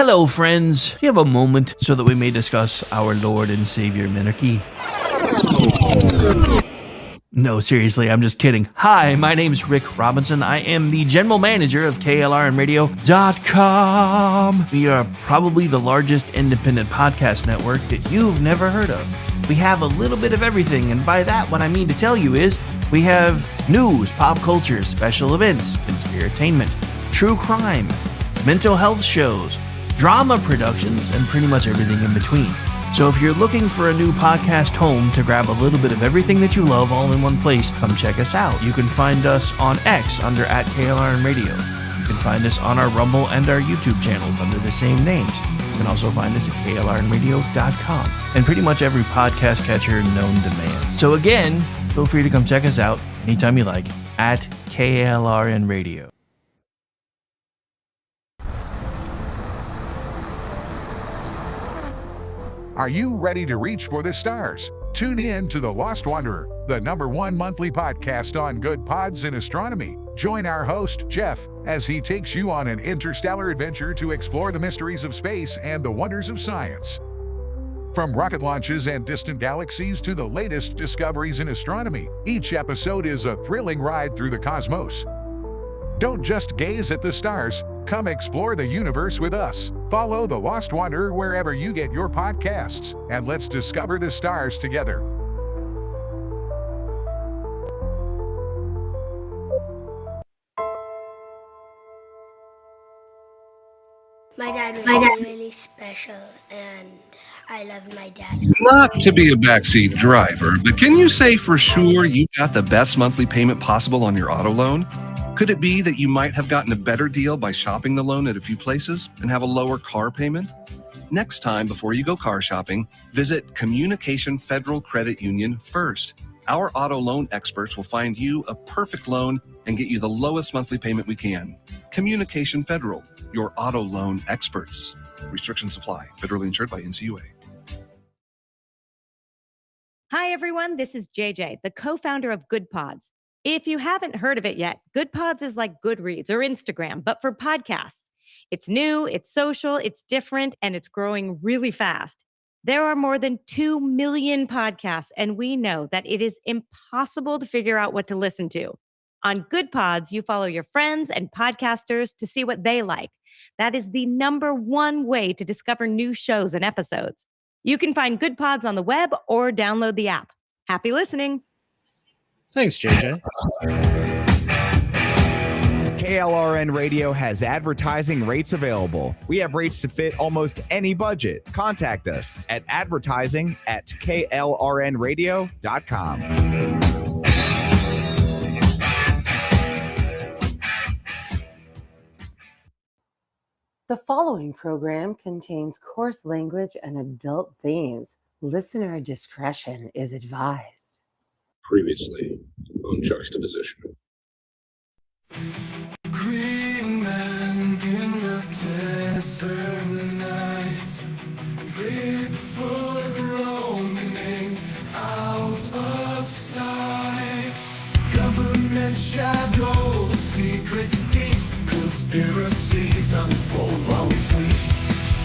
Hello, friends. Do you have a moment so that we may discuss our Lord and Savior Minarchy? No, seriously, I'm just kidding. Hi, my name's Rick Robinson. I am the general manager of KLRNradio.com. We are probably the largest independent podcast network that you've never heard of. We have a little bit of everything, and by that, what I mean to tell you is we have news, pop culture, special events, conspiratainment, true crime, mental health shows, drama productions, and pretty much everything in between. So if you're looking for a new podcast home to grab a little bit of everything that you love all in one place, come check us out. You can find us on X under @KLRNradio. You can find us on our Rumble and our YouTube channels under the same names. You can also find us at KLRNradio.com and pretty much every podcast catcher known to man. So again, feel free to come check us out anytime you like at KLRNradio. Are you ready to reach for the stars? Tune in to The Lost Wanderer, the #1 monthly podcast on good pods in astronomy. Join our host, Jeff, as he takes you on an interstellar adventure to explore the mysteries of space and the wonders of science. From rocket launches and distant galaxies to the latest discoveries in astronomy, each episode is a thrilling ride through the cosmos. Don't just gaze at the stars. Come explore the universe with us. Follow The Lost Wanderer wherever you get your podcasts, and let's discover the stars together. My dad was really special, and I loved my dad. Not to be a backseat driver, but can you say for sure you got the best monthly payment possible on your auto loan? Could it be that you might have gotten a better deal by shopping the loan at a few places and have a lower car payment? Next time, before you go car shopping, visit Communication Federal Credit Union first. Our auto loan experts will find you a perfect loan and get you the lowest monthly payment we can. Communication Federal, your auto loan experts. Restrictions apply. Federally insured by NCUA. Hi, everyone. This is JJ, the co-founder of Good Pods. If you haven't heard of it yet, Good Pods is like Goodreads or Instagram, but for podcasts. It's new, it's social, it's different, and it's growing really fast. There are more than 2 million podcasts, and we know that it is impossible to figure out what to listen to. On Good Pods, you follow your friends and podcasters to see what they like. That is the #1 way to discover new shows and episodes. You can find Good Pods on the web or download the app. Happy listening. Thanks, JJ. KLRN Radio has advertising rates available. We have rates to fit almost any budget. Contact us at advertising@klrnradio.com. The following program contains coarse language and adult themes. Listener discretion is advised. Previously on Juxtaposition. Green man in the desert night, Bigfoot roaming out of sight. Government shadows, secrets deep, conspiracies unfold while we sleep.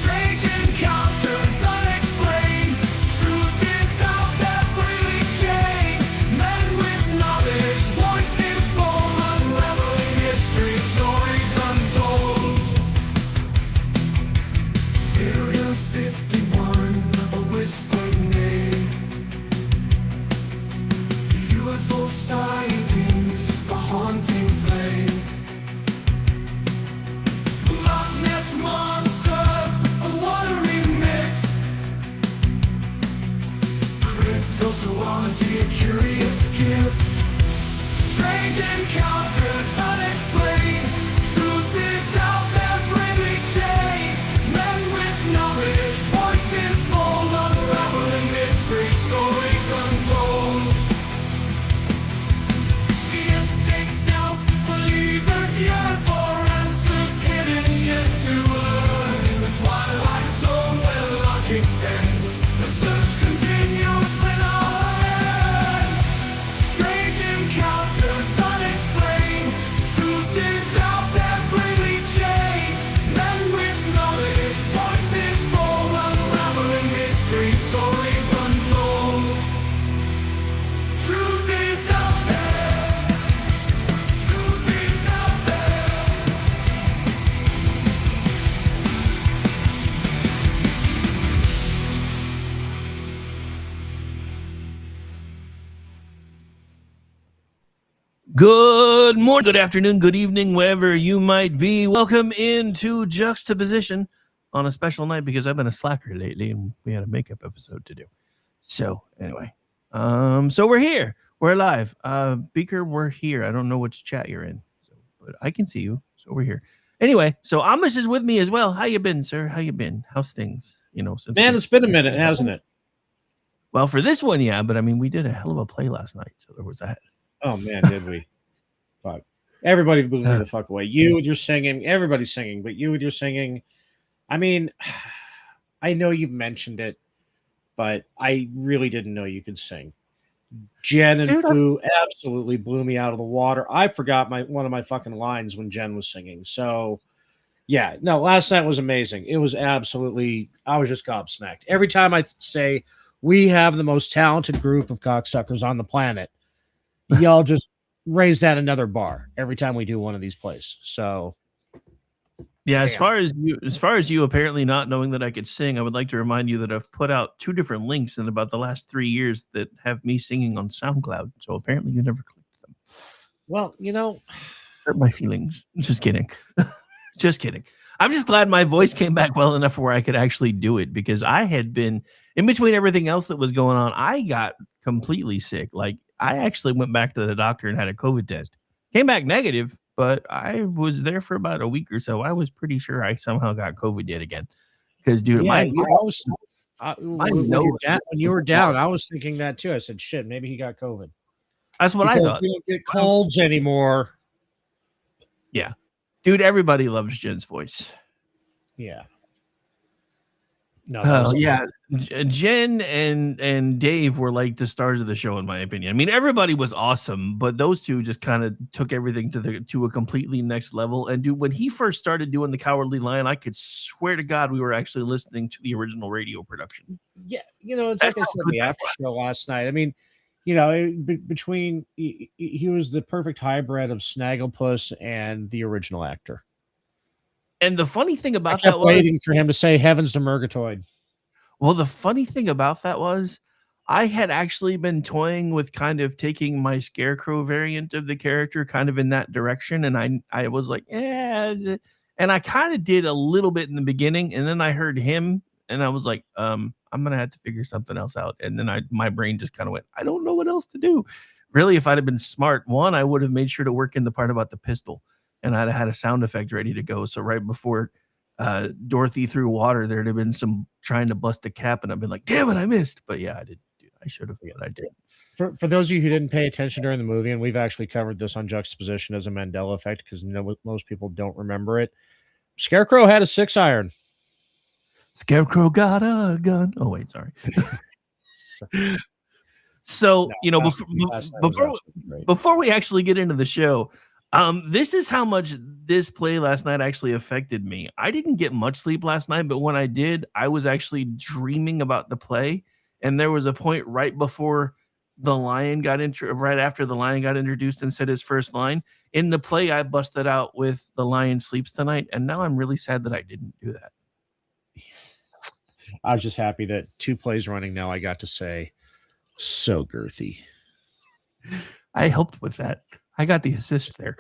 Strange encounters unexplained, truth is out that really shame. Men with knowledge, voices bold, unraveling history, stories untold. Area 51, a whispered name. UFO sightings, a haunting flame. Loch Ness monster, a watery myth. Cryptozoology, a curious gift. Strange encounters unexplained. Truth is out there, bravely chained. Men with knowledge, voices bold, unraveling mystery, stories untold. Skeptics doubt, believers yearn for answers hidden yet to learn. In the twilight zone where logic ends, the search continues with all hands. Strange encounters unexplained. Truth is out there, bravely chained. Men with knowledge, Good morning, good afternoon, good evening, wherever you might be. Welcome into Juxtaposition on a special night because I've been a slacker lately and we had a makeup episode to do. So anyway, so we're here. We're live. Beaker, we're here. I don't know which chat you're in, but I can see you. So we're here. Anyway, so Amish is with me as well. How you been, sir? How you been? How's things? Since it's been a minute, hasn't it? Well, for this one, yeah, but I mean, we did a hell of a play last night, so there was that. Oh man, did we? Fuck. Everybody blew me the fuck away. You with your singing, everybody's singing, but you with your singing. I mean, I know you've mentioned it, but I really didn't know you could sing. Jen and Fu absolutely blew me out of the water. I forgot one of my fucking lines when Jen was singing. So, yeah, no, last night was amazing. It was absolutely, I was just gobsmacked. Every time I say we have the most talented group of cocksuckers on the planet, y'all just raise that another bar every time we do one of these plays. So, yeah, as far as you apparently not knowing that I could sing, I would like to remind you that I've put out 2 different links in about the last 3 years that have me singing on SoundCloud. So apparently you never clicked them. Well, hurt my feelings. Just kidding. Just kidding. I'm just glad my voice came back well enough where I could actually do it, because I had been in between everything else that was going on. I got completely sick. Like, I actually went back to the doctor and had a COVID test. Came back negative, but I was there for about a week or so. I was pretty sure I somehow got COVID yet again. Because, dude, when you were down, I was thinking that too. I said, shit, maybe he got COVID. That's what I thought. We don't get colds anymore. Yeah. Dude, everybody loves Jen's voice. Yeah. No. Yeah. Jen and Dave were like the stars of the show, in my opinion. I mean, everybody was awesome, but those two just kind of took everything to a completely next level. And dude, when he first started doing the Cowardly Lion, I could swear to God we were actually listening to the original radio production. Yeah, it's like I said the after show last night. I mean, between he was the perfect hybrid of Snagglepuss and the original actor. And the funny thing about I kept waiting for him to say "Heavens to Murgatroyd." Well, the funny thing about that was I had actually been toying with kind of taking my Scarecrow variant of the character kind of in that direction. And I was like, and I kind of did a little bit in the beginning. And then I heard him and I was like, I'm going to have to figure something else out. And then my brain just kind of went, I don't know what else to do. Really, if I'd have been smart, one, I would have made sure to work in the part about the pistol. And I'd have had a sound effect ready to go. So right before Dorothy threw water, there'd have been some trying to bust a cap, and I've been like, damn it, I missed. But yeah, I did. I should have, but I did. For those of you who didn't pay attention during the movie, and we've actually covered this on Juxtaposition as a Mandela effect because most people don't remember it. Scarecrow had a 6-iron. Scarecrow got a gun. Oh wait, sorry. So before we actually get into the show, this is how much this play last night actually affected me. I didn't get much sleep last night, but when I did, I was actually dreaming about the play. And there was a point right before the lion right after the lion got introduced and said his first line. In the play, I busted out with "The Lion Sleeps Tonight," and now I'm really sad that I didn't do that. I was just happy that 2 plays running now I got to say, so girthy. I helped with that. I got the assist there.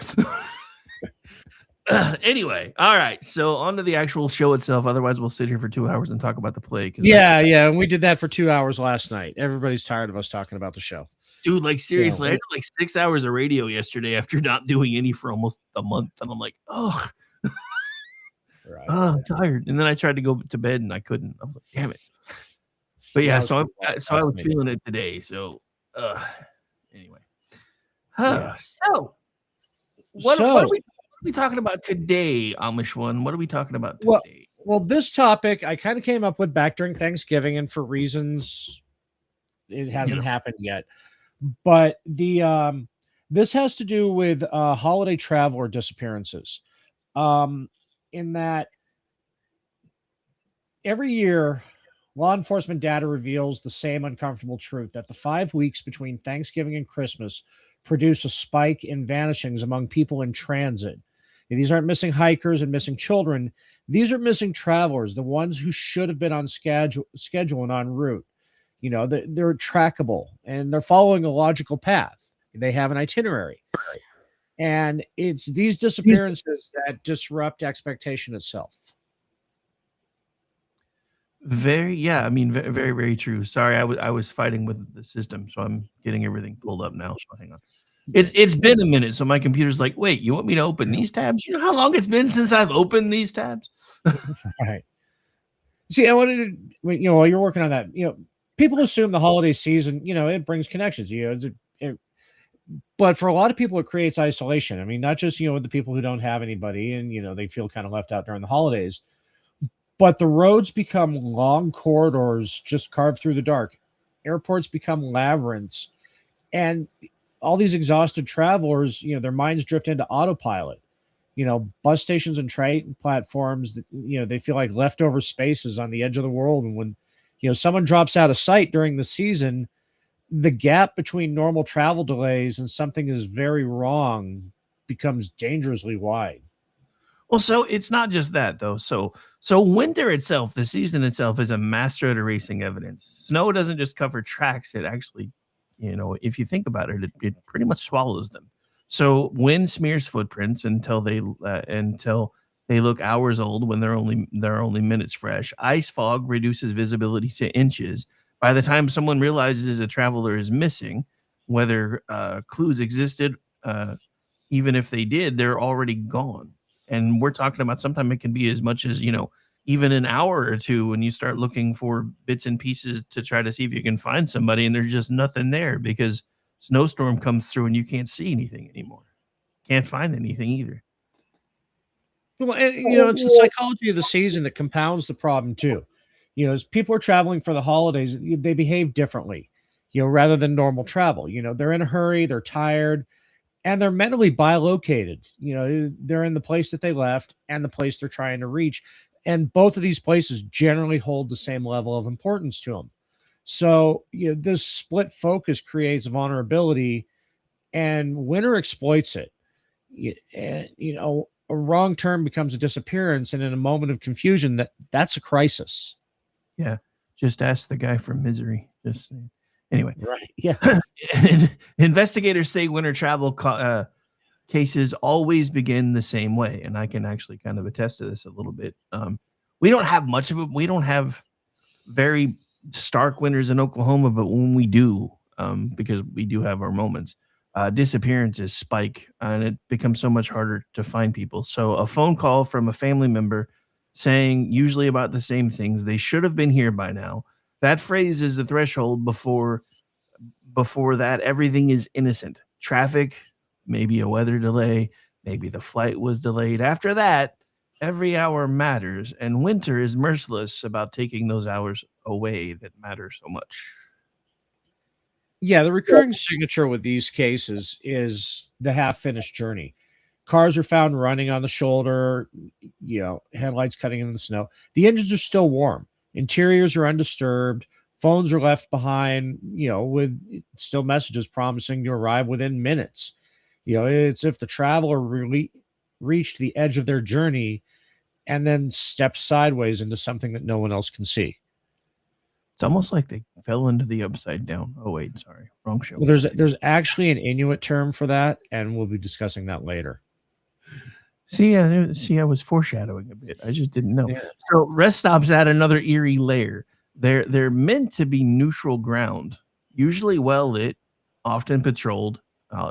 Anyway, all right. So on to the actual show itself. Otherwise, we'll sit here for 2 hours and talk about the play. Yeah. And we did that for 2 hours last night. Everybody's tired of us talking about the show. Dude, like seriously, I had like 6 hours of radio yesterday after not doing any for almost a month. And I'm like, oh, right. I'm tired. And then I tried to go to bed and I couldn't. I was like, damn it. But yeah, so I was feeling it today. So anyway. So what are we talking about today, Amish one? What are we talking about today? Well, this topic I kind of came up with back during Thanksgiving, and for reasons it hasn't happened yet. But this has to do with holiday travel or disappearances. In that every year, law enforcement data reveals the same uncomfortable truth that the 5 weeks between Thanksgiving and Christmas produce a spike in vanishings among people in transit. And these aren't missing hikers and missing children. These are missing travelers, the ones who should have been on schedule and en route. They're trackable and they're following a logical path. They have an itinerary. And it's these disappearances that disrupt expectation itself. Yeah, I mean, very, very true. Sorry, I was fighting with the system, so I'm getting everything pulled up now. So hang on. It's been a minute, so my computer's like, wait, you want me to open these tabs? You know how long it's been since I've opened these tabs? Right. See, I wanted to, while you're working on that, people assume the holiday season, it brings connections, but for a lot of people, it creates isolation. I mean, not just, with the people who don't have anybody and, they feel kind of left out during the holidays, but the roads become long corridors just carved through the dark. Airports become labyrinths. And all these exhausted travelers, their minds drift into autopilot. Bus stations and train platforms, they feel like leftover spaces on the edge of the world. And when, someone drops out of sight during the season, the gap between normal travel delays and something is very wrong becomes dangerously wide. Well, so it's not just that though. So winter itself, the season itself, is a master at erasing evidence. Snow doesn't just cover tracks; it actually, if you think about it, it pretty much swallows them. So wind smears footprints until they look hours old when they're only minutes fresh. Ice fog reduces visibility to inches. By the time someone realizes a traveler is missing, whether clues existed, even if they did, they're already gone. And we're talking about sometimes it can be as much as, even an hour or two when you start looking for bits and pieces to try to see if you can find somebody, and there's just nothing there because snowstorm comes through and you can't see anything anymore. Can't find anything either. Well, and, it's the psychology of the season that compounds the problem too. As people are traveling for the holidays, they behave differently, rather than normal travel. They're in a hurry, they're tired, and they're mentally bilocated. They're in the place that they left and the place they're trying to reach. And both of these places generally hold the same level of importance to them. So, this split focus creates vulnerability, and winter exploits it. And, a wrong turn becomes a disappearance. And in a moment of confusion, that's a crisis. Yeah. Just ask the guy from Misery. Just saying. Anyway, right. Yeah. Investigators say winter travel cases always begin the same way, and I can actually kind of attest to this a little bit. We don't have much of it. We don't have very stark winters in Oklahoma, but when we do, because we do have our moments, disappearances spike, and it becomes so much harder to find people. So a phone call from a family member saying usually about the same things. They should have been here by now. That phrase is the threshold. Before that, everything is innocent. Traffic, maybe a weather delay, maybe the flight was delayed. After that, every hour matters, and winter is merciless about taking those hours away that matter so much. Yeah, the recurring signature with these cases is the half-finished journey. Cars are found running on the shoulder, headlights cutting into the snow. The engines are still warm. Interiors are undisturbed. Phones are left behind, with still messages promising to arrive within minutes. It's if the traveler really reached the edge of their journey and then stepped sideways into something that no one else can see. It's almost like they fell into the upside down. Oh, wait, sorry. Wrong show. Well, there's actually an Inuit term for that, and we'll be discussing that later. See, I was foreshadowing a bit. I just didn't know. Yeah. So rest stops add another eerie layer. They're meant to be neutral ground, usually well lit, often patrolled,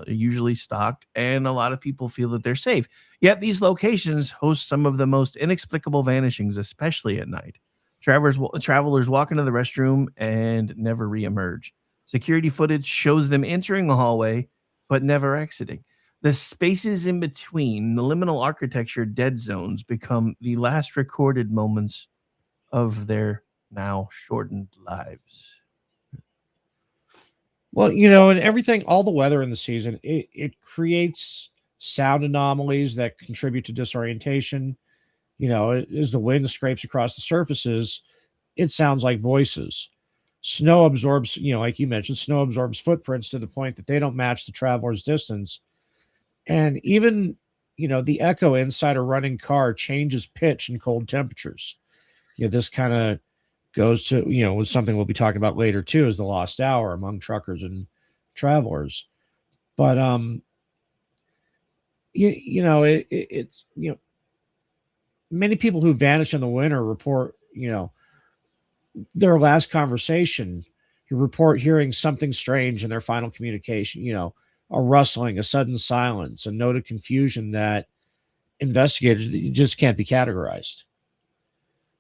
usually stocked, and a lot of people feel that they're safe. Yet these locations host some of the most inexplicable vanishings, especially at night. Travelers walk into the restroom and never reemerge. Security footage shows them entering the hallway, but never exiting. The spaces in between, the liminal architecture dead zones, become the last recorded moments of their now shortened lives. Well, and everything, all the weather in the season, it creates sound anomalies that contribute to disorientation. As the wind scrapes across the surfaces, it sounds like voices. Snow absorbs, like you mentioned, snow absorbs footprints to the point that they don't match the traveler's distance. And even, the echo inside a running car changes pitch in cold temperatures. This kind of goes to, with something we'll be talking about later too, is the lost hour among truckers and travelers. But it's many people who vanish in the winter report their last conversation. You report hearing something strange in their final communication. A rustling, a sudden silence, a note of confusion that investigators just can't be categorized.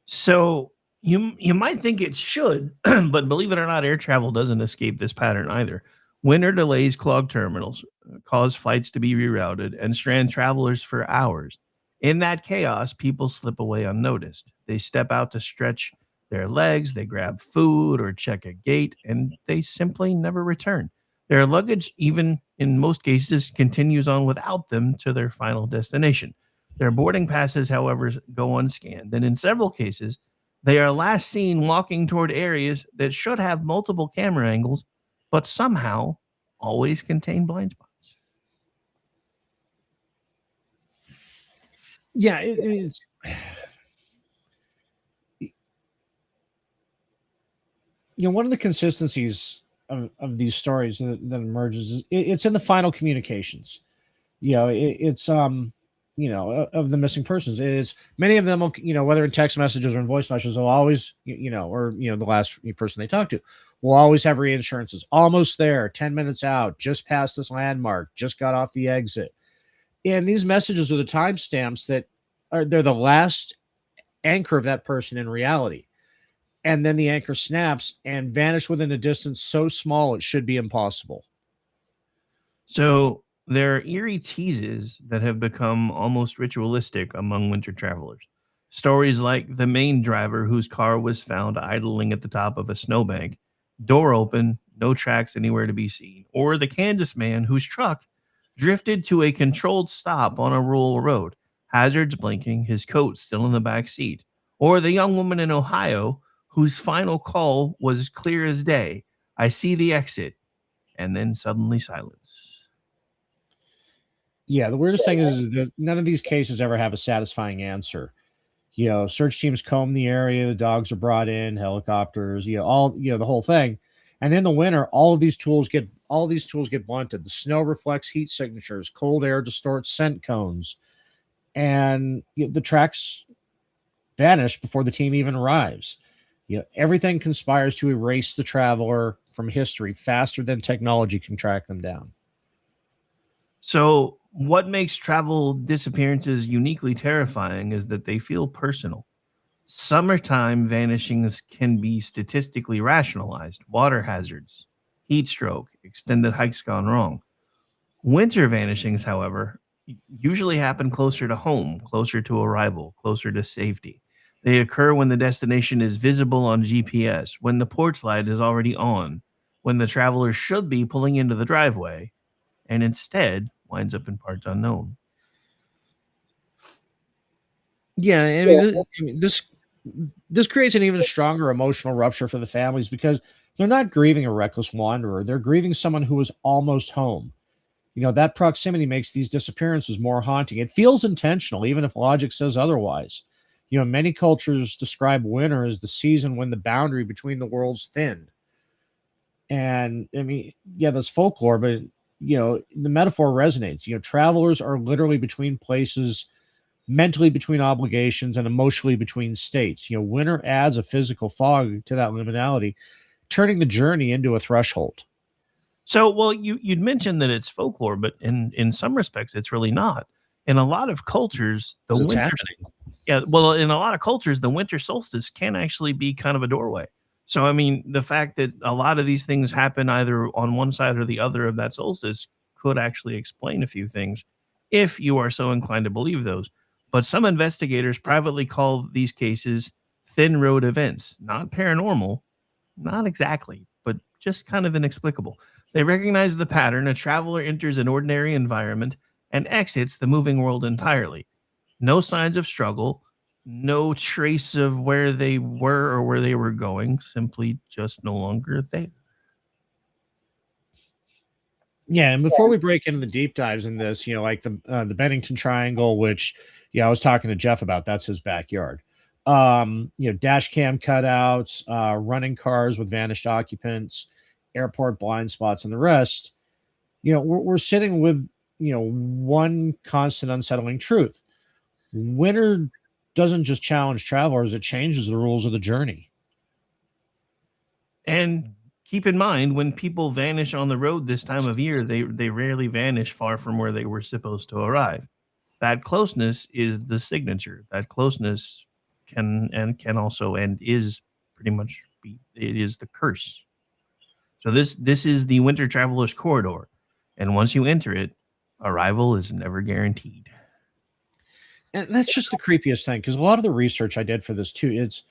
So you might think it should, but believe it or not, air travel doesn't escape this pattern either. Winter delays clog terminals, cause flights to be rerouted, and strand travelers for hours. In that chaos, people slip away unnoticed. They step out to stretch their legs, they grab food or check a gate, and they simply never return. Their luggage, even in most cases, continues on without them to their final destination. Their boarding passes, however, go unscanned, and in several cases, they are last seen walking toward areas that should have multiple camera angles, but somehow always contain blind spots. Yeah, it's one of the consistencies of these stories that emerges is it's in the final communications. It's of the missing persons. It's many of them will, whether in text messages or in voice messages, will always, or the last person they talk to will always have reassurances. Almost there, 10 minutes out, just past this landmark, just got off the exit. And these messages are the timestamps they're the last anchor of that person in reality. And then the anchor snaps and vanish within a distance so small it should be impossible. So there are eerie teases that have become almost ritualistic among winter travelers. Stories like the main driver whose car was found idling at the top of a snowbank, door open, no tracks anywhere to be seen, or the Kansas man whose truck drifted to a controlled stop on a rural road, hazards blinking, his coat still in the back seat, or the young woman in Ohio whose final call was clear as day. I see the exit, and then suddenly silence. Yeah, the weirdest thing is that none of these cases ever have a satisfying answer. Search teams comb the area, the dogs are brought in, helicopters, the whole thing. And in the winter, all these tools get blunted. The snow reflects heat signatures, cold air distorts scent cones, and the tracks vanish before the team even arrives. Everything conspires to erase the traveler from history faster than technology can track them down. So, what makes travel disappearances uniquely terrifying is that they feel personal. Summertime vanishings can be statistically rationalized: water hazards, heat stroke, extended hikes gone wrong. Winter vanishings, however, usually happen closer to home, closer to arrival, closer to safety. They occur when the destination is visible on GPS, when the porch light is already on, when the traveler should be pulling into the driveway, and instead winds up in parts unknown. Yeah, this creates an even stronger emotional rupture for the families because they're not grieving a reckless wanderer. They're grieving someone who was almost home. That proximity makes these disappearances more haunting. It feels intentional, even if logic says otherwise. Many cultures describe winter as the season when the boundary between the worlds thinned. And that's folklore, but the metaphor resonates. Travelers are literally between places, mentally between obligations, and emotionally between states. Winter adds a physical fog to that liminality, turning the journey into a threshold. So, well, you'd mentioned that it's folklore, but in some respects, it's really not. In a lot of cultures, in a lot of cultures, the winter solstice can actually be kind of a doorway. So, the fact that a lot of these things happen either on one side or the other of that solstice could actually explain a few things if you are so inclined to believe those. But some investigators privately call these cases thin road events, not paranormal, not exactly, but just kind of inexplicable. They recognize the pattern: a traveler enters an ordinary environment and exits the moving world entirely. No signs of struggle, no trace of where they were or where they were going, simply just no longer there. Yeah, and before we break into the deep dives in this, like the Bennington Triangle, which I was talking to Jeff about, that's his backyard. Dash cam cutouts, running cars with vanished occupants, airport blind spots, and the rest. We're sitting with one constant unsettling truth. Winter doesn't just challenge travelers, it changes the rules of the journey. And keep in mind, when people vanish on the road this time of year, they rarely vanish far from where they were supposed to arrive. That closeness is the signature. That closeness can also and is pretty much it is the curse. So this is the Winter Traveler's Corridor, and once you enter it, arrival is never guaranteed. And that's just the creepiest thing, because a lot of the research I did for this too, it's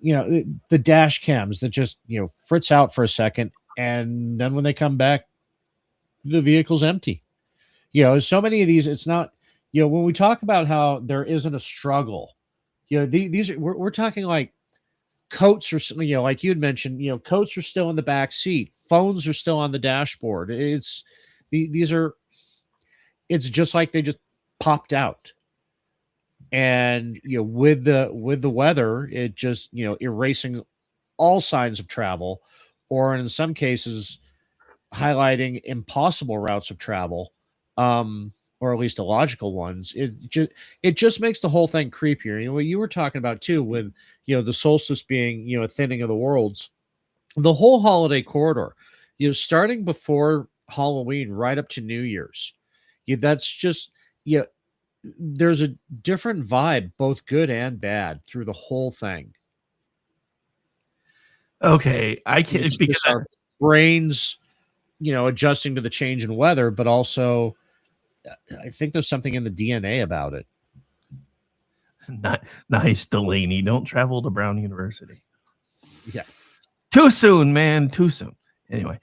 the dash cams that just fritz out for a second, and then when they come back, the vehicle's empty. So many of these, it's not. When we talk about how there isn't a struggle, these are, we're talking like coats are, like you had mentioned, coats are still in the back seat, phones are still on the dashboard. It's just like they just popped out. And with the weather, it just erasing all signs of travel, or in some cases highlighting impossible routes of travel, or at least illogical ones. It just makes the whole thing creepier. What you were talking about too, with the solstice being a thinning of the worlds, the whole holiday corridor, starting before Halloween right up to New Year's. That's just there's a different vibe, both good and bad, through the whole thing. Okay, I can't, because our brains, adjusting to the change in weather, but also I think there's something in the DNA about it. Nice, Delaney. Don't travel to Brown University. Yeah. Too soon, man. Too soon. Anyway.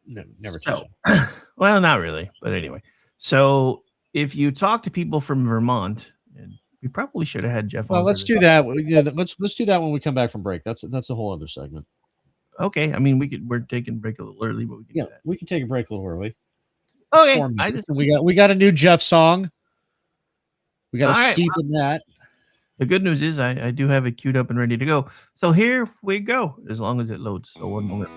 No, never too soon. Well, not really. But anyway. So if you talk to people from Vermont, and we probably should have had Jeff on. Well, let's do that. Yeah, let's do that when we come back from break. That's a whole other segment. Okay. I mean, we're taking a break a little early, but we can do that. We can take a break a little early. Okay. We got a new Jeff song. We got to All steep in that. The good news is I do have it queued up and ready to go. So here we go, as long as it loads. So one moment.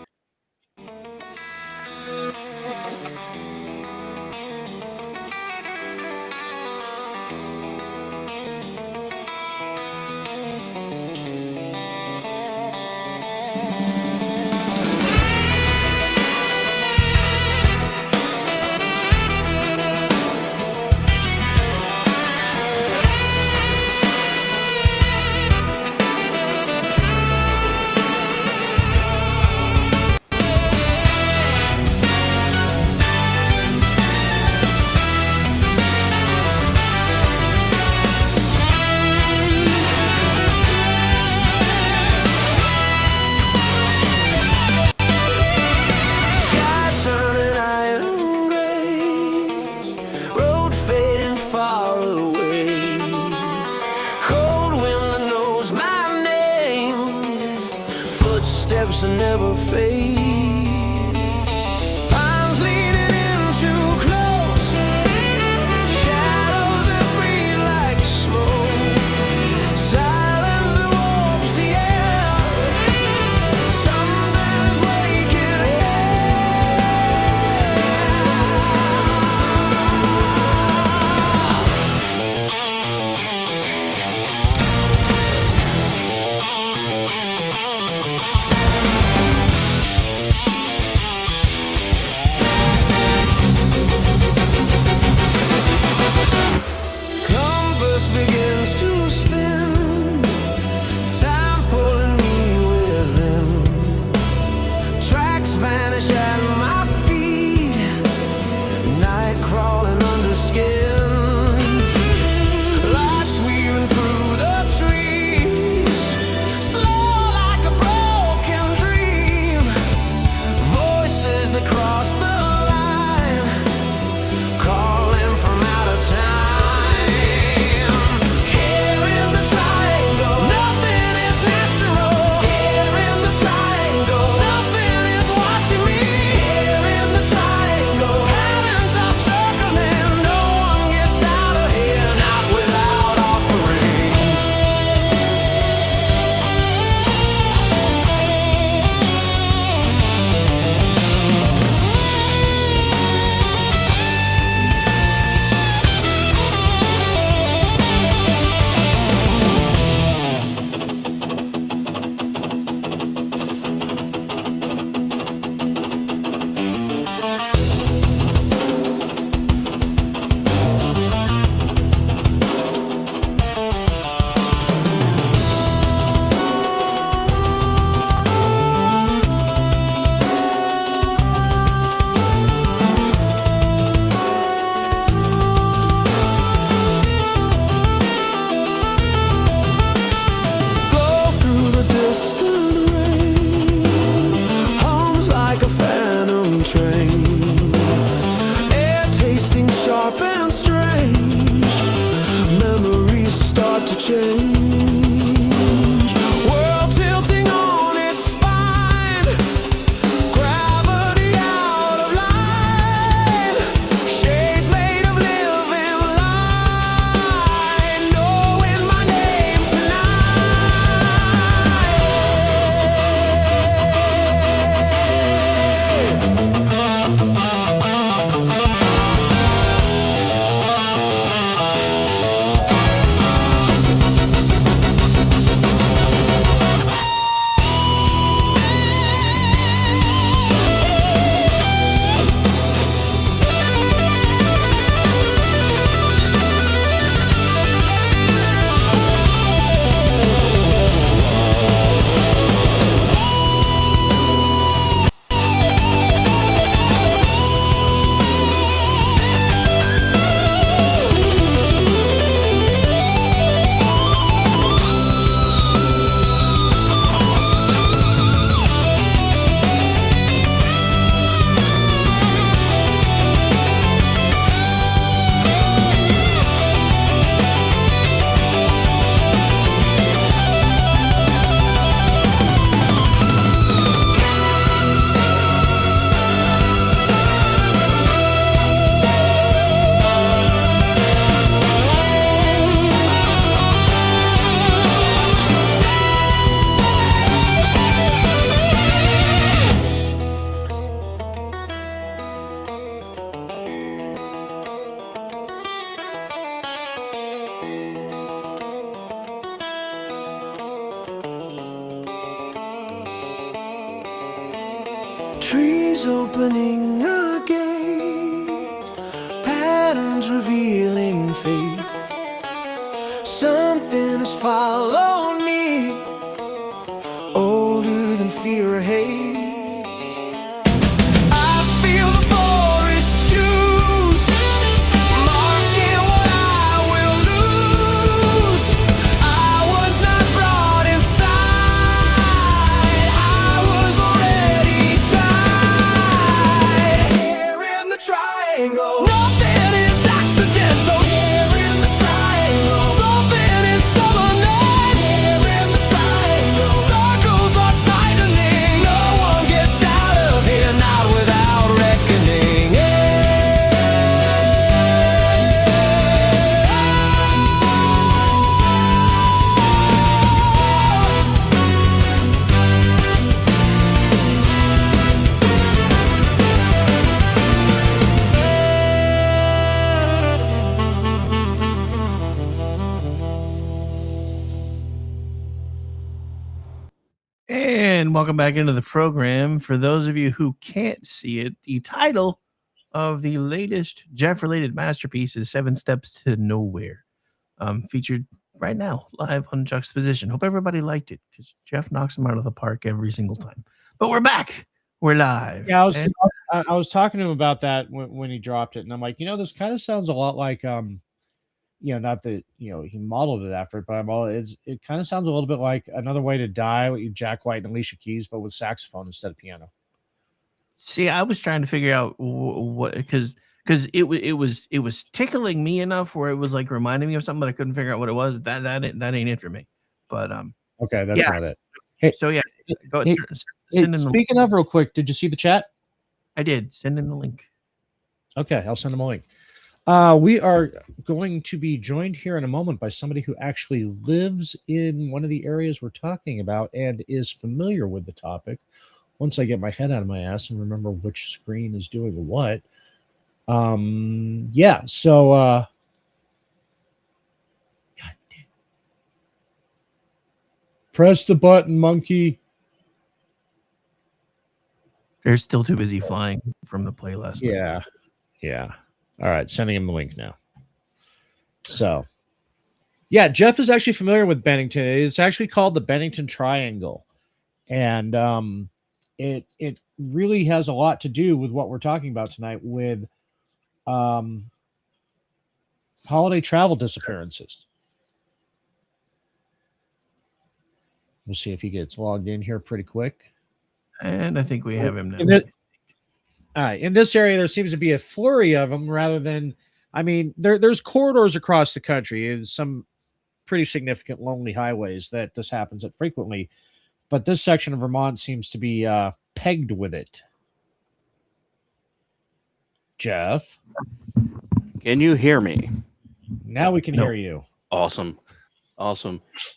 Never fade. Pines leaning in too close, shadows that breathe like smoke, silence that warps the air, something's waking trees opening a gate, patterns revealing fate. Something has followed me, older than fear or hate. I feel the forest choose, marking what I will lose. I was not brought inside, I was already tied. Here in the triangle, nothing is accidental. Here in the triangle, something is summoning. Here in the triangle, circles are tightening. No one gets out of here, not without reckoning. And welcome back into the program. For those of you who can't see it, the title of the latest Jeff-related masterpiece is 7 Steps to Nowhere, featured right now live on Juxtaposition. Hope everybody liked it because Jeff knocks them out of the park every single time. But we're back. We're live. Yeah, And- I was talking to him about that when he dropped it, and I'm like, this kind of sounds a lot like not that he modeled it after it, but it kind of sounds a little bit like Another Way to Die with Jack White and Alicia Keys, but with saxophone instead of piano. See, I was trying to figure out what because it was tickling me enough where it was like reminding me of something, but I couldn't figure out what it was. That ain't it for me. But Okay, that's yeah. not it. Hey, So yeah, go hey, ahead. Send in the, speaking of, real quick, did you see the chat? I did send in the link. Okay, I'll send them a link. We are going to be joined here in a moment by somebody who actually lives in one of the areas we're talking about and is familiar with the topic. Once I get my head out of my ass and remember which screen is doing what. Yeah, so God damn. Press the button, monkey. They're still too busy flying from the play last night. Yeah. All right, sending him the link now. So, yeah, Jeff is actually familiar with Bennington. It's actually called the Bennington Triangle, and it really has a lot to do with what we're talking about tonight with holiday travel disappearances. We'll see if he gets logged in here pretty quick. And I think we have him now. In this area, there seems to be a flurry of them rather than, there's corridors across the country and some pretty significant lonely highways that this happens at frequently. But this section of Vermont seems to be pegged with it. Jeff? Can you hear me? Now we can hear you. Awesome.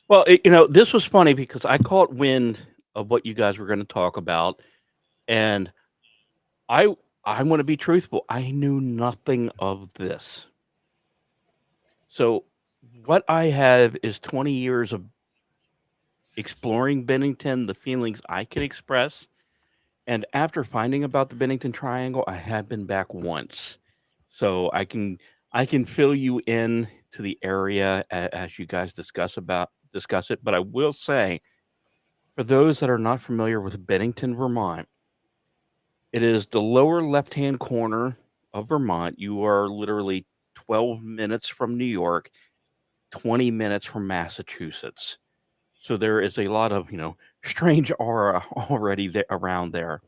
Well, this was funny because I caught wind of what you guys were going to talk about, and I want to be truthful. I knew nothing of this. So what I have is 20 years of exploring Bennington, the feelings I can express. And after finding about the Bennington Triangle, I have been back once. So I can fill you in to the area as you guys discuss it. But I will say, for those that are not familiar with Bennington, Vermont, it is the lower left-hand corner of Vermont. You are literally 12 minutes from New York, 20 minutes from Massachusetts. So there is a lot of, strange aura already around there.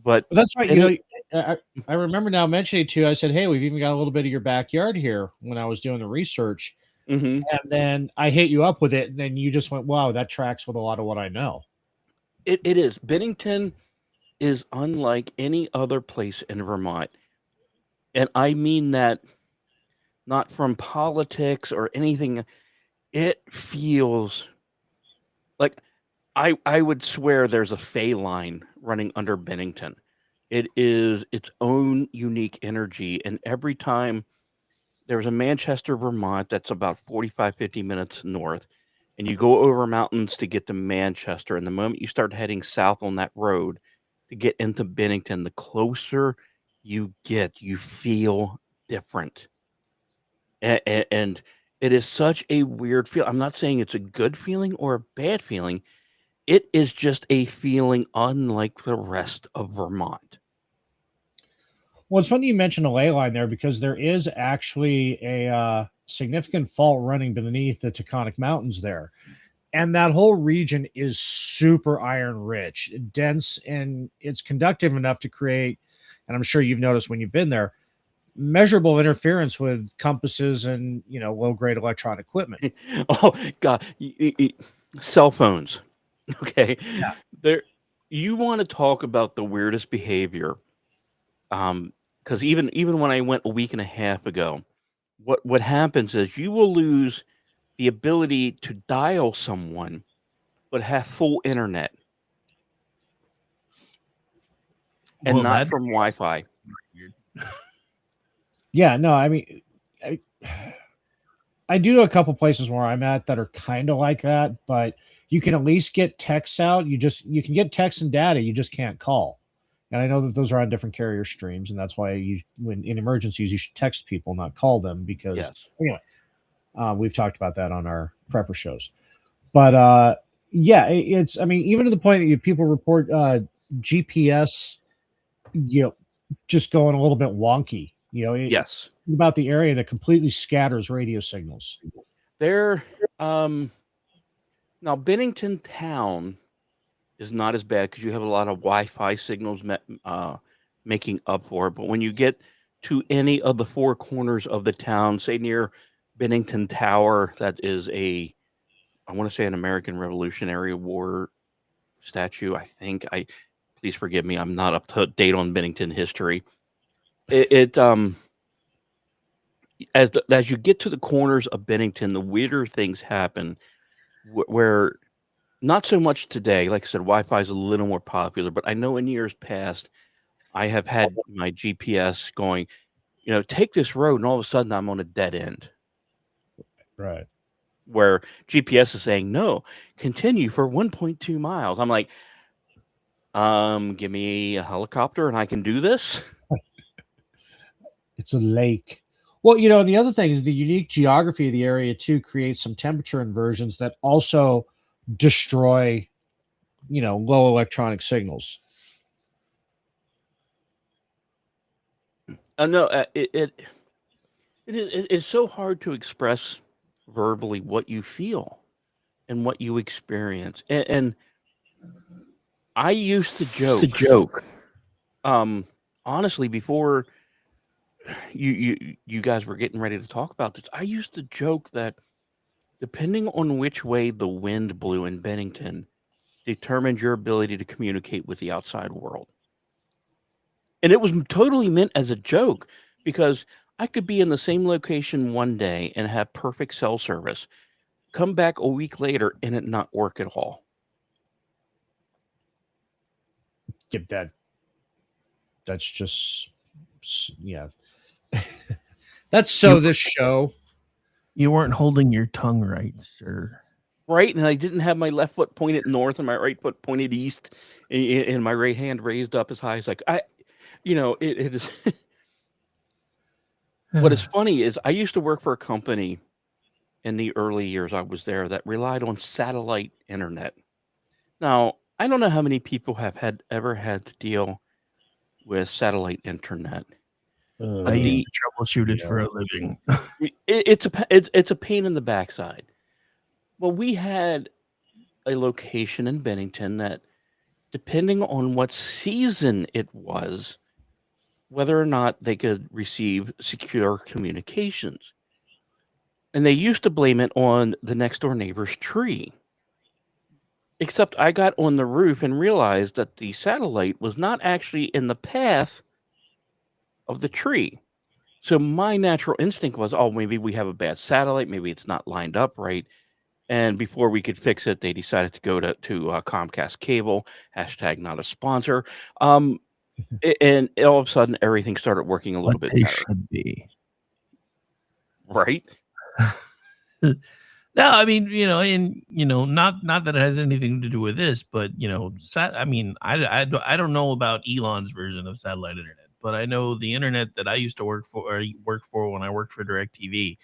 But that's right. I remember now mentioning to you, I said, hey, we've even got a little bit of your backyard here when I was doing the research. Mm-hmm. And then I hit you up with it. And then you just went, wow, that tracks with a lot of what I know. It is. Bennington is unlike any other place in Vermont. And I mean that not from politics or anything. It feels like I would swear there's a fey line running under Bennington. It is its own unique energy. And every time there's a Manchester, Vermont, that's about 45, 50 minutes north, and you go over mountains to get to Manchester. And the moment you start heading south on that road, to get into Bennington. The closer you get, you feel different. And it is such a weird feel. I'm not saying it's a good feeling or a bad feeling. It is just a feeling unlike the rest of Vermont. Well, it's funny you mentioned a ley line there because there is actually a significant fault running beneath the Taconic Mountains there. And that whole region is super iron rich, dense, and it's conductive enough to create, and I'm sure you've noticed when you've been there, measurable interference with compasses and, low grade electronic equipment. Oh God, cell phones. Okay, Yeah. There, you want to talk about the weirdest behavior? Because even when I went a week and a half ago, what happens is you will lose the ability to dial someone, but have full internet and Well, not that from Wi-Fi. Yeah, no, I mean, I do know a couple places where I'm at that are kind of like that, but you can at least get texts out. You can get text and data, you just can't call. And I know that those are on different carrier streams, and that's why when in emergencies, you should text people, not call them. Because Yes. anyway, we've talked about that on our prepper shows. But yeah, it's. I mean, even to the point that people report GPS, just going a little bit wonky. Yes. About the area that completely scatters radio signals. There, now Bennington town is not as bad because you have a lot of Wi-Fi signals making up for it. But when you get to any of the four corners of the town, say near Bennington Tower, that is I want to say an American Revolutionary War statue. I think please forgive me, I'm not up to date on Bennington history. As you get to the corners of Bennington, the weirder things happen where not so much today. Like I said, Wi-Fi is a little more popular, but I know in years past, I have had my GPS going, take this road, and all of a sudden I'm on a dead end. Right. Where GPS is saying, no, continue for 1.2 miles. I'm like, give me a helicopter and I can do this. It's a lake. Well, the other thing is the unique geography of the area too creates some temperature inversions that also destroy, low electronic signals. No, it is so hard to express verbally what you feel and what you experience. And I used to joke. Honestly, before you guys were getting ready to talk about this, I used to joke that depending on which way the wind blew in Bennington determined your ability to communicate with the outside world. And it was totally meant as a joke because I could be in the same location one day and have perfect cell service, come back a week later and it not work at all. Get that. That's just, yeah. That's this show. You weren't holding your tongue right, sir. Right, and I didn't have my left foot pointed north and my right foot pointed east, and my right hand raised up as high as it is. What is funny is I used to work for a company in the early years I was there that relied on satellite internet. Now, I don't know how many people have ever had to deal with satellite internet. I used to troubleshoot it for a living. It's a pain in the backside. Well, we had a location in Bennington that, depending on what season it was, whether or not they could receive secure communications. And they used to blame it on the next door neighbor's tree. Except I got on the roof and realized that the satellite was not actually in the path of the tree. So my natural instinct was, oh, maybe we have a bad satellite. Maybe it's not lined up right. And before we could fix it, they decided to go to Comcast Cable, # not a sponsor. And all of a sudden, everything started working a little bit better. Should be. Right? No, I mean, and not that it has anything to do with this, but I mean, I don't know about Elon's version of satellite internet, but I know the internet that I used to work for when I worked for DirecTV.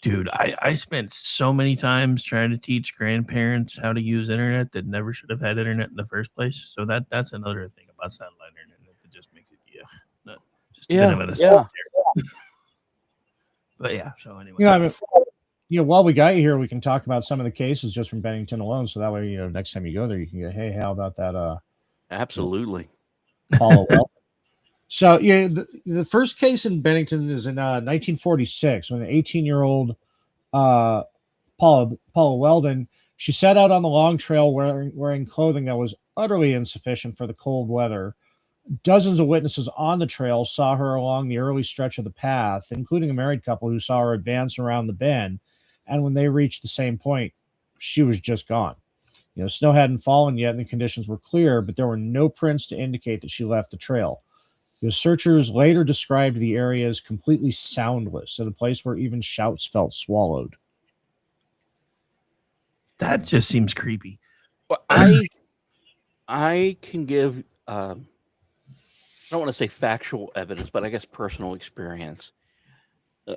Dude, I spent so many times trying to teach grandparents how to use internet that never should have had internet in the first place. So that's another thing about satellite internet that just makes it just a bit of an aside there. But yeah, so anyway. I mean, while we got you here, we can talk about some of the cases just from Bennington alone. So that way, next time you go there, you can go, hey, how about that? Absolutely. Paula Well. So the first case in Bennington is in 1946 when an 18-year-old Paula Weldon, she set out on the long trail wearing clothing that was utterly insufficient for the cold weather. Dozens of witnesses on the trail saw her along the early stretch of the path, including a married couple who saw her advance around the bend. And when they reached the same point, she was just gone. Snow hadn't fallen yet and the conditions were clear, but there were no prints to indicate that she left the trail. The searchers later described the area as completely soundless, at a place where even shouts felt swallowed. That just seems creepy. Well, I can give I don't want to say factual evidence, but I guess personal experience.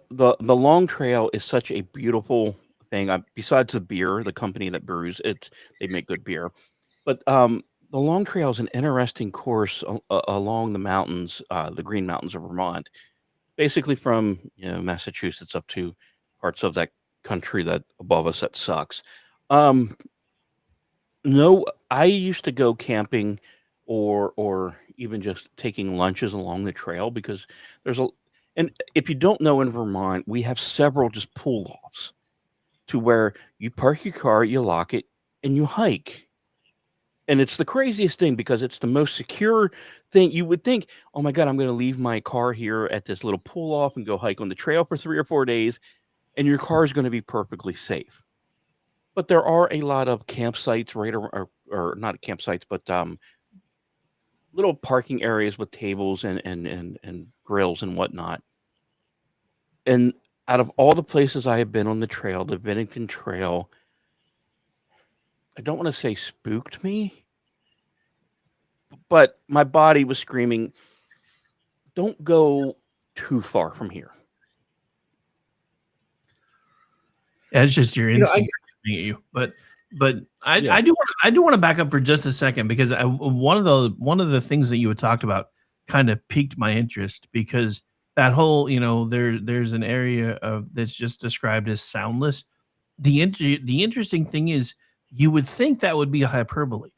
The long trail is such a beautiful thing. Besides the beer, the company that brews it, they make good beer. But the long trail is an interesting course along the mountains, the Green Mountains of Vermont, basically from Massachusetts up to parts of that country that above us that sucks. No, I used to go camping or even just taking lunches along the trail because and if you don't know, in Vermont, we have several just pull offs to where you park your car, you lock it, and you hike. And it's the craziest thing because it's the most secure thing. You would think, oh my God, I'm going to leave my car here at this little pull off and go hike on the trail for 3 or 4 days, and your car is going to be perfectly safe. But there are a lot of campsites or not campsites, but little parking areas with tables and grills and whatnot. And out of all the places I have been on the trail, the Bennington Trail, I don't want to say spooked me, but my body was screaming, don't go too far from here. It's just your instinct at you. But I do want to back up for just a second because one of the things that you had talked about kind of piqued my interest because that whole there's an area that's just described as soundless. The interesting thing is you would think that would be a hyperbole,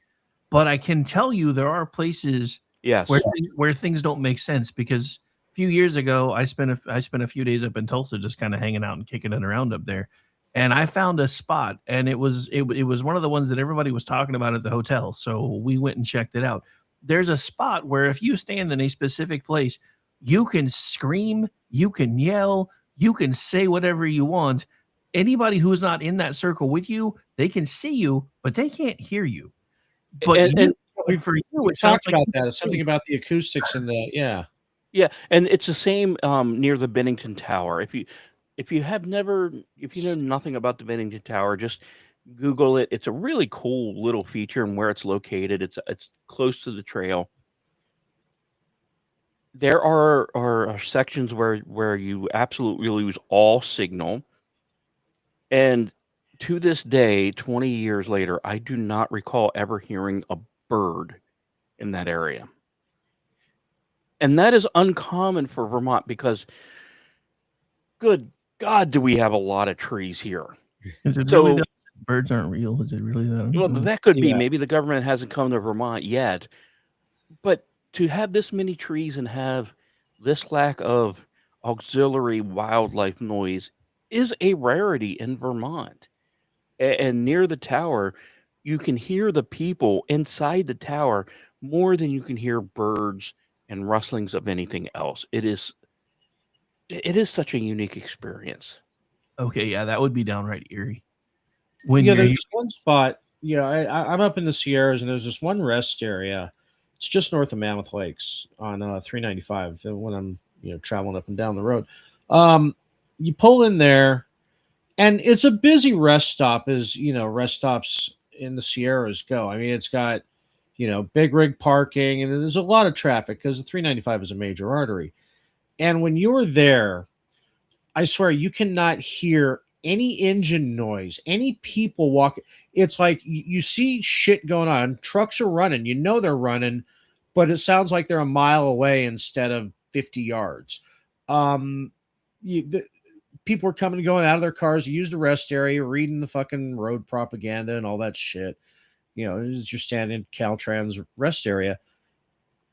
but I can tell you there are places where things don't make sense because a few years ago I spent a few days up in Tulsa just kind of hanging out and kicking it around up there. And I found a spot, and it was one of the ones that everybody was talking about at the hotel. So we went and checked it out. There's a spot where if you stand in a specific place, you can scream, you can yell, you can say whatever you want. Anybody who's not in that circle with you, they can see you, but they can't hear you. But for you, we talked about that. It's something about the acoustics and the yeah, and it's the same near the Bennington Tower. If you know nothing about the Vanishings Tower, just Google it. It's a really cool little feature and where it's located. It's close to the trail. There are sections where you absolutely lose all signal. And to this day, 20 years later, I do not recall ever hearing a bird in that area. And that is uncommon for Vermont because good God, do we have a lot of trees here? Is it really that birds aren't real? Is it really that? Well, that could be. Maybe the government hasn't come to Vermont yet. But to have this many trees and have this lack of auxiliary wildlife noise is a rarity in Vermont. And near the tower, you can hear the people inside the tower more than you can hear birds and rustlings of anything else. It is such a unique experience. Okay, yeah, that would be downright eerie. There's this one spot. I'm up in the Sierras, and there's this one rest area. It's just north of Mammoth Lakes on 395. When I'm traveling up and down the road, you pull in there, And it's a busy rest stop, as rest stops in the Sierras go. I mean, it's got big rig parking, and there's a lot of traffic because the 395 is a major artery. And when you're there, I swear you cannot hear any engine noise, any people walking. It's like you see shit going on. Trucks are running, they're running, but it sounds like they're a mile away instead of 50 yards. People are coming and going out of their cars, use the rest area, reading the fucking road propaganda and all that shit. As you're standing in Caltrans rest area.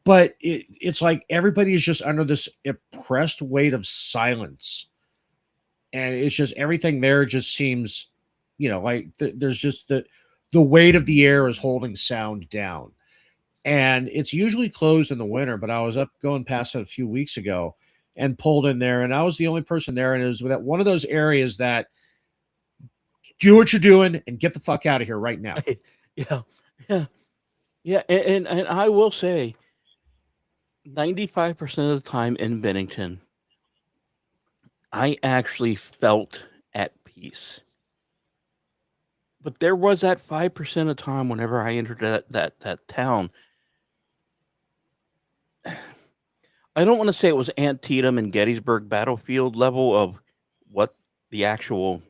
But it's like everybody is just under this oppressed weight of silence. And it's just everything there just seems, like there's just the weight of the air is holding sound down. And it's usually closed in the winter, but I was up going past it a few weeks ago and pulled in there, and I was the only person there. And it was that one of those areas that do what you're doing and get the fuck out of here right now. Yeah. And I will say 95% of the time in Bennington, I actually felt at peace. But there was that 5% of time whenever I entered that town. I don't want to say it was Antietam and Gettysburg battlefield level of what the actual,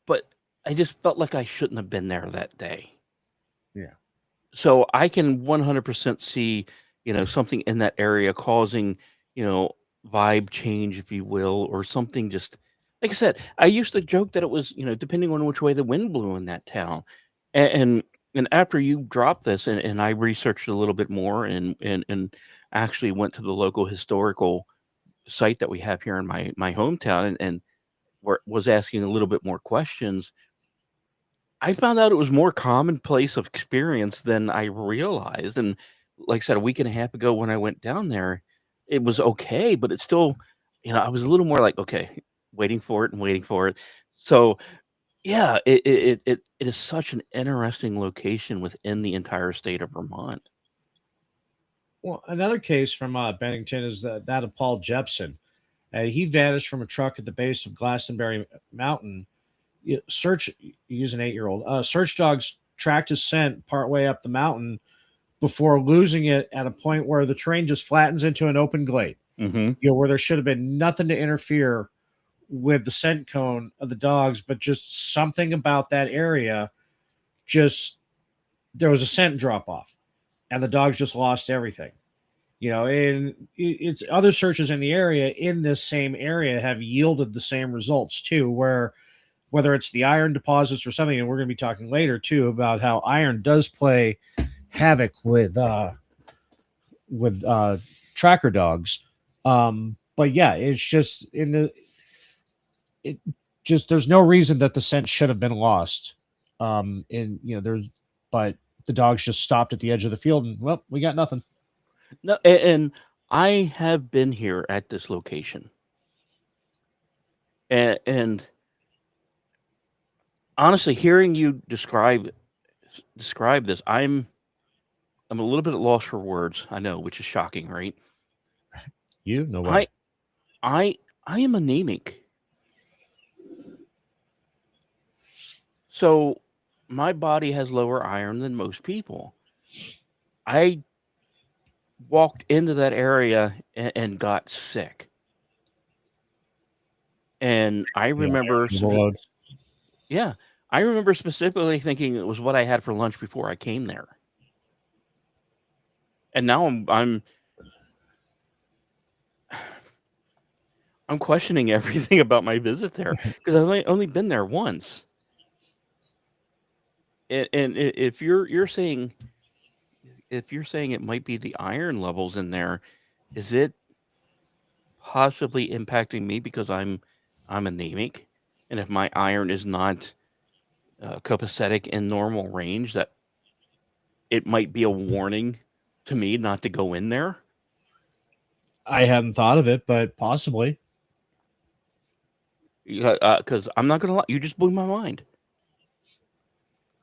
but I just felt like I shouldn't have been there that day. Yeah. So I can 100% see, something in that area causing, vibe change, if you will, or something. Just like I said, I used to joke that it was, depending on which way the wind blew in that town. And after you dropped this, and I researched a little bit more, and actually went to the local historical site that we have here in my hometown, and was asking a little bit more questions. I found out it was more commonplace of experience than I realized. And like I said, a week and a half ago when I went down there, it was okay, but it's still, I was a little more like, okay, waiting for it. So yeah, it is such an interesting location within the entire state of Vermont. Well, another case from Bennington is that of Paul Jepson. He vanished from a truck at the base of Glastonbury Mountain. Use an 8-year-old. Search dogs tracked his scent partway up the mountain before losing it at a point where the terrain just flattens into an open glade. Mm-hmm. Where there should have been nothing to interfere with the scent cone of the dogs, but just something about that area. Just there was a scent drop off, and the dogs just lost everything. And it's other searches in the area in this same area have yielded the same results too, where whether it's the iron deposits or something, and we're going to be talking later too about how iron does play havoc with tracker dogs. But yeah, it's just there's no reason that the scent should have been lost. But the dogs just stopped at the edge of the field, and well, we got nothing. No, and I have been here at this location, and honestly, hearing you describe this, I'm a little bit at loss for words. I know, which is shocking, right? No way. I am anemic, so my body has lower iron than most people. I walked into that area and got sick, and I remember, I remember specifically thinking it was what I had for lunch before I came there, and now I'm questioning everything about my visit there because I've only been there once. And if you're saying it might be the iron levels in there, is it possibly impacting me because I'm anemic, and if my iron is not copacetic in normal range, that it might be a warning to me not to go in there? I hadn't thought of it, but possibly. Because I'm not gonna lie, you just blew my mind.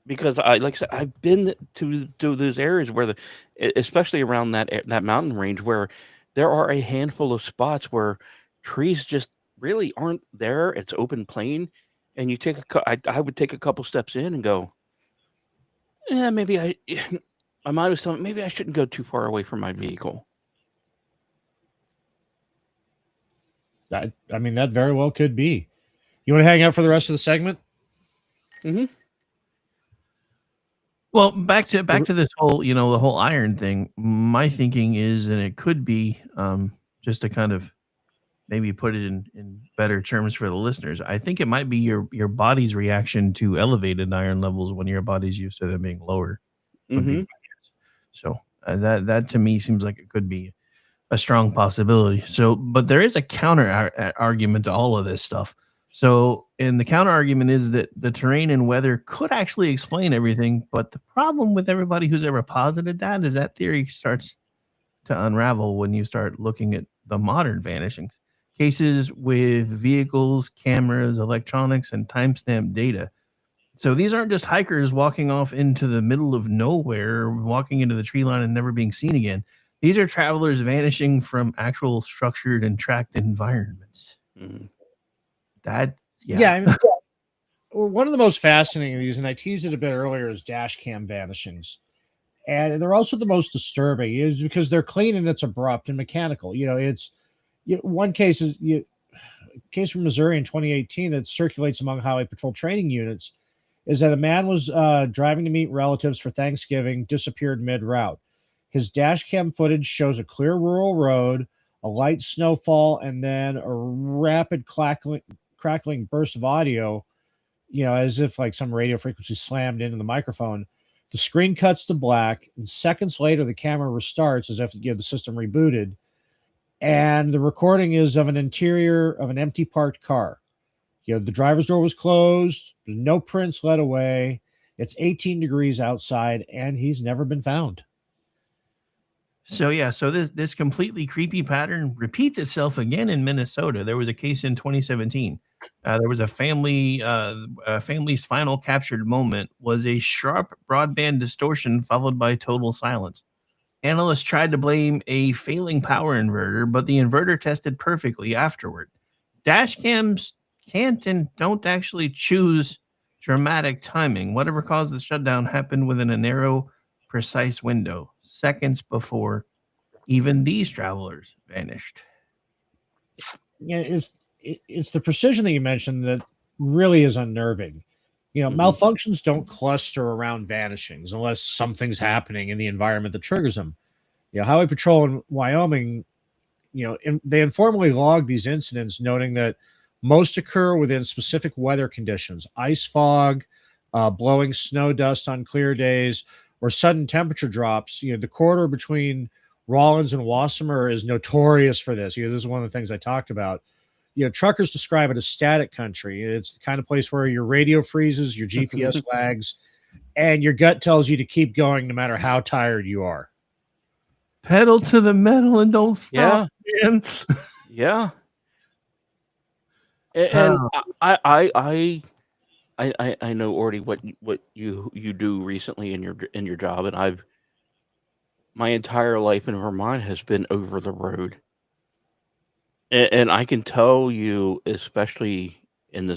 Because like I said, I've been to those areas where especially around that mountain range, where there are a handful of spots where trees just really aren't there. It's open plain, and you take I would take a couple steps in and go, yeah, maybe I I might have thought maybe I shouldn't go too far away from my vehicle. I mean, that very well could be. You want to hang out for the rest of the segment? Mm-hmm. Well, back to this whole, the whole iron thing. My thinking is, and it could be, just to kind of maybe put it in better terms for the listeners. I think it might be your body's reaction to elevated iron levels when your body's used to them being lower. would be Mm-hmm. my guess. So that to me seems like it could be a strong possibility. So, but there is a counter argument to all of this stuff. So, and the counter argument is that the terrain and weather could actually explain everything. But the problem with everybody who's ever posited that is that theory starts to unravel when you start looking at the modern vanishings cases with vehicles, cameras, electronics, and timestamp data. So these aren't just hikers walking off into the middle of nowhere, walking into the tree line and never being seen again. These are travelers vanishing from actual structured and tracked environments. Mm-hmm. Yeah. I mean, one of the most fascinating of these, and I teased it a bit earlier, is dash cam vanishings. And they're also the most disturbing is because they're clean and it's abrupt and mechanical. One case is a case from Missouri in 2018 that circulates among highway patrol training units is that a man was driving to meet relatives for Thanksgiving, disappeared mid-route. His dash cam footage shows a clear rural road, a light snowfall, and then a rapid crackling burst of audio, as if like some radio frequency slammed into the microphone. The screen cuts to black, and seconds later, the camera restarts as if the system rebooted. And the recording is of an interior of an empty parked car. The driver's door was closed. There's no prints led away. It's 18 degrees outside, and he's never been found. So this completely creepy pattern repeats itself again in Minnesota. There was a case in 2017. There was a family's final captured moment was a sharp broadband distortion followed by total silence. Analysts tried to blame a failing power inverter, but the inverter tested perfectly afterward. Dash cams can't and don't actually choose dramatic timing. Whatever caused the shutdown happened within a narrow, precise window, seconds before even these travelers vanished. Yeah, it's the precision that you mentioned that really is unnerving. Malfunctions don't cluster around vanishings unless something's happening in the environment that triggers them. Highway Patrol in Wyoming, they informally log these incidents, noting that most occur within specific weather conditions: ice fog, blowing snow dust on clear days, or sudden temperature drops. The corridor between Rawlins and Wassemer is notorious for this. This is one of the things I talked about. Truckers describe it as static country. It's the kind of place where your radio freezes, your GPS lags, and your gut tells you to keep going no matter how tired you are. Pedal to the metal and don't stop. Yeah. Man. Yeah. And I know already what you do recently in your job, and my entire life in Vermont has been over the road, and I can tell you, especially in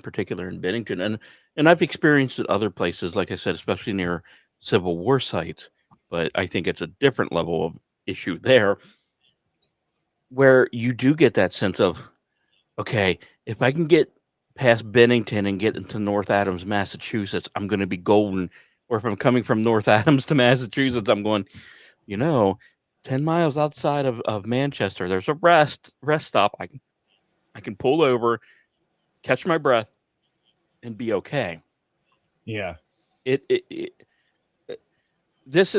particular in Bennington, and I've experienced it other places, like I said, especially near Civil War sites, but I think it's a different level of issue there, where you do get that sense of, okay, if I can get past Bennington and get into North Adams, Massachusetts, I'm going to be golden. Or if I'm coming from North Adams to Massachusetts, I'm going, 10 miles outside of Manchester, there's a rest stop. I can pull over, catch my breath, and be okay. Yeah. This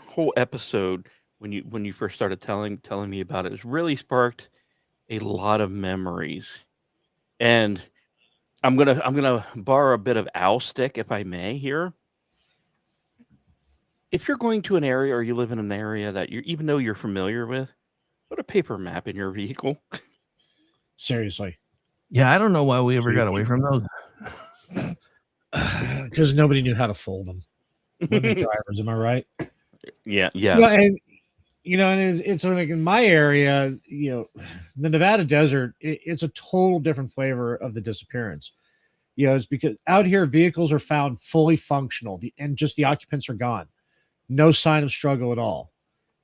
whole episode, when you first started telling me about it, has really sparked a lot of memories. And I'm gonna borrow a bit of owl stick, if I may, here. If you're going to an area or you live in an area that even though you're familiar with, put a paper map in your vehicle. Seriously. Yeah, I don't know why we ever got away from those. Because nobody knew how to fold them. Women drivers, am I right? Yeah. And And it's like in my area, the Nevada desert, it's a total different flavor of the disappearance. It's because out here vehicles are found fully functional, and just the occupants are gone. No sign of struggle at all.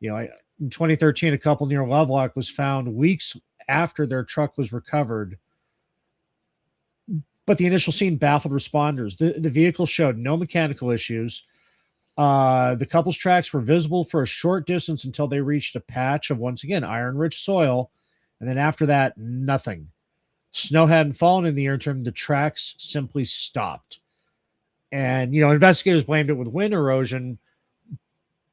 In 2013, a couple near Lovelock was found weeks after their truck was recovered. But the initial scene baffled responders. The vehicle showed no mechanical issues. The couple's tracks were visible for a short distance until they reached a patch of, once again, iron-rich soil. And then after that, nothing. Snow hadn't fallen in the interim. The tracks simply stopped. And, investigators blamed it with wind erosion,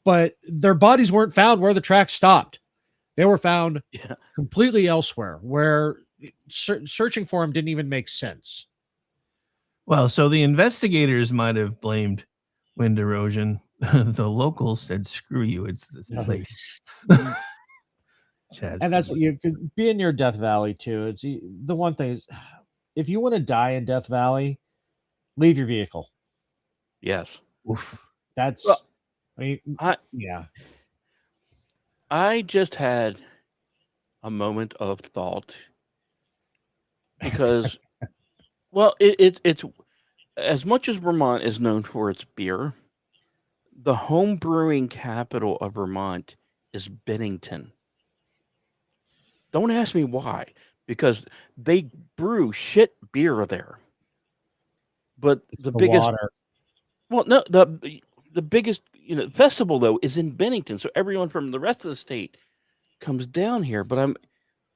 but their bodies weren't found where the tracks stopped. They were found completely elsewhere, where searching for them didn't even make sense. Well, so the investigators might have blamed wind erosion. The locals said, "Screw you! It's this place." And that's you could be in your Death Valley too. It's the one thing is, if you want to die in Death Valley, leave your vehicle. Yes. Oof. That's. Well, yeah. I just had a moment of thought because, well, it's as much as Vermont is known for its beer, the home brewing capital of Vermont is Bennington. Don't ask me why, because they brew shit beer there. But the biggest, water. well, no, the biggest festival though is in Bennington, so everyone from the rest of the state comes down here. But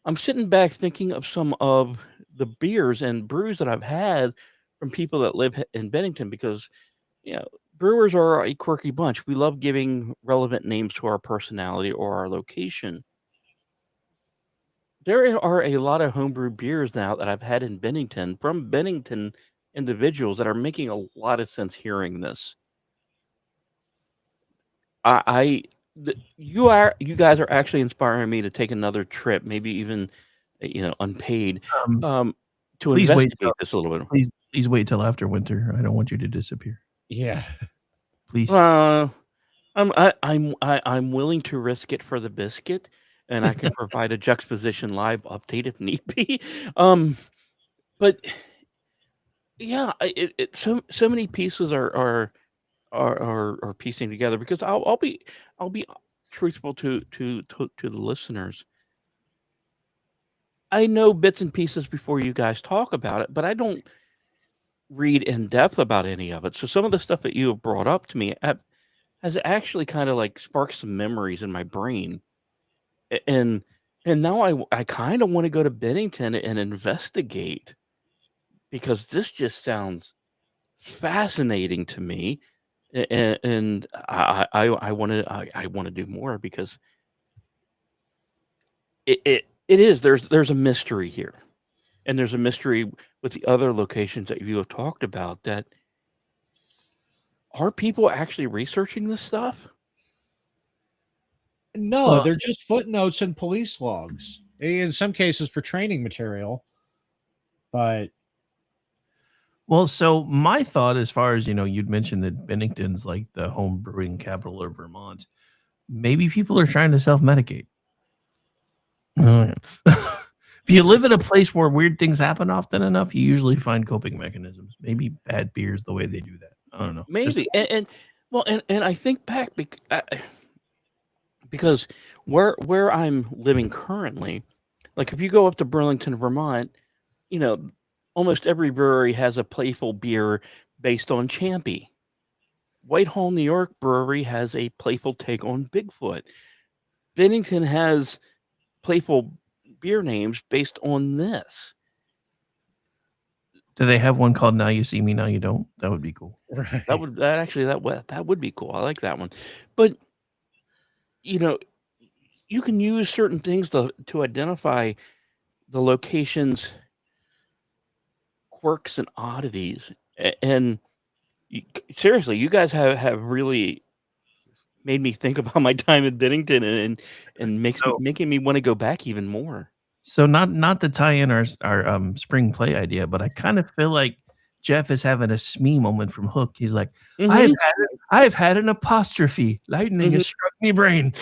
I'm sitting back thinking of some of the beers and brews that I've had from people that live in Bennington, because brewers are a quirky bunch. We love giving relevant names to our personality or our location. There are a lot of homebrew beers now that I've had in Bennington from Bennington individuals that are making a lot of sense hearing this. You guys are actually inspiring me to take another trip, maybe even unpaid, to Please wait investigate this a little bit. Please wait till after winter. I don't want you to disappear. Yeah. Please. I'm willing to risk it for the biscuit, and I can provide a Juxtaposition live update if need be. But yeah, so many pieces are piecing together, because I'll be truthful to the listeners. I know bits and pieces before you guys talk about it, but I don't read in depth about any of it. So some of the stuff that you have brought up to me has actually kind of like sparked some memories in my brain, and now I kind of want to go to Bennington and investigate, because this just sounds fascinating to me. And I want to do more, because it is there's a mystery here, and there's a mystery with the other locations that you have talked about. That are people actually researching this stuff? No, they're just footnotes and police logs. In some cases for training material, but. Well, so my thought, as far as you'd mentioned that Bennington's like the home brewing capital of Vermont. Maybe people are trying to self-medicate. If you live in a place where weird things happen often enough, you usually find coping mechanisms. Maybe bad beer is the way they do that. I don't know. Maybe, and I think back because where I'm living currently, like if you go up to Burlington, Vermont, almost every brewery has a playful beer based on Champy. Whitehall, New York brewery has a playful take on Bigfoot. Bennington has playful beer names based on this. Do they have one called "Now You See Me, Now You Don't"? That would be cool. Right. That would be cool. I like that one. But you can use certain things to identify the location's quirks and oddities. And seriously, you guys have really made me think about my time in Bennington, and making me want to go back even more. So not to tie in our spring play idea, but I kind of feel like Jeff is having a Smee moment from Hook. He's like, Mhm. I've had an apostrophe. Lightning has struck me brain.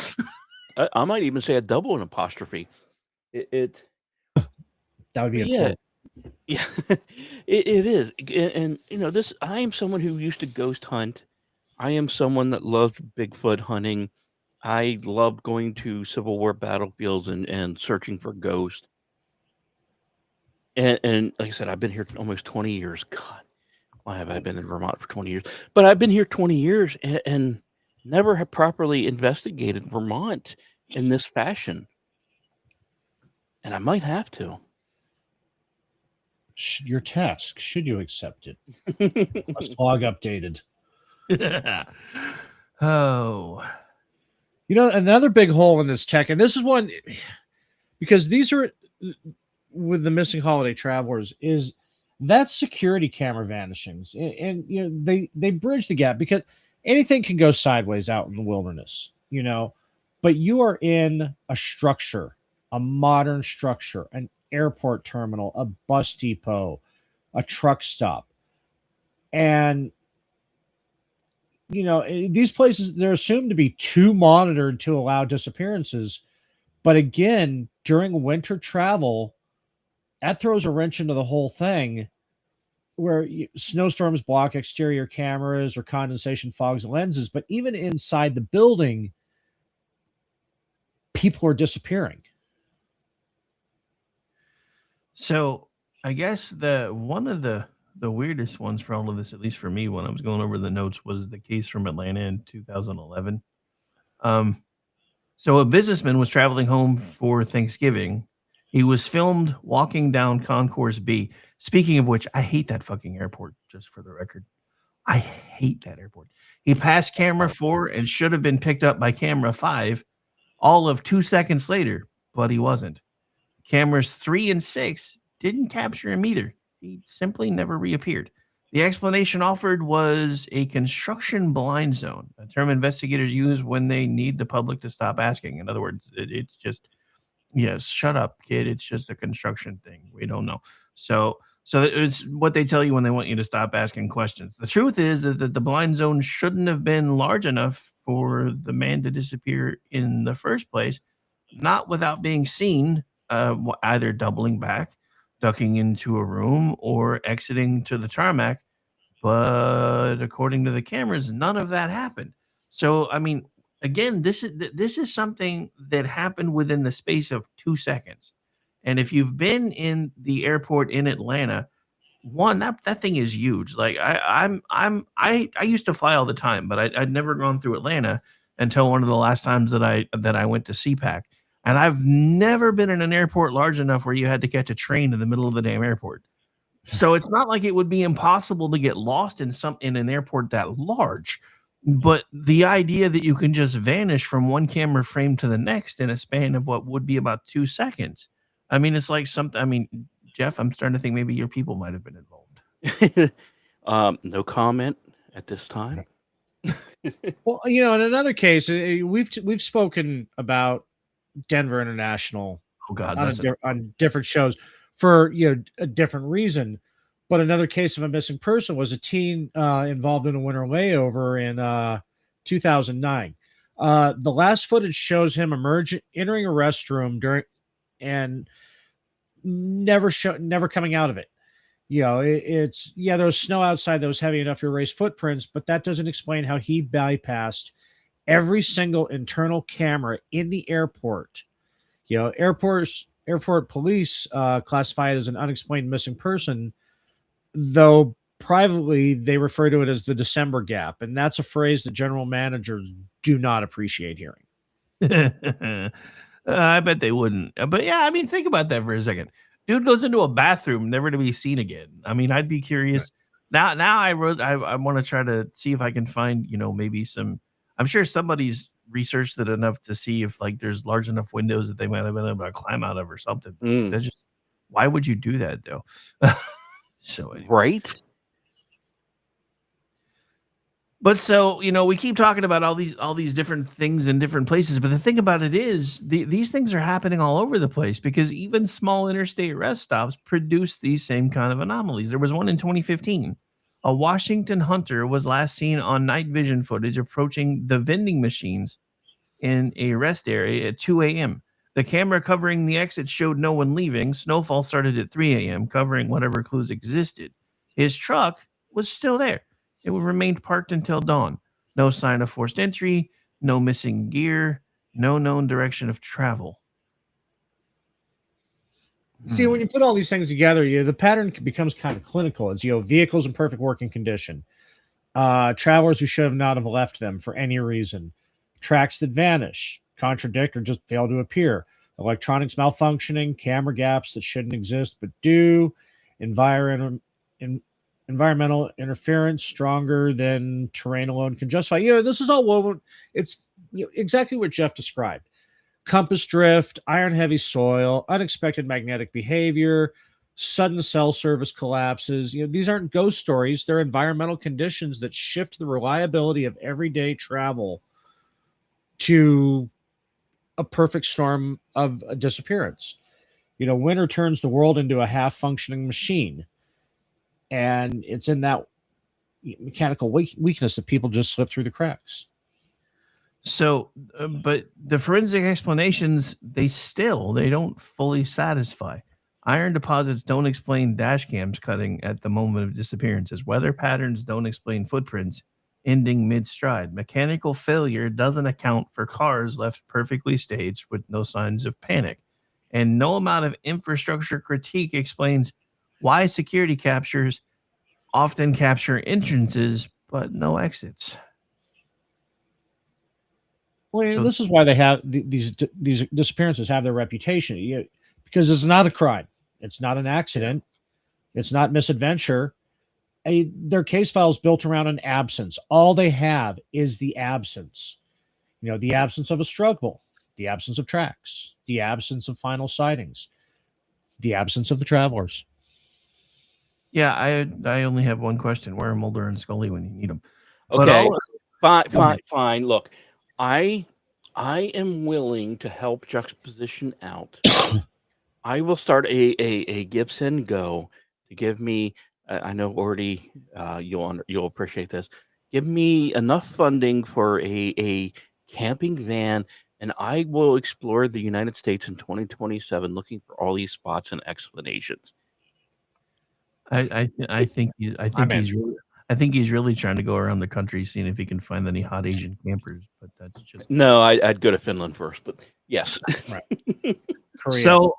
I might even say a double an apostrophe. It That would be yeah, important. yeah, it is. And this. I am someone who used to ghost hunt. I am someone that loves Bigfoot hunting. I love going to Civil War battlefields and searching for ghosts. And like I said, I've been here almost 20 years. God, why have I been in Vermont for 20 years? But I've been here 20 years and never have properly investigated Vermont in this fashion. And I might have to. Your task, should you accept it? A log updated. Oh, Another big hole in this tech, and this is one because these are with the missing holiday travelers, is that security camera vanishings, and they bridge the gap because anything can go sideways out in the wilderness, but you are in a structure, a modern structure, an airport terminal, a bus depot, a truck stop, and these places, they're assumed to be too monitored to allow disappearances. But again, during winter travel, that throws a wrench into the whole thing where snowstorms block exterior cameras or condensation fogs lenses. But even inside the building, people are disappearing. so I guess one of the weirdest ones for all of this, at least for me, when I was going over the notes, was the case from Atlanta in 2011. So a businessman was traveling home for Thanksgiving. He was filmed walking down Concourse B. Speaking of which, I hate that fucking airport, just for the record. I hate that airport. He passed camera 4 and should have been picked up by camera 5 all of 2 seconds later, but he wasn't. Cameras 3 and 6 didn't capture him either. He simply never reappeared. The explanation offered was a construction blind zone, a term investigators use when they need the public to stop asking. In other words, it's just, yes, shut up, kid. It's just a construction thing. We don't know. So it's what they tell you when they want you to stop asking questions. The truth is that the blind zone shouldn't have been large enough for the man to disappear in the first place, not without being seen, either doubling back, ducking into a room, or exiting to the tarmac. But according to the cameras, none of that happened. So, I mean, again, this is something that happened within the space of 2 seconds. And if you've been in the airport in Atlanta, one, that thing is huge. Like I used to fly all the time, but I'd never gone through Atlanta until one of the last times that I went to CPAC. And I've never been in an airport large enough where you had to catch a train in the middle of the damn airport. So it's not like it would be impossible to get lost in an airport that large. But the idea that you can just vanish from one camera frame to the next in a span of what would be about 2 seconds. I mean, it's like something. I mean, Jeff, I'm starting to think maybe your people might have been involved. No comment at this time. Well, in another case, we've spoken about Denver International Oh God, on different shows for a different reason. But another case of a missing person was a teen involved in a winter layover in 2009. The last footage shows him entering a restroom and never coming out of it. There was snow outside that was heavy enough to erase footprints, but that doesn't explain how he bypassed every single internal camera in the airport. Airport police classify it as an unexplained missing person, though privately they refer to it as the December gap, and that's a phrase that general managers do not appreciate hearing. I bet they wouldn't. But yeah, I mean, think about that for a second. Dude goes into a bathroom, never to be seen again. I mean, I'd be curious. Right. Now I want to try to see if I can find, maybe some. I'm sure somebody's researched it enough to see if like there's large enough windows that they might have been able to climb out of or something. That's just, why would you do that though? So anyway. Right. But so, we keep talking about all these different things in different places. But the thing about it is these things are happening all over the place because even small interstate rest stops produce these same kind of anomalies. There was one in 2015. A Washington hunter was last seen on night vision footage approaching the vending machines in a rest area at 2 a.m. The camera covering the exit showed no one leaving. Snowfall started at 3 a.m., covering whatever clues existed. His truck was still there. It remained parked until dawn. No sign of forced entry, no missing gear, no known direction of travel. See, when you put all these things together, the pattern becomes kind of clinical. It's, vehicles in perfect working condition. Travelers who should have not have left them for any reason. Tracks that vanish, contradict, or just fail to appear. Electronics malfunctioning, camera gaps that shouldn't exist but do. Environmental interference stronger than terrain alone can justify. This is all woven. It's exactly what Jeff described. Compass drift, iron heavy soil, unexpected magnetic behavior, sudden cell service collapses. These aren't ghost stories. They're environmental conditions that shift the reliability of everyday travel to a perfect storm of a disappearance. Winter turns the world into a half functioning machine. And it's in that mechanical weakness that people just slip through the cracks. So, but the forensic explanations, they don't fully satisfy. Iron deposits don't explain dash cams cutting at the moment of disappearances. Weather patterns don't explain footprints ending mid-stride. Mechanical failure doesn't account for cars left perfectly staged with no signs of panic. And no amount of infrastructure critique explains why security captures often capture entrances but no exits. Well, this is why they have these disappearances have their reputation, because it's not a crime, it's not an accident, it's not misadventure. Their case files built around an absence. All they have is the absence, the absence of a struggle, the absence of tracks, the absence of final sightings, the absence of the travelers. Yeah, I only have one question: where are Mulder and Scully when you need them? Okay, fine. Look, I am willing to help Juxtaposition out. I will start a Gibson Go to give me. I know already. You'll appreciate this. Give me enough funding for a camping van, and I will explore the United States in 2027, looking for all these spots and explanations. I think he's really trying to go around the country seeing if he can find any hot Asian campers. But that's just no. I'd go to Finland first, but yes. Right. So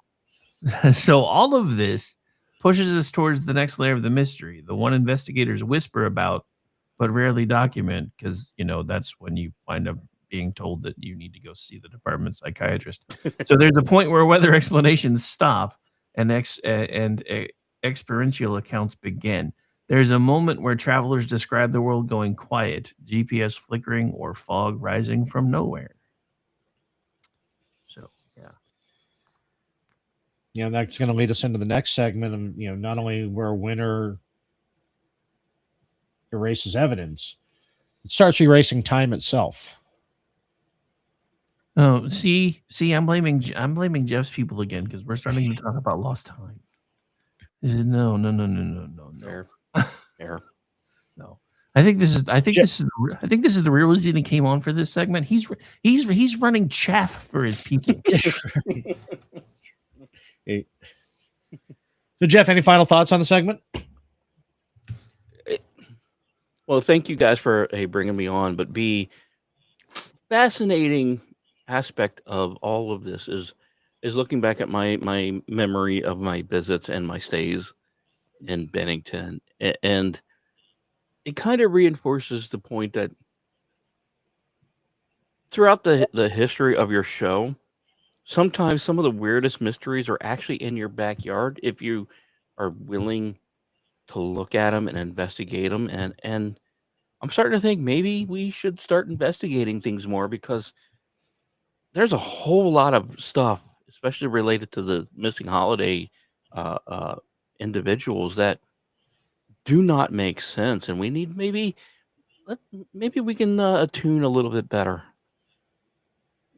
all of this pushes us towards the next layer of the mystery, the one investigators whisper about but rarely document, because that's when you wind up being told that you need to go see the department psychiatrist. So there's a point where weather explanations stop and experiential accounts begin. There's a moment where travelers describe the world going quiet, GPS flickering, or fog rising from nowhere. So, yeah. That's going to lead us into the next segment. And, not only where winter erases evidence, it starts erasing time itself. Oh, see, I'm blaming Jeff's people again because we're starting to talk about lost time. No. Fair. No. I think this is the real reason he came on for this segment. He's running chaff for his people. Hey. So, Jeff, any final thoughts on the segment? Well, thank you guys for bringing me on. But B, fascinating aspect of all of this is looking back at my memory of my visits and my stays in Bennington, and it kind of reinforces the point that throughout the history of your show, sometimes some of the weirdest mysteries are actually in your backyard if you are willing to look at them and investigate them. And I'm starting to think maybe we should start investigating things more, because there's a whole lot of stuff, especially related to the missing holiday individuals, that do not make sense, and we need maybe we can attune a little bit better.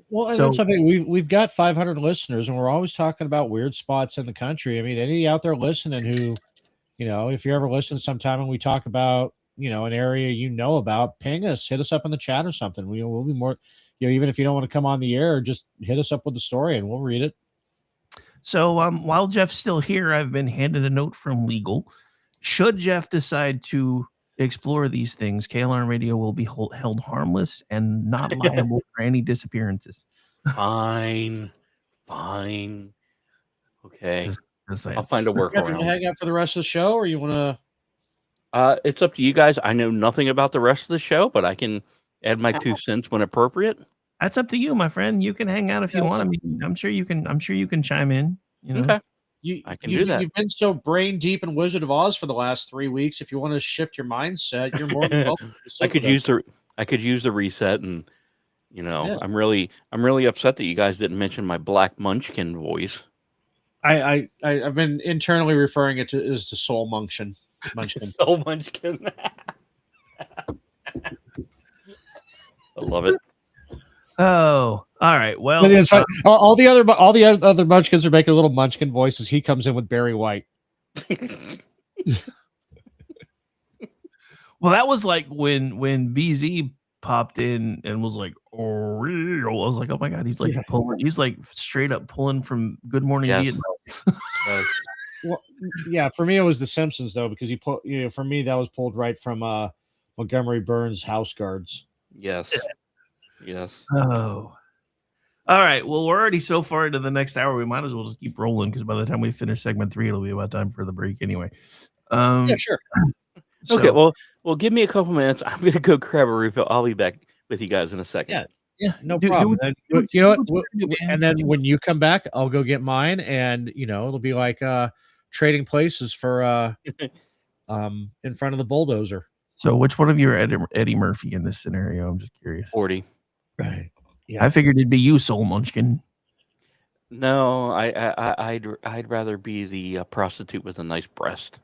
Well, and that's something we've got 500 listeners, and we're always talking about weird spots in the country. I mean, any out there listening who, if you ever listen sometime and we talk about, an area about, ping us, hit us up in the chat or something. We'll be more even if you don't want to come on the air, just hit us up with the story and we'll read it. So while Jeff's still here, I've been handed a note from legal. Should Jeff decide to explore these things, KLRN Radio will be held harmless and not liable for any disappearances. Fine. Okay. I'll find a You workaround. hang out for the rest of the show, or you want to? It's up to you guys. I know nothing about the rest of the show, but I can add my 2 cents when appropriate. That's up to you, my friend. You can hang out if you want. I mean, I'm sure you can chime in. Okay. I can do that. You've been so brain deep in Wizard of Oz for the last 3 weeks. If you want to shift your mindset, you're more than welcome. I could use the reset, and I'm really upset that you guys didn't mention my Black Munchkin voice. I've been internally referring it to as the Soul Munchkin. Soul Munchkin. I love it. Oh, all right. Well, all the other Munchkins are making little Munchkin voices. He comes in with Barry White. Well, that was like when BZ popped in and was like, "Oh," I was like, "Oh my god!" He's like pulling. He's like straight up pulling from Good Morning Vietnam. Well, yeah. For me, it was The Simpsons though, because he put. For me, that was pulled right from Montgomery Burns' House Guards. Yes. Yes. Oh. All right. Well, we're already so far into the next hour. We might as well just keep rolling because by the time we finish segment 3, it'll be about time for the break anyway. Yeah, sure. Okay. Well, give me a couple minutes. I'm gonna go grab a refill. I'll be back with you guys in a second. Yeah, no problem. You know what? And then when you come back, I'll go get mine, and it'll be like trading places for in front of the bulldozer. So, which one of you are Eddie Murphy in this scenario? I'm just curious. 40. Right. Yeah. I figured it'd be you, Soul Munchkin. No, I'd rather be the prostitute with a nice breast.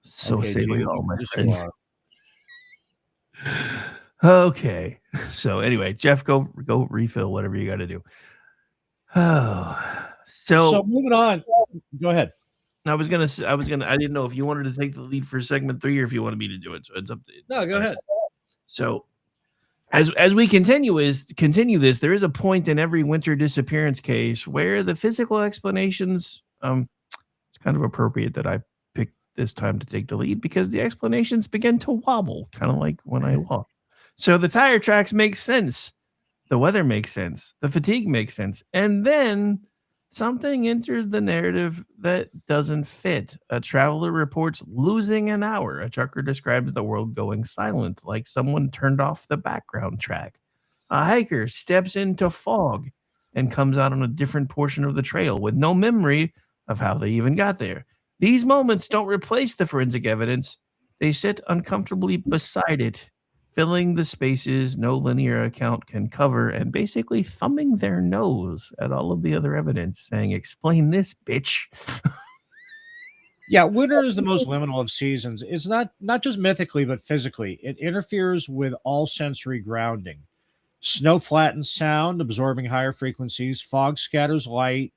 So say we all, my friends. Okay. So anyway, Jeff, go refill whatever you got to do. Oh, so moving on. Go ahead. I didn't know if you wanted to take the lead for segment 3 or if you wanted me to do it. So it's up to you. No, go ahead. So as we continue this, there is a point in every winter disappearance case where the physical explanations, it's kind of appropriate that I picked this time to take the lead because the explanations begin to wobble, kind of like when I walk. So the tire tracks make sense. The weather makes sense. The fatigue makes sense. And then something enters the narrative that doesn't fit. A traveler reports losing an hour. A trucker describes the world going silent, like someone turned off the background track. A hiker steps into fog and comes out on a different portion of the trail with no memory of how they even got there. These moments don't replace the forensic evidence. They sit uncomfortably beside it, filling the spaces no linear account can cover and basically thumbing their nose at all of the other evidence, saying, "Explain this, bitch." Yeah, winter is the most liminal of seasons. It's not just mythically, but physically. It interferes with all sensory grounding. Snow flattens sound, absorbing higher frequencies. Fog scatters light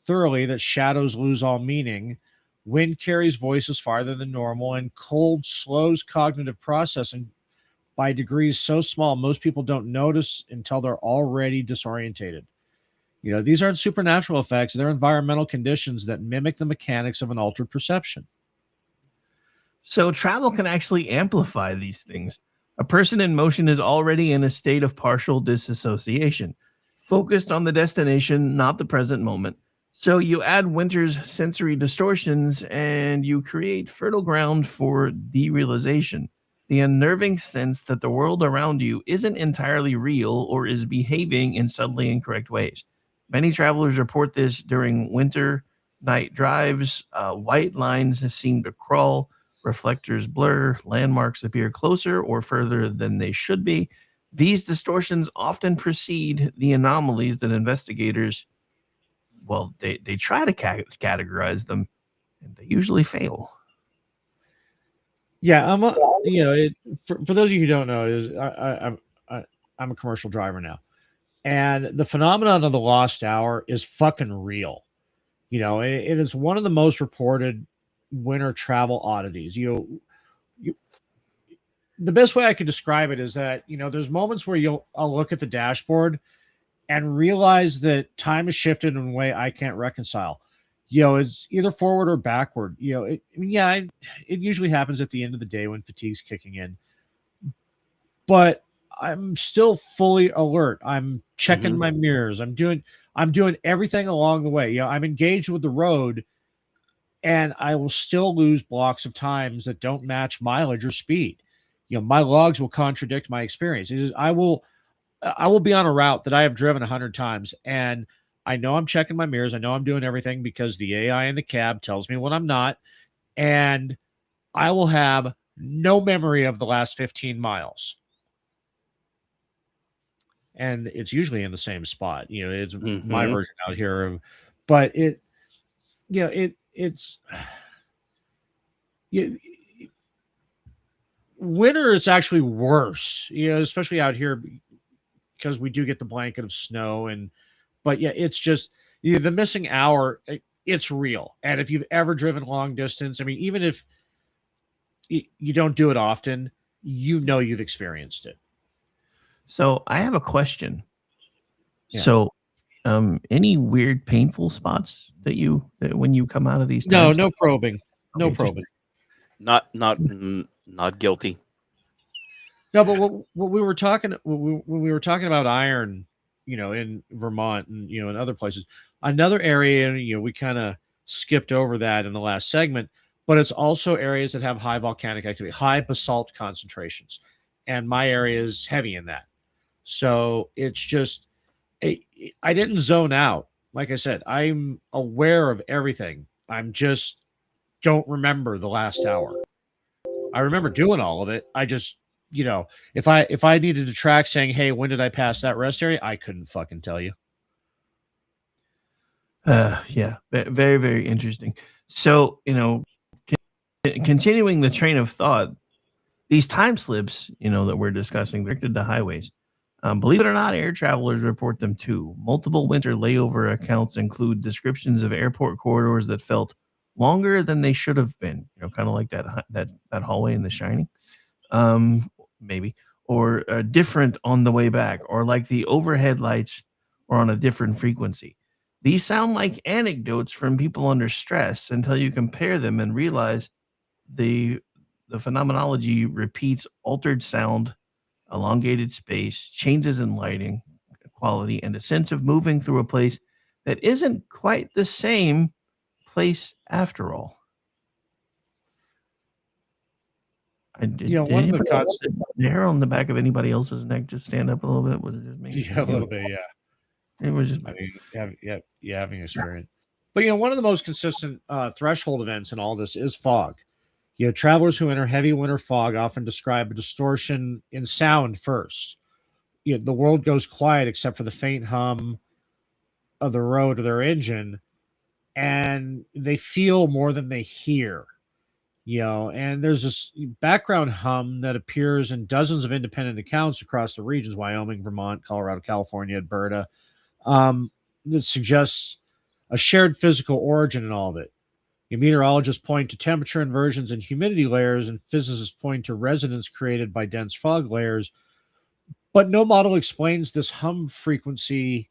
thoroughly that shadows lose all meaning. Wind carries voices farther than normal, and cold slows cognitive processing by degrees so small most people don't notice until they're already disorientated. These aren't supernatural effects. They're environmental conditions that mimic the mechanics of an altered perception. So travel can actually amplify these things. A person in motion is already in a state of partial disassociation, focused on the destination, not the present moment. So you add winter's sensory distortions and you create fertile ground for derealization. The unnerving sense that the world around you isn't entirely real or is behaving in subtly incorrect ways. Many travelers report this during winter night drives. White lines seem to crawl, reflectors blur, landmarks appear closer or further than they should be. These distortions often precede the anomalies that investigators, they try to categorize them, and they usually fail. Yeah, for those of you who don't know, I'm a commercial driver now, and the phenomenon of the lost hour is fucking real. It is one of the most reported winter travel oddities. the best way I could describe it is that, there's moments where I'll look at the dashboard and realize that time has shifted in a way I can't reconcile. It's either forward or backward. It usually happens at the end of the day when fatigue's kicking in, but I'm still fully alert. I'm checking my mirrors. I'm doing everything along the way. I'm engaged with the road, and I will still lose blocks of times that don't match mileage or speed. My logs will contradict my experience. I will be on a route that I have driven 100 times, and I know I'm checking my mirrors. I know I'm doing everything because the AI in the cab tells me when I'm not, and I will have no memory of the last 15 miles. And it's usually in the same spot. It's my version out here, but winter is actually worse, especially out here because we do get the blanket of snow. But it's just the missing hour. It's real. And if you've ever driven long distance, I mean, even if you don't do it often, you've experienced it. So I have a question. Yeah. So, any weird painful spots that when you come out of these No, times? no probing. No Okay, probing. Not guilty. No, but what we were talking when we were talking about iron, in Vermont and in other places, another area, we kind of skipped over that in the last segment, but it's also areas that have high volcanic activity, high basalt concentrations, and my area is heavy in that. So it's just I didn't zone out. Like I said, I'm aware of everything. I'm just don't remember the last hour. I remember doing all of it. I just, if I needed to track saying, hey, when did I pass that rest area? I couldn't fucking tell you. Yeah, very, very interesting. So, continuing the train of thought, these time slips, that we're discussing, they're connected to highways. Believe it or not, air travelers report them too. Multiple winter layover accounts include descriptions of airport corridors that felt longer than they should have been. Kind of like that hallway in The Shining, maybe, or different on the way back, or like the overhead lights or on a different frequency. These sound like anecdotes from people under stress until you compare them and realize the phenomenology repeats altered sound, elongated space, changes in lighting quality, and a sense of moving through a place that isn't quite the same place after all. Did one of the cuts, the hair on the back of anybody else's neck just stand up a little bit? Was it just me? Yeah, a little bit, yeah. It was just. I mean, having experience. But one of the most consistent threshold events in all this is fog. Travelers who enter heavy winter fog often describe a distortion in sound first. The world goes quiet except for the faint hum of the road or their engine, and they feel more than they hear. And there's this background hum that appears in dozens of independent accounts across the regions: Wyoming, Vermont, Colorado, California, Alberta, that suggests a shared physical origin in all of it. Meteorologists point to temperature inversions and humidity layers, and physicists point to resonance created by dense fog layers. But no model explains this hum frequency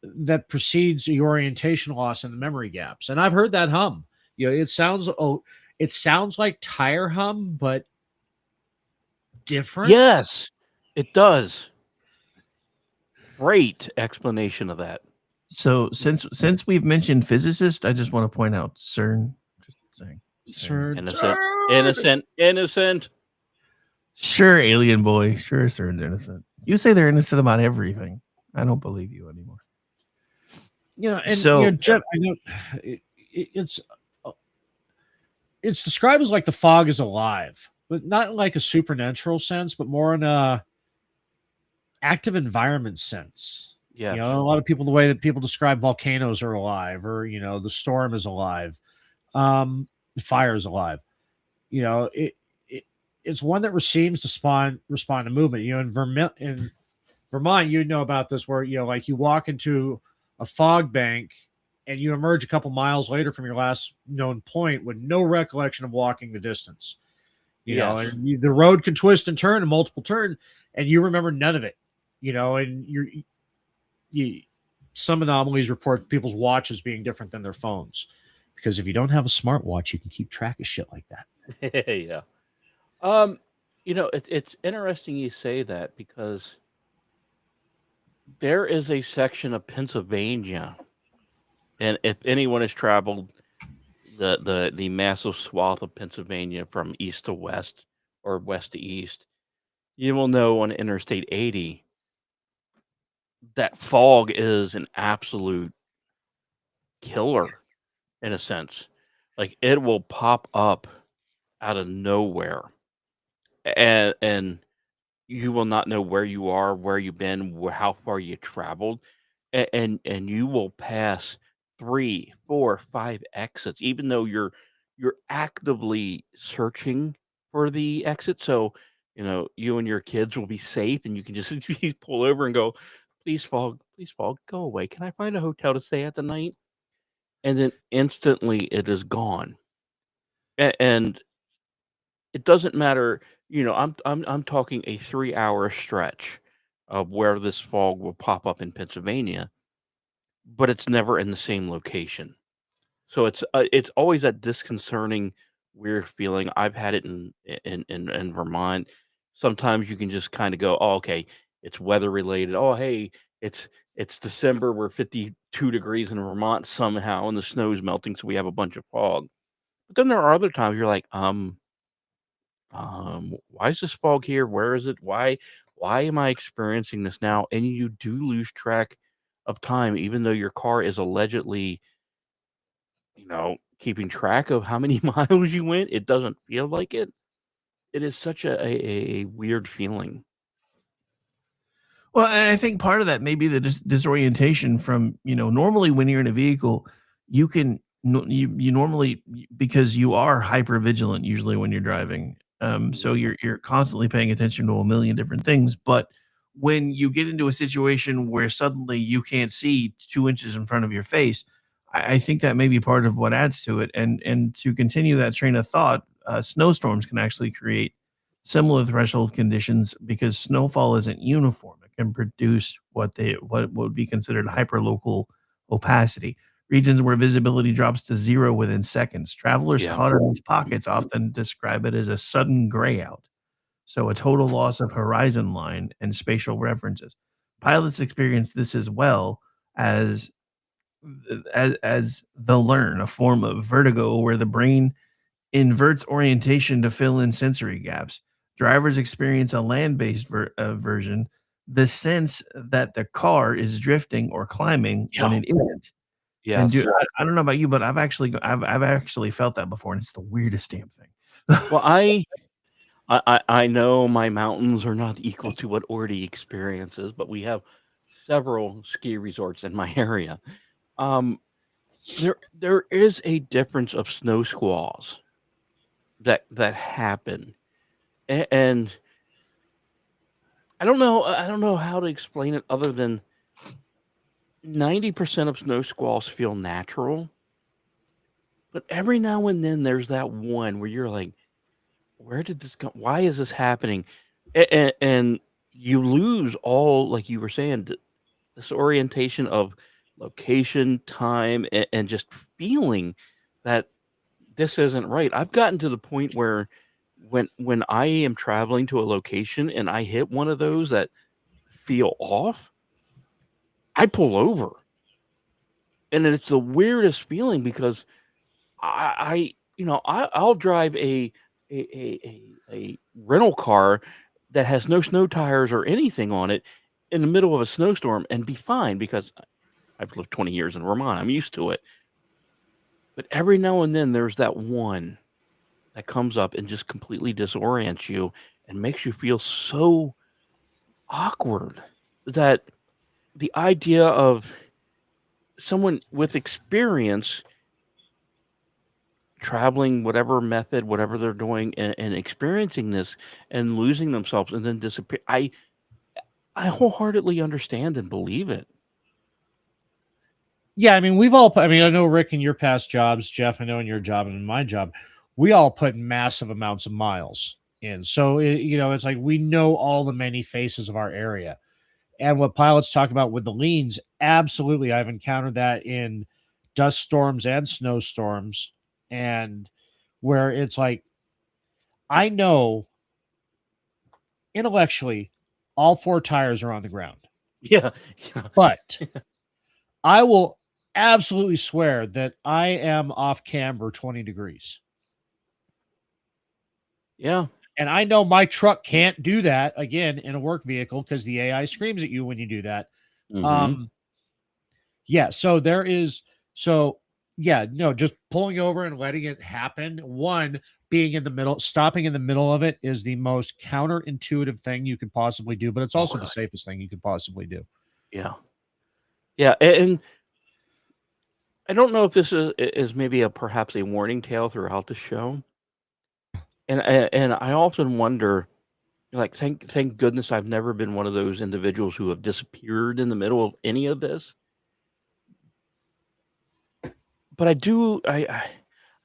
that precedes the orientation loss and the memory gaps. And I've heard that hum. It sounds like tire hum, but different. Yes, it does. Great explanation of that. So since we've mentioned physicists, I just want to point out CERN. Just saying, CERN. Innocent. Sure, alien boy. Sure, CERN's innocent. You say they're innocent about everything. I don't believe you anymore. Jeff, I know it's described as like the fog is alive, but not in like a supernatural sense, but more in a active environment sense. Yeah. A lot of people, the way that people describe volcanoes are alive, or the storm is alive, the fire is alive. It's one that seems to respond to movement. In Vermont, you know about this, where like you walk into a fog bank and you emerge a couple miles later from your last known point with no recollection of walking the distance. Yes. and the road can twist and turn and multiple turn, and you remember none of it, and some anomalies report people's watches being different than their phones, because if you don't have a smartwatch, you can keep track of shit like that. Yeah. It's interesting you say that because there is a section of Pennsylvania, and if anyone has traveled the massive swath of Pennsylvania from east to west or west to east, you will know on Interstate 80 that fog is an absolute killer in a sense. Like it will pop up out of nowhere, and you will not know where you are, where you've been, how far you traveled, and you will pass 3, 4, 5 exits, even though you're actively searching for the exit. So you and your kids will be safe, and you can just pull over and go, please fog, go away. Can I find a hotel to stay at the night? And then instantly it is gone, and it doesn't matter. I'm talking a 3-hour stretch of where this fog will pop up in Pennsylvania, but it's never in the same location. So it's always that disconcerting, weird feeling. I've had it in Vermont. Sometimes you can just kind of go, oh, okay, it's weather related. Oh, hey, it's December. We're 52 degrees in Vermont somehow, and the snow's melting, so we have a bunch of fog. But then there are other times you're like, why is this fog here? Where is it? Why am I experiencing this now? And you do lose track of time, even though your car is allegedly, keeping track of how many miles you went. It doesn't feel like it. It is such a weird feeling. Well, and I think part of that may be the disorientation from, normally when you're in a vehicle, you can, you normally, because you are hyper vigilant usually when you're driving. So you're constantly paying attention to a million different things. But when you get into a situation where suddenly you can't see 2 inches in front of your face, I think that may be part of what adds to it. And to continue that train of thought, snowstorms can actually create similar threshold conditions because snowfall isn't uniform. It can produce what would be considered hyperlocal opacity, regions where visibility drops to zero within seconds. Travelers Yeah. caught in these pockets often describe it as a sudden grayout, so a total loss of horizon line and spatial references. Pilots experience this as well as as the learn, a form of vertigo where the brain inverts orientation to fill in sensory gaps. Drivers experience a land-based version, the sense that the car is drifting or climbing when Yeah. it isn't. And Yes. I don't know about you, but I've actually felt that before, and it's the weirdest damn thing. Well, I know my mountains are not equal to what Orty experiences, but we have several ski resorts in my area. Um, there is a difference of snow squalls that happen, and I don't know how to explain it other than 90% of snow squalls feel natural, but every now and then there's that one where you're like, where did this come? Why is this happening? And you lose all, like you were saying, this orientation of location, time, and just feeling that this isn't right. I've gotten to the point where when I am traveling to a location and I hit one of those that feel off, I pull over. And it's the weirdest feeling because I'll drive a rental car that has no snow tires or anything on it in the middle of a snowstorm and be fine because I've lived 20 years in Vermont. I'm used to it. But every now and then there's that one that comes up and just completely disorients you and makes you feel so awkward that the idea of someone with experience traveling whatever method, whatever they're doing, and experiencing this and losing themselves and then disappear. I wholeheartedly understand and believe it. Yeah, I mean, we've all. I mean, I know Rick in your past jobs, Jeff. I know in your job and in my job, we all put massive amounts of miles in. So, it's like we know all the many faces of our area. And what pilots talk about with the leans, absolutely. I've encountered that in dust storms and snowstorms, and where it's like, I know intellectually all 4 tires are on the ground, Yeah. but I will absolutely swear that I am off camber 20 degrees. Yeah. And I know my truck can't do that again in a work vehicle because the AI screams at you when you do that. Yeah. So there is, just pulling over and letting it happen. One, being in the middle, stopping in the middle of it is the most counterintuitive thing you could possibly do, but it's also the safest thing you could possibly do. Yeah. Yeah. And I don't know if this is maybe perhaps a warning tale throughout the show. And I often wonder, like, thank goodness I've never been one of those individuals who have disappeared in the middle of any of this. But I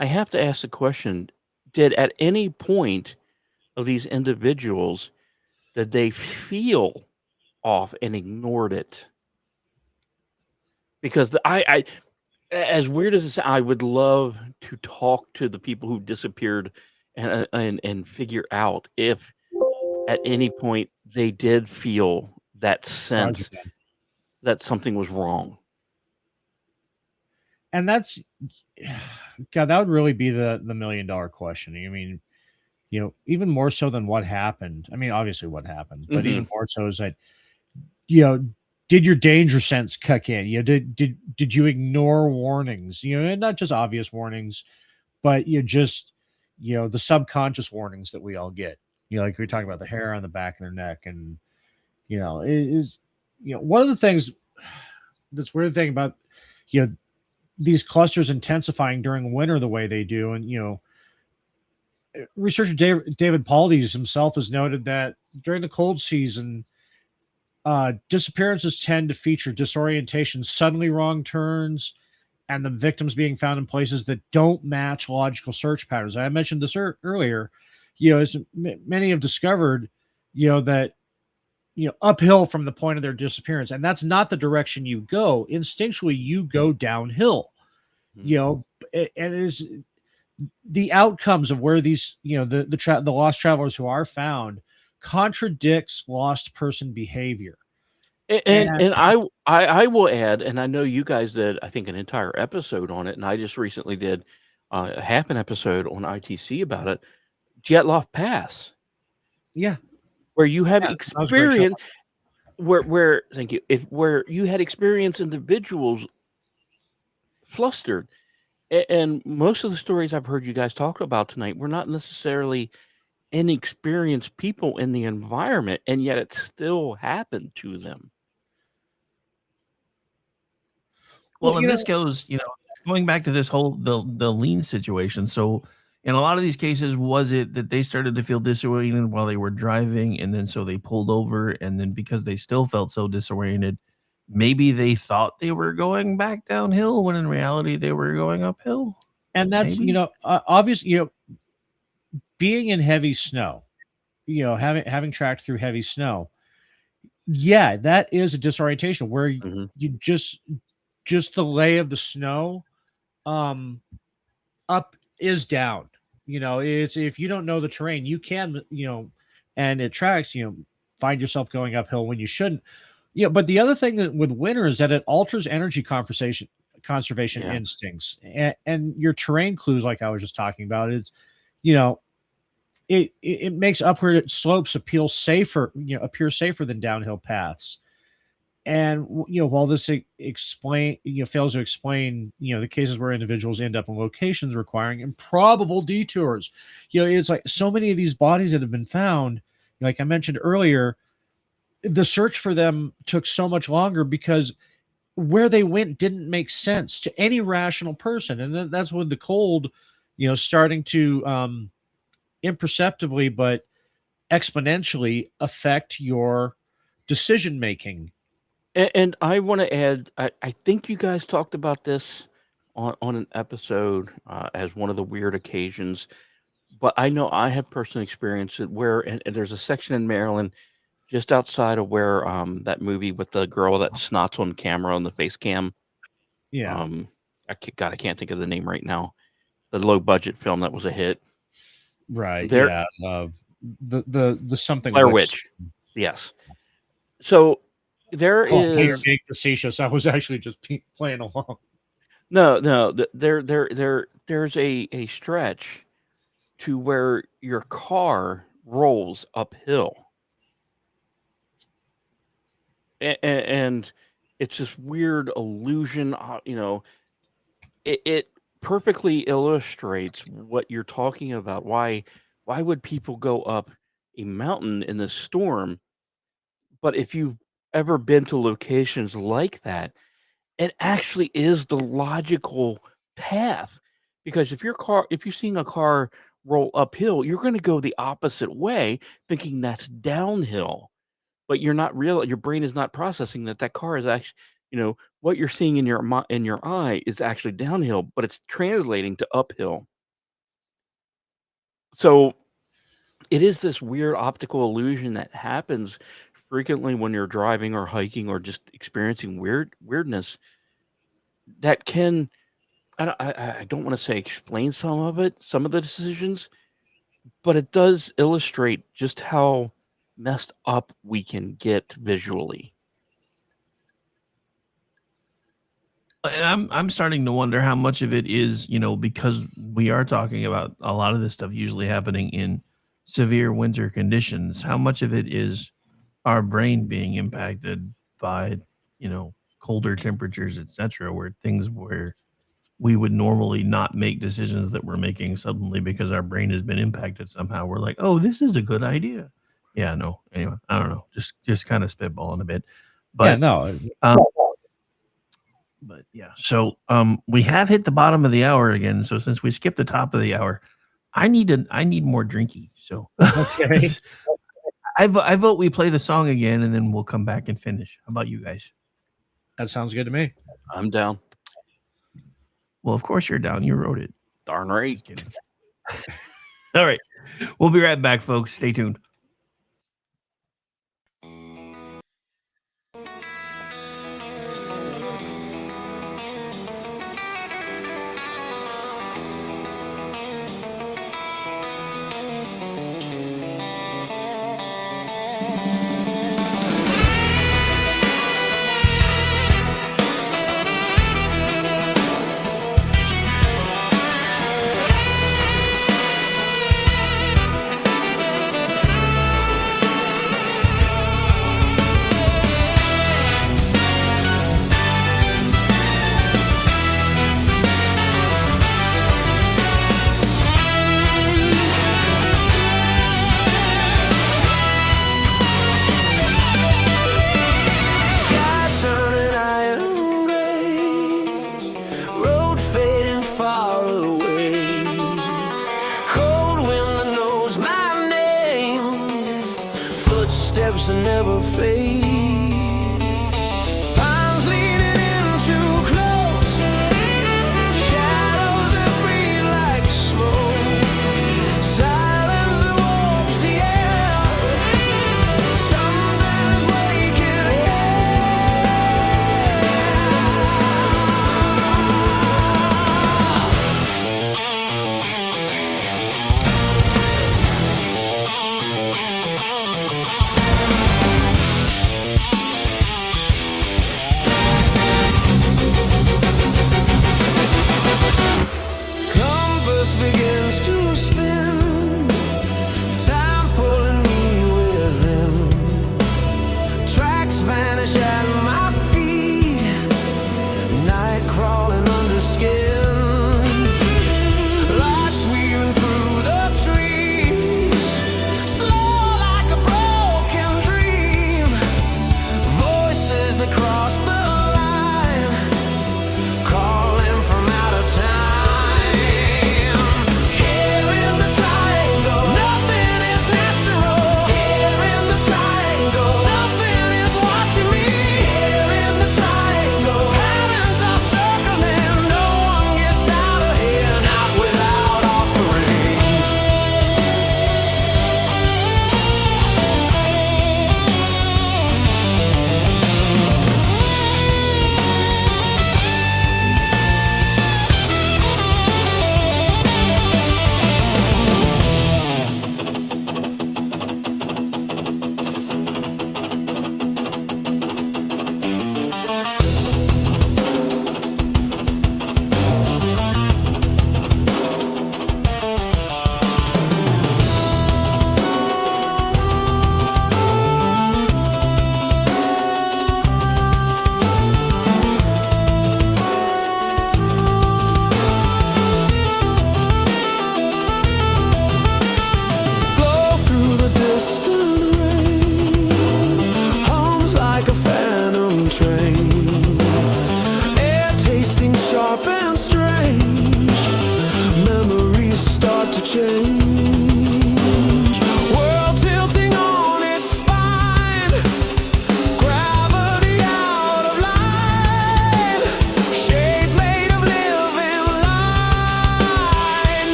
have to ask the question, did at any point of these individuals, did they feel off and ignored it? Because I as weird as it sounds, I would love to talk to the people who disappeared and figure out if at any point they did feel that sense that something was wrong. And that's, God, that would really be the $1 million question. I mean, even more so than what happened. I mean, obviously what happened, but even more so is that, did your danger sense kick in? Did you ignore warnings? And not just obvious warnings, but the subconscious warnings that we all get. Like we were talking about the hair on the back of their neck, and one of the things that's weird thing about these clusters intensifying during winter the way they do, and researcher David Paldes himself has noted that during the cold season, disappearances tend to feature disorientation, suddenly wrong turns, and the victims being found in places that don't match logical search patterns. I mentioned this earlier. As many have discovered, that uphill from the point of their disappearance, and that's not the direction you go. Instinctually, you go downhill. And it is the outcomes of where these, the lost travelers who are found contradicts lost person behavior. And I will add, and I know you guys did, I think, an entire episode on it, and I just recently did half an episode on ITC about it. Jetloff Pass. Yeah. Where you have experience where thank you. Where you had experienced individuals flustered. And most of the stories I've heard you guys talk about tonight were not necessarily inexperienced people in the environment, and yet it still happened to them. Well, and this goes, going back to this whole the lean situation. So in a lot of these cases, was it that they started to feel disoriented while they were driving, and then so they pulled over, and then because they still felt so disoriented, maybe they thought they were going back downhill when in reality they were going uphill? And that's, obviously, being in heavy snow, having tracked through heavy snow, that is a disorientation where you just the lay of the snow, up is down. It's, if you don't know the terrain, you can, and it tracks, find yourself going uphill when you shouldn't. But the other thing that with winter is that it alters energy conservation instincts and your terrain clues, like I was just talking about. It's, it makes upward slopes appear safer than downhill paths. And while this fails to explain the cases where individuals end up in locations requiring improbable detours, it's like so many of these bodies that have been found, like I mentioned earlier, the search for them took so much longer because where they went didn't make sense to any rational person. And then that's when the cold, starting to imperceptibly but exponentially affect your decision making. And I want to add, I think you guys talked about this on an episode as one of the weird occasions, but I know I have personally experienced it where and there's a section in Maryland just outside of where that movie with the girl that snots on camera on the face cam. Yeah. God, I can't think of the name right now. The low budget film that was a hit. Right. There, Yeah. The something Blair Witch. Witch. Yes. So there Oh, you're is being facetious. I was actually just playing along. no. There's a stretch to where your car rolls uphill, and it's this weird illusion. It perfectly illustrates what you're talking about. Why would people go up a mountain in the storm? But if you've ever been to locations like that, it actually is the logical path. Because if you're seeing a car roll uphill, you're going to go the opposite way, thinking that's downhill. But your brain is not processing that car is actually, what you're seeing in your eye is actually downhill, but it's translating to uphill. So it is this weird optical illusion that happens frequently when you're driving or hiking or just experiencing weirdness that can I don't want to say explain some of the decisions, but it does illustrate just how messed up we can get visually. I'm starting to wonder how much of it is, because we are talking about a lot of this stuff usually happening in severe winter conditions. How much of it is our brain being impacted by, colder temperatures, etc., where we would normally not make decisions that we're making suddenly because our brain has been impacted somehow. We're like, oh, this is a good idea. Yeah, no. Anyway, I don't know. Just kind of spitballing a bit. But no. But yeah, so we have hit the bottom of the hour again. So since we skipped the top of the hour, I need more drinky. So Okay. I vote we play the song again and then we'll come back and finish. How about you guys? That sounds good to me. I'm down. Well, of course you're down. You wrote it. Darn right. Just kidding. All right. We'll be right back, folks. Stay tuned.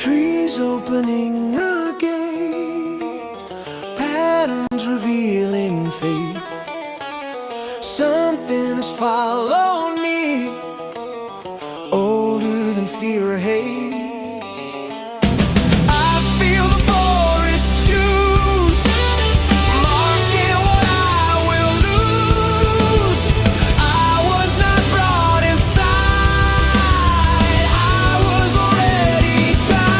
trees opening a gate, patterns revealing fate. Something has followed me, older than fear or hate. I feel the forest choose, marking what I will lose. I was not brought inside, I was already tied.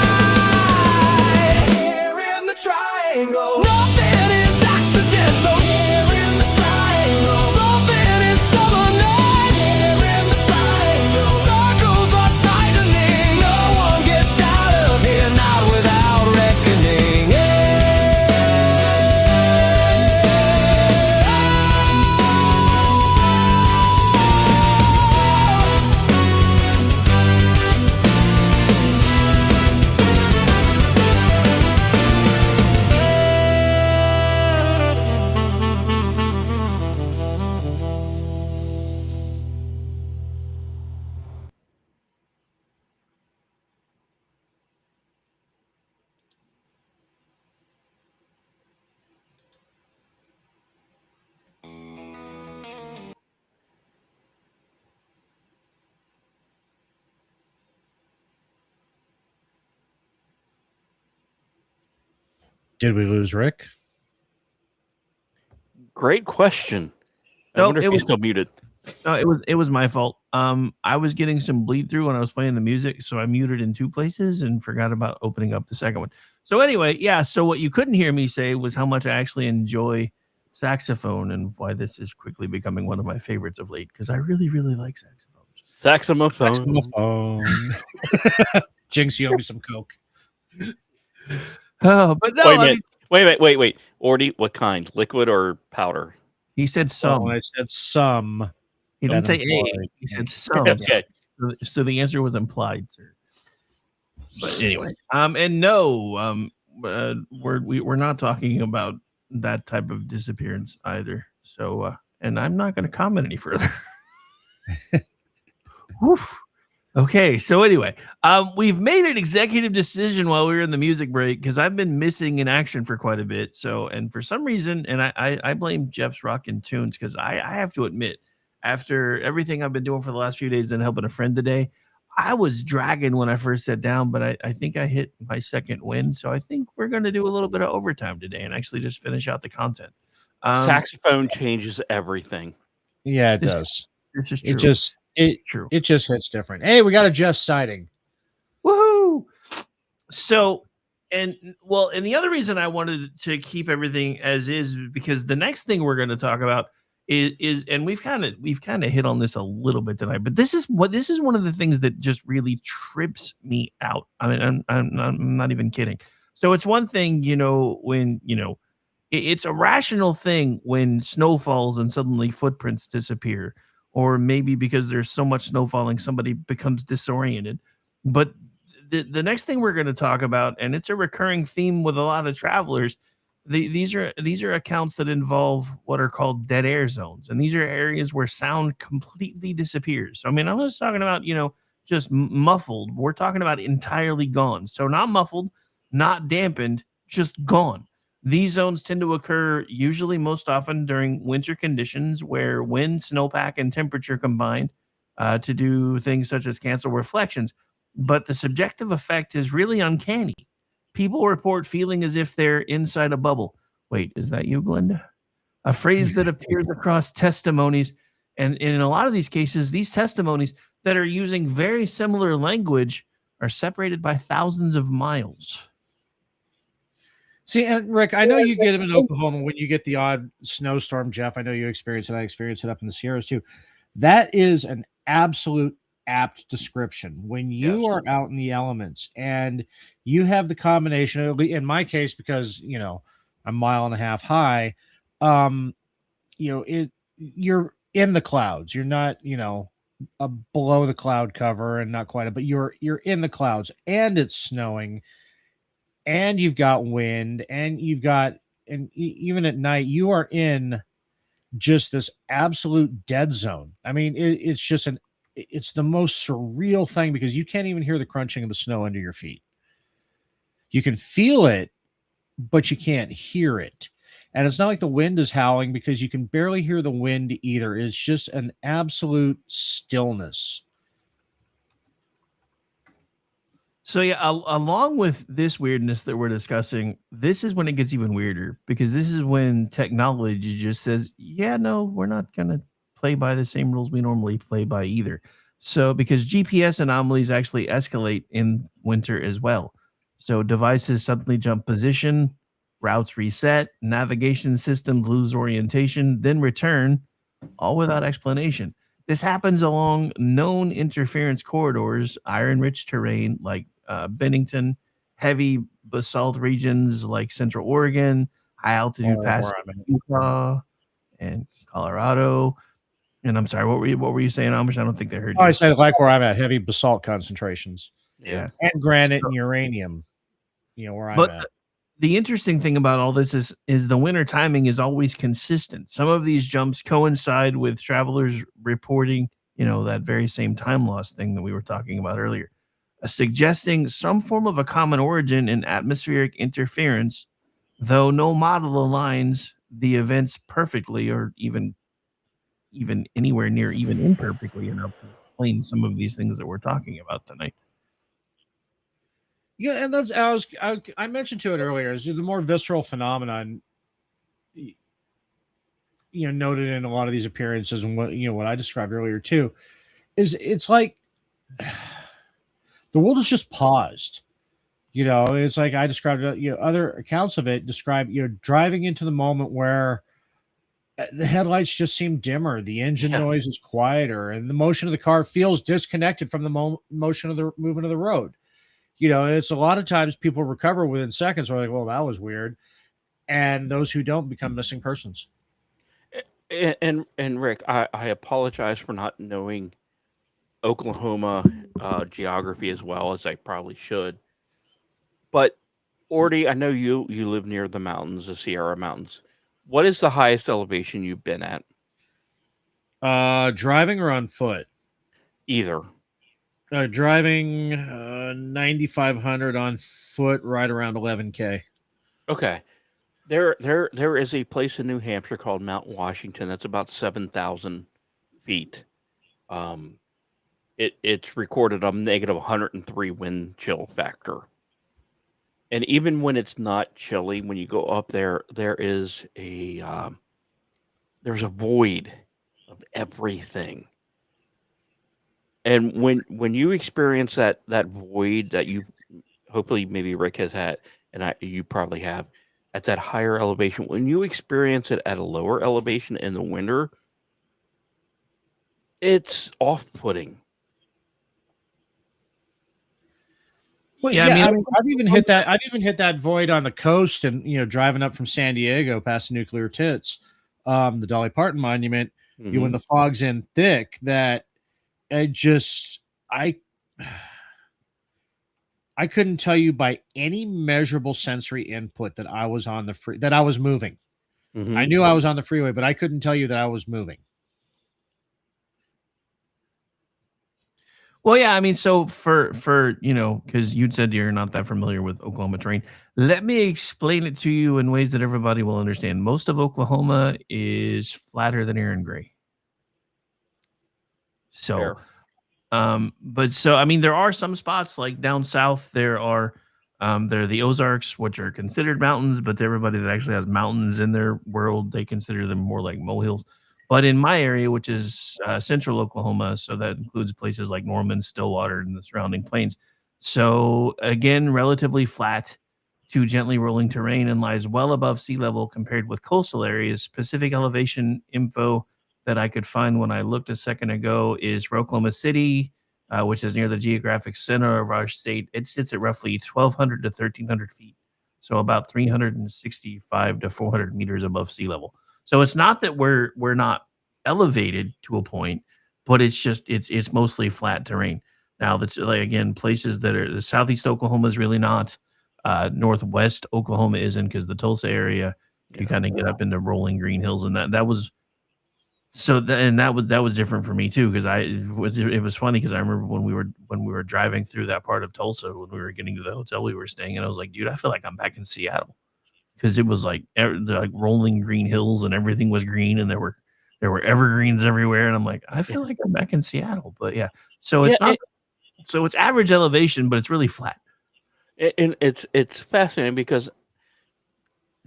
Here in the triangle, nothing is accidental. Here in the triangle, something is summoning. Here in the triangle, circles are tightening. No one gets out of here, not without reckoning. Did we lose Rick? Great question. I No, wonder if it he's was- still muted. No, it was my fault. I was getting some bleed through when I was playing the music, so I muted in 2 places and forgot about opening up the second one. So anyway, yeah. So what you couldn't hear me say was how much I actually enjoy saxophone and why this is quickly becoming one of my favorites of late because I really, really like saxophones. Saxophone. Jinx, you owe me some coke. Oh, but no, Wait a I minute. mean, Wait. Ordy, what kind? Liquid or powder? he said some. Well, I said some. He didn't that say a. implied- He said some. Okay. So the answer was implied, sir. But anyway, and no, we're not talking about that type of disappearance either. So, and I'm not going to comment any further. Whew. Okay, so anyway, we've made an executive decision while we were in the music break because I've been missing in action for quite a bit. So, and for some reason, and I blame Jeff's rockin' tunes because I have to admit, after everything I've been doing for the last few days and helping a friend today, I was dragging when I first sat down, but I think I hit my second win. So I think we're going to do a little bit of overtime today and actually just finish out the content. Saxophone changes everything. Yeah, it This- does. This is true. True. It just hits different. Hey, we got a Just sighting. Woohoo! So, and the other reason I wanted to keep everything as is because the next thing we're going to talk about is and we've kind of hit on this a little bit tonight, but this is one of the things that just really trips me out. I mean, I'm not even kidding. So it's one thing, when it's a rational thing when snow falls and suddenly footprints disappear. Or maybe because there's so much snow falling, somebody becomes disoriented. But the next thing we're going to talk about, and it's a recurring theme with a lot of travelers, these are accounts that involve what are called dead air zones, and these are areas where sound completely disappears. So, I mean, I'm just talking about just muffled. We're talking about entirely gone. So not muffled, not dampened, just gone. These zones tend to occur usually most often during winter conditions where wind, snowpack, and temperature combine to do things such as cancel reflections. But the subjective effect is really uncanny. People report feeling as if they're inside a bubble. Wait, is that you, Glenda? A phrase that appears across testimonies. And in a lot of these cases, these testimonies that are using very similar language are separated by thousands of miles. See, and Rick, I know you get them in Oklahoma when you get the odd snowstorm, Jeff. I know you experience it. I experience it up in the Sierras too. That is an absolute apt description. When you are out in the elements and you have the combination, in my case, because I'm a mile and a half high, you're in the clouds. You're not, below the cloud cover and not quite, but you're in the clouds and it's snowing. And you've got wind, and even at night, you are in just this absolute dead zone. I mean, it's the most surreal thing because you can't even hear the crunching of the snow under your feet. You can feel it, but you can't hear it. And it's not like the wind is howling because you can barely hear the wind either. It's just an absolute stillness. So yeah, along with this weirdness that we're discussing, this is when it gets even weirder because this is when technology just says, "Yeah, no, we're not gonna play by the same rules we normally play by either." So because GPS anomalies actually escalate in winter as well. So devices suddenly jump position, routes reset, navigation systems lose orientation, then return, all without explanation. This happens along known interference corridors, iron-rich terrain like Bennington, heavy basalt regions like Central Oregon, high altitude passes Where I'm at. Utah and Colorado. And I'm sorry, what were you saying, Amish? I don't think they heard Oh, you. I said like where I'm at, heavy basalt concentrations. Yeah. And granite So- and uranium. Where I'm But at. the interesting thing about all this is the winter timing is always consistent. Some of these jumps coincide with travelers reporting, that very same time loss thing that we were talking about earlier, suggesting some form of a common origin in atmospheric interference, though no model aligns the events perfectly or even anywhere near even imperfectly enough to explain some of these things that we're talking about tonight. Yeah, and that's I mentioned to it earlier. Is the more visceral phenomenon, noted in a lot of these appearances, and what I described earlier too, is it's like the world has just paused. It's like I described it. Other accounts of it describe driving into the moment where the headlights just seem dimmer, the engine noise is quieter, and the motion of the car feels disconnected from the motion of the movement of the road. It's a lot of times people recover within seconds. Are like, well, that was weird, and those who don't become missing persons. And Rick, I apologize for not knowing Oklahoma geography as well as I probably should. But Ordy, I know you live near the mountains, the Sierra Mountains. What is the highest elevation you've been at? Driving or on foot? Either. Driving 9,500, on foot right around 11K. Okay. There is a place in New Hampshire called Mount Washington that's about 7,000 feet. It's recorded a negative 103 wind chill factor. And even when it's not chilly, when you go up there, there's a void of everything. And when you experience that void that you hopefully maybe Rick has had, and you probably have, at that higher elevation, when you experience it at a lower elevation in the winter, it's off-putting. Well, yeah, I mean, I've even hit that void on the coast, and driving up from San Diego past Nuclear Tits, the Dolly Parton Monument. When the fog's in thick, that I couldn't tell you by any measurable sensory input that I was on that I was moving. I knew I was on the freeway, but I couldn't tell you that I was moving. Well, yeah, I mean, so for because you'd said you're not that familiar with Oklahoma terrain. Let me explain it to you in ways that everybody will understand. Most of Oklahoma is flatter than air and gray. So, I mean, there are some spots like down south. There are the Ozarks, which are considered mountains, but to everybody that actually has mountains in their world, they consider them more like molehills. But in my area, which is central Oklahoma, so that includes places like Norman, Stillwater, and the surrounding plains. So again, relatively flat to gently rolling terrain and lies well above sea level compared with coastal areas. Specific elevation info that I could find when I looked a second ago is for Oklahoma City, which is near the geographic center of our state. It sits at roughly 1,200 to 1,300 feet, so about 365 to 400 meters above sea level. So it's not that we're not elevated to a point, but it's just it's mostly flat terrain. Now that's like again places that are the southeast Oklahoma is really not. Northwest Oklahoma isn't because the Tulsa area you kind of get up into rolling green hills and that was So and that was different for me too because it was funny because I remember when we were driving through that part of Tulsa when we were getting to the hotel we were staying in, I was like, dude, I feel like I'm back in Seattle because it was like like rolling green hills and everything was green and there were evergreens everywhere and I'm like, I feel like I'm back in Seattle. But yeah, so Yeah, it's not so it's average elevation, but it's really flat. and it's fascinating because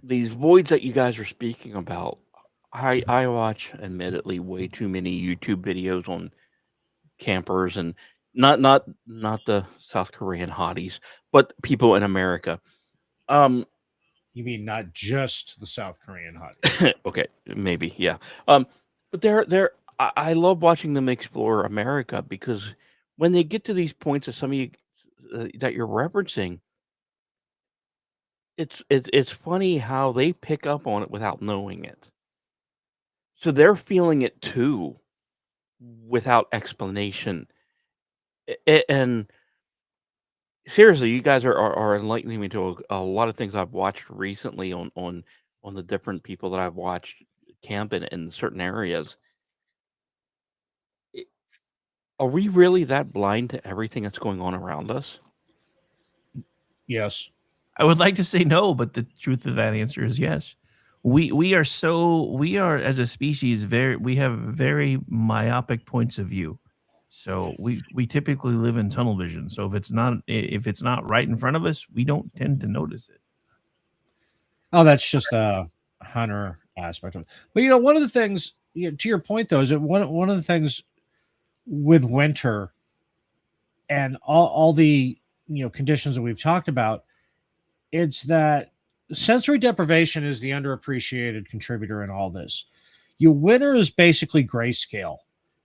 these voids that you guys are speaking about, I watch admittedly way too many YouTube videos on campers and not the South Korean hotties, but people in America. Um, You mean not just the South Korean hotties? okay, maybe, yeah. But I love watching them explore America because when they get to these points of some of you that you're referencing, it's funny how they pick up on it without knowing it. So they're feeling it too without explanation. And seriously, you guys are enlightening me to a lot of things I've watched recently on the different people that I've watched camp in certain areas. I- Are we really that blind to everything that's going on around us? Yes. I would like to say no, but the truth of that answer is yes. We are as a species we have very myopic points of view. So we typically live in tunnel vision. So if it's not right in front of us, we don't tend to notice it. Oh, that's just a hunter aspect of it. But one of the things, to your point though, is that one of the things with winter and all the conditions that we've talked about, it's that sensory deprivation is the underappreciated contributor in all this. Your winter is basically grayscale.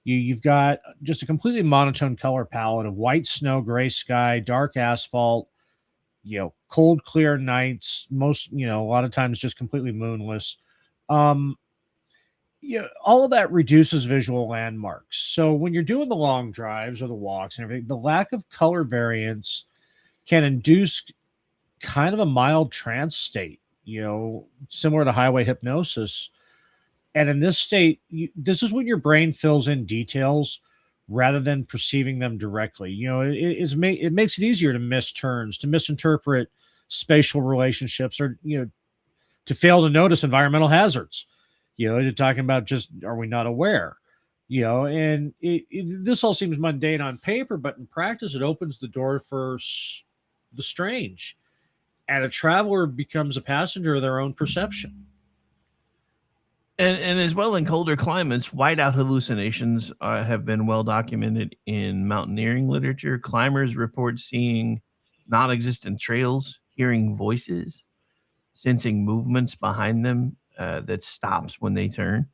You've got just a completely monotone color palette of white snow, gray sky, dark asphalt, cold, clear nights, a lot of times just completely moonless. Um, all of that reduces visual landmarks. So when you're doing the long drives or the walks and everything, the lack of color variance can induce kind of a mild trance state, similar to highway hypnosis. And in this state, this is when your brain fills in details rather than perceiving them directly. It makes it easier to miss turns, to misinterpret spatial relationships, or to fail to notice environmental hazards. You're talking about just are we not aware? And this all seems mundane on paper, but in practice, it opens the door for the strange, and a traveler becomes a passenger of their own perception. And as well in colder climates, whiteout hallucinations have been well documented in mountaineering literature. Climbers report seeing non-existent trails, hearing voices, sensing movements behind them that stops when they turn.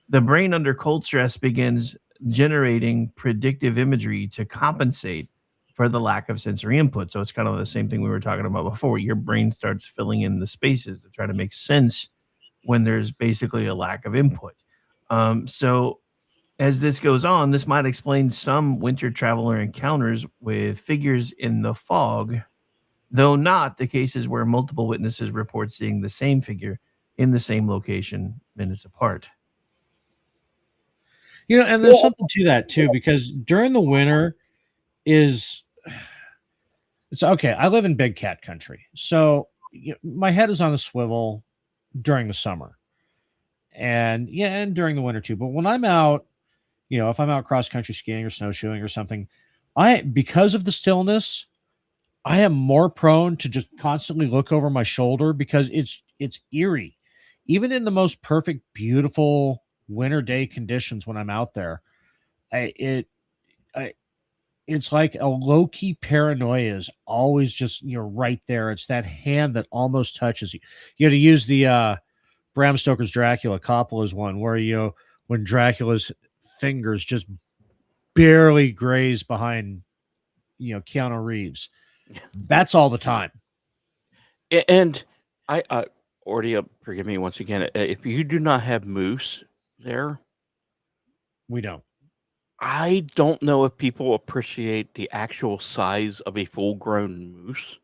The brain under cold stress begins generating predictive imagery to compensate for the lack of sensory input. So it's kind of the same thing we were talking about before. Your brain starts filling in the spaces to try to make sense when there's basically a lack of input. So as this goes on, this might explain some winter traveler encounters with figures in the fog, though not the cases where multiple witnesses report seeing the same figure in the same location minutes apart. And there's something to that too, because during the winter it's okay. I live in big cat country, so my head is on a swivel during the summer, and during the winter too. But when I'm out, if I'm out cross country skiing or snowshoeing or something, because of the stillness, I am more prone to just constantly look over my shoulder because it's eerie. Even in the most perfect, beautiful winter day conditions when I'm out there, I, it's like a low key paranoia is always just right there. It's that hand that almost touches you. You got to use the Bram Stoker's Dracula, Coppola's one, where when Dracula's fingers just barely graze behind Keanu Reeves. That's all the time. And I already forgive me once again. If you do not have moose there, We don't. I don't know if people appreciate the actual size of a full-grown moose.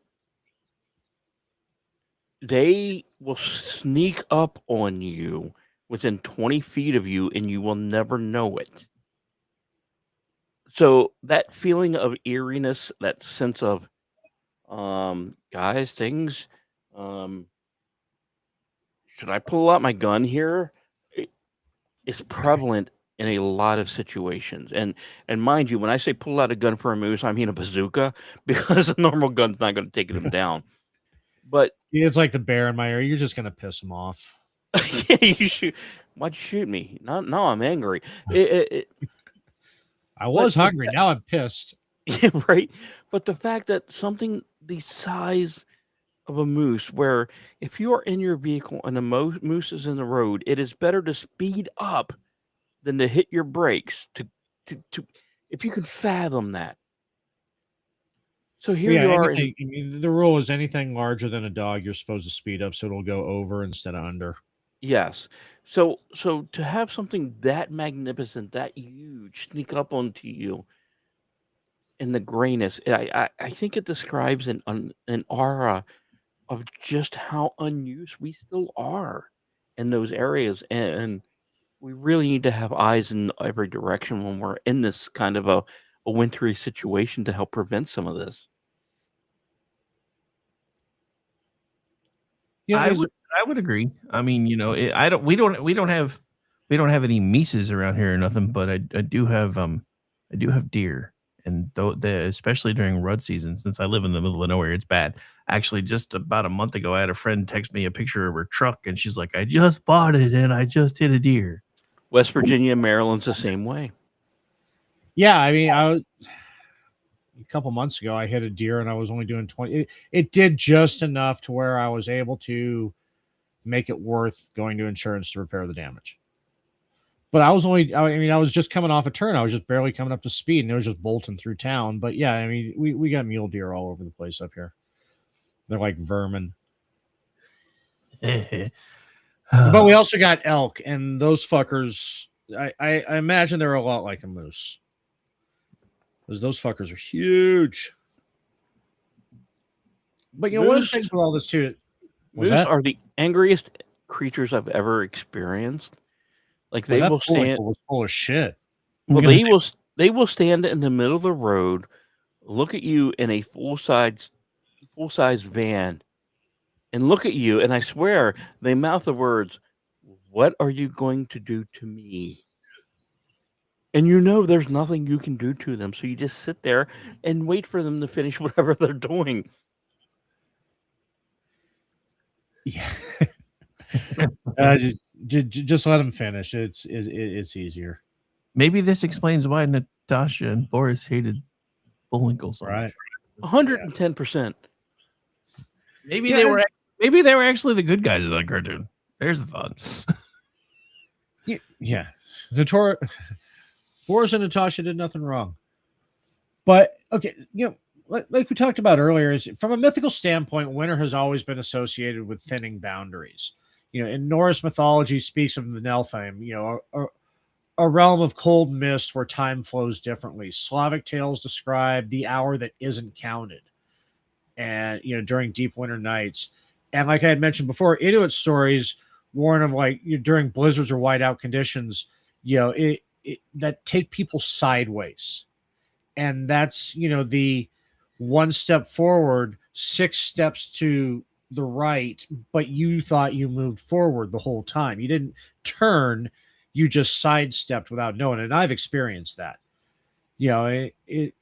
They will sneak up on you within 20 feet of you, and you will never know it. So that feeling of eeriness, that sense of, guys, things, um, should I pull out my gun here? It is prevalent in a lot of situations. And mind you, when I say pull out a gun for a moose, I mean a bazooka because a normal gun's not going to take them down. But Yeah, it's like the bear in my ear. You're just gonna piss him off. yeah, you shoot. Why'd you shoot me? No, I'm angry. I was But hungry. Now I'm pissed. yeah, right. But the fact that something the size of a moose, where if you are in your vehicle and a moose is in the road, it is better to speed up than to hit your brakes. To if you can fathom that. So here Yeah, you are. anything. I mean, the rule is anything larger than a dog, you're supposed to speed up so it'll go over instead of under. Yes. So to have something that magnificent, that huge, sneak up onto you in the grayness, I think it describes an aura of just how unused we still are in those areas, and we really need to have eyes in every direction when we're in this kind of a wintry situation to help prevent some of this. Yeah, I would agree. I mean, I don't. We don't have any Mises around here or nothing. But I do have deer, and especially during rut season, since I live in the middle of nowhere, it's bad. Actually, just about a month ago, I had a friend text me a picture of her truck, and she's like, "I just bought it, and I just hit a deer." West Virginia, Maryland's the same way. yeah. I mean, a couple months ago, I hit a deer and I was only doing 20. It did just enough to where I was able to make it worth going to insurance to repair the damage. But I was just coming off a turn. I was just barely coming up to speed, and it was just bolting through town. But yeah, I mean, we got mule deer all over the place up here. They're like vermin. But we also got elk, and those fuckers, I imagine they're a lot like a moose. Because those fuckers are huge. But one of the things with all this too, moose are the angriest creatures I've ever experienced. Like they will stand. Was full of shit. Well, they will stand in the middle of the road, look at you in a full size van, and look at you, and I swear they mouth the words, "What are you going to do to me?" And there's nothing you can do to them, so you just sit there and wait for them to finish whatever they're doing. Yeah. Just let them finish. It's easier. Maybe this explains why Natasha and Boris hated Bullwinkle so much. 110%. Maybe they were actually the good guys in that cartoon. There's the thought. Yeah. Boris and Natasha did nothing wrong. But okay, like we talked about earlier, is from a mythical standpoint, winter has always been associated with thinning boundaries. In Norse mythology speaks of the Niflheim, a realm of cold mist where time flows differently. Slavic tales describe the hour that isn't counted, and during deep winter nights. And like I had mentioned before, Inuit stories warn of during blizzards or whiteout conditions, that take people sideways, and that's the one step forward, 6 steps to the right, but you thought you moved forward the whole time. You didn't turn, you just sidestepped without knowing. And I've experienced that. These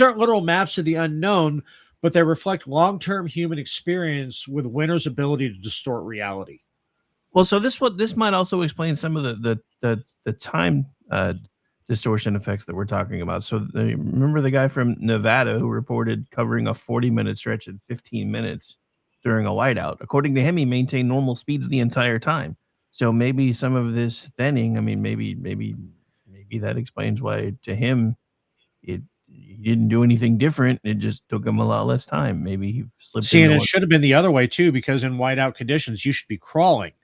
aren't literal maps of the unknown, but they reflect long-term human experience with winter's ability to distort reality. Well, so this might also explain some of the time distortion effects that we're talking about. So remember the guy from Nevada who reported covering a 40-minute stretch in 15 minutes during a whiteout. According to him, he maintained normal speeds the entire time. So maybe some of this thinning, I mean, maybe that explains why to him he didn't do anything different. It just took him a lot less time. Maybe he slipped. See, and it should have been the other way too, because in whiteout conditions, you should be crawling,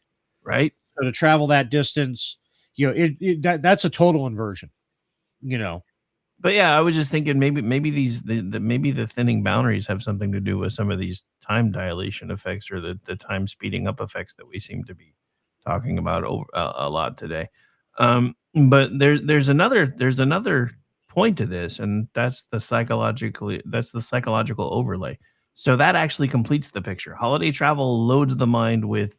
right? So to travel that distance, that's a total inversion. But yeah, I was just thinking maybe maybe the thinning boundaries have something to do with some of these time dilation effects or the time speeding up effects that we seem to be talking about a lot today. But there's another point to this, and that's the psychological overlay. So that actually completes the picture. Holiday travel loads the mind with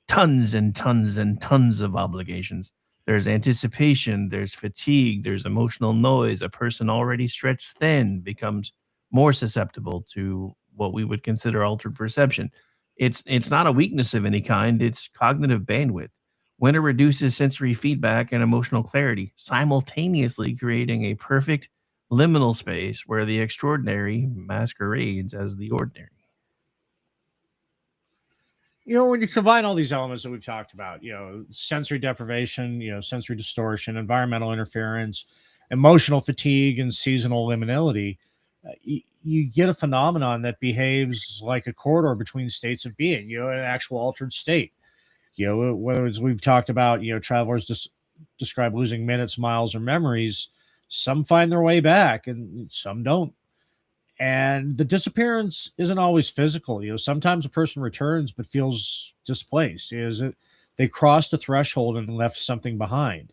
tons and tons and tons of obligations. There's anticipation, there's fatigue, there's emotional noise. A person already stretched thin becomes more susceptible to what we would consider altered perception. It's not a weakness of any kind, it's cognitive bandwidth. Winter reduces sensory feedback and emotional clarity, simultaneously creating a perfect liminal space where the extraordinary masquerades as the ordinary. When you combine all these elements that we've talked about, sensory deprivation, sensory distortion, environmental interference, emotional fatigue, and seasonal liminality, you get a phenomenon that behaves like a corridor between states of being, an actual altered state. Whether it's we've talked about, travelers describe losing minutes, miles, or memories. Some find their way back, and some don't. And the disappearance isn't always physical. Sometimes a person returns but feels displaced. Is it they crossed a threshold and left something behind?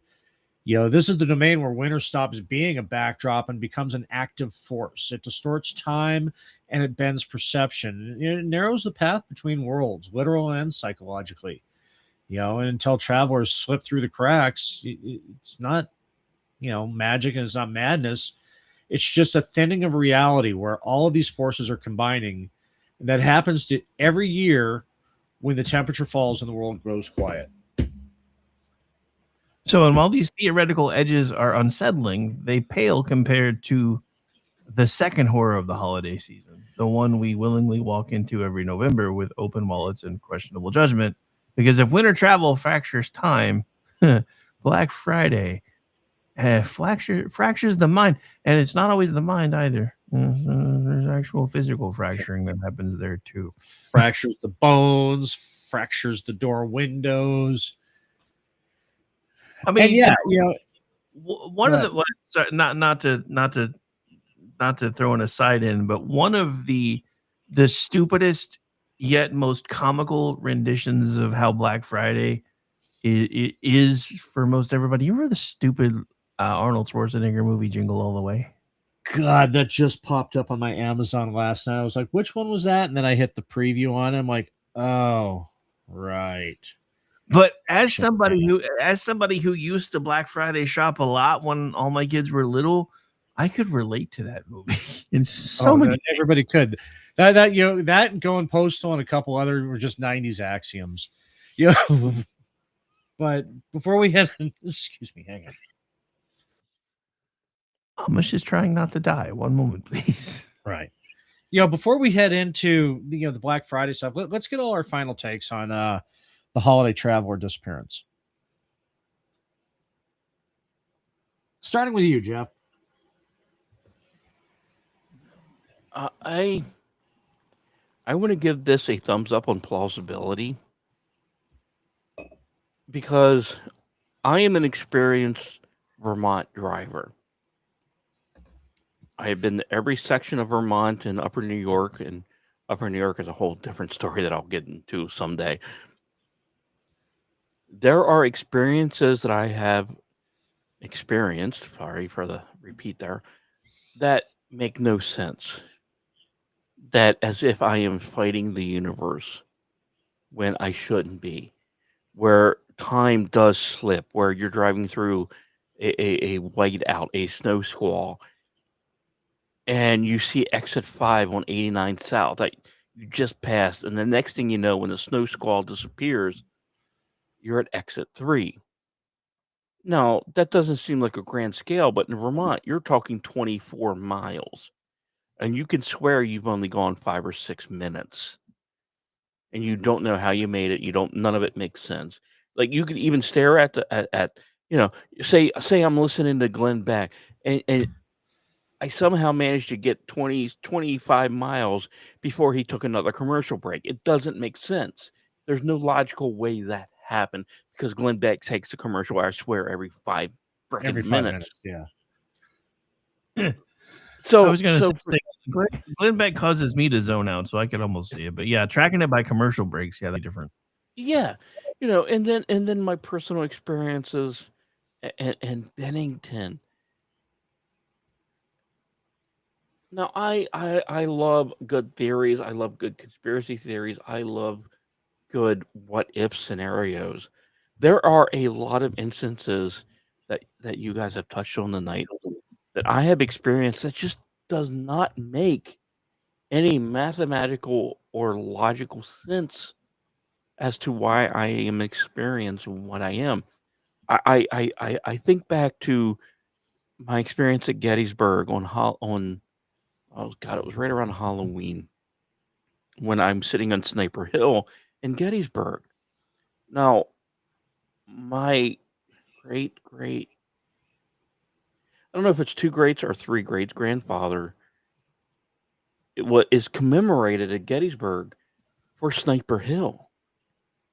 This is the domain where winter stops being a backdrop and becomes an active force. It distorts time and it bends perception. It narrows the path between worlds, literal and psychologically. And until travelers slip through the cracks, it's not, magic, and it's not madness. It's just a thinning of reality where all of these forces are combining. That happens to every year when the temperature falls and the world grows quiet. So, and while these theoretical edges are unsettling, they pale compared to the second horror of the holiday season, the one we willingly walk into every November with open wallets and questionable judgment. Because if winter travel fractures time, Black Friday fractures the mind, and it's not always the mind either. There's actual physical fracturing that happens there too. Fractures the bones, fractures the door windows. I mean, one of Go the sorry, not to throw an aside in, but one of the stupidest yet most comical renditions of how Black Friday is for most everybody. You remember the stupid Arnold Schwarzenegger movie Jingle All the Way? God, that just popped up on my Amazon last night. I was like, which one was that? And then I hit the preview on it. I'm like, oh, right. But as somebody who used to Black Friday shop a lot when all my kids were little, I could relate to that movie in so many. Everybody could. That that and Going Postal and a couple other were just 90s axioms. But before we head, excuse me, hang on. Amish is trying not to die. One moment, please. Right. Before we head into the Black Friday stuff, let's get all our final takes on the holiday traveler disappearance. Starting with you, Jeff. I want to give this a thumbs up on plausibility because I am an experienced Vermont driver. I have been to every section of Vermont and Upper New York, and Upper New York is a whole different story that I'll get into someday. There are experiences that I have experienced, sorry for the repeat there, that make no sense. That as if I am fighting the universe when I shouldn't be, where time does slip, where you're driving through a whiteout, a snow squall, and you see exit 5 on 89 South that you just passed, and the next thing you know, when the snow squall disappears, you're at exit 3. Now, that doesn't seem like a grand scale, but in Vermont, you're talking 24 miles, and you can swear you've only gone 5 or 6 minutes, and you don't know how you made it. None of it makes sense. Like you could even stare at say I'm listening to Glenn Beck, and I somehow managed to get 25 miles before he took another commercial break. It doesn't make sense. There's no logical way that happened because Glenn Beck takes a commercial, I swear, every 5 minutes. Yeah. So I was gonna so say Glenn Beck causes me to zone out, so I could almost see it. But yeah, tracking it by commercial breaks, yeah, they're different. yeah, and then my personal experiences and Bennington. Now, I love good theories. I love good conspiracy theories. I love good what if scenarios. There are a lot of instances that you guys have touched on tonight that I have experienced that just does not make any mathematical or logical sense as to why I am experiencing what I am. I think back to my experience at Gettysburg on oh god, it was right around Halloween when I'm sitting on Sniper Hill in Gettysburg. Now, my great, I don't know if it's two greats or three greats grandfather is commemorated at Gettysburg for Sniper Hill.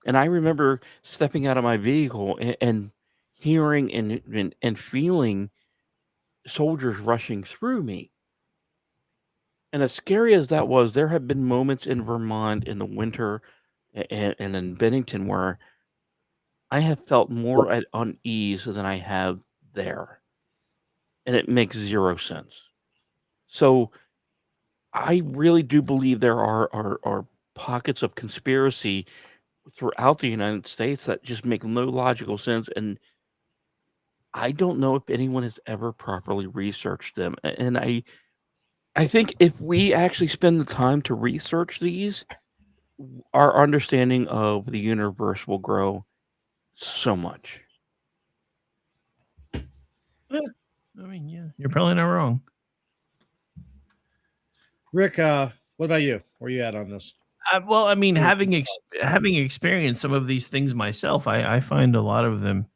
And I remember stepping out of my vehicle and hearing and feeling soldiers rushing through me. And as scary as that was, there have been moments in Vermont in the winter and in Bennington where I have felt more at unease than I have there. And it makes zero sense. So I really do believe there are pockets of conspiracy throughout the United States that just make no logical sense. And I don't know if anyone has ever properly researched them. And I think if we actually spend the time to research these, our understanding of the universe will grow so much. Yeah. I mean, yeah, you're probably not wrong. Rick, what about you? Where you at on this? Well, I mean, having experienced some of these things myself, I find a lot of them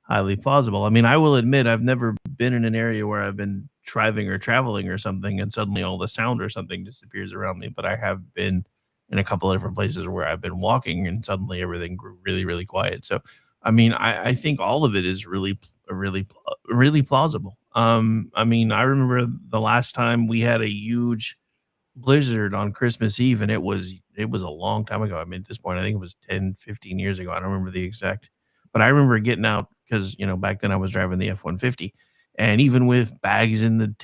highly plausible. I mean, I will admit I've never been in an area where I've been driving or traveling or something, and suddenly all the sound or something disappears around me. But I have been in a couple of different places where I've been walking, and suddenly everything grew really, really quiet. So, I mean, I think all of it is really plausible. I mean, I remember the last time we had a huge blizzard on Christmas Eve, and it was a long time ago. I mean, at this point, I think it was 10, 15 years ago. I don't remember the exact, but I remember getting out because, back then I was driving the F-150, and even with bags in the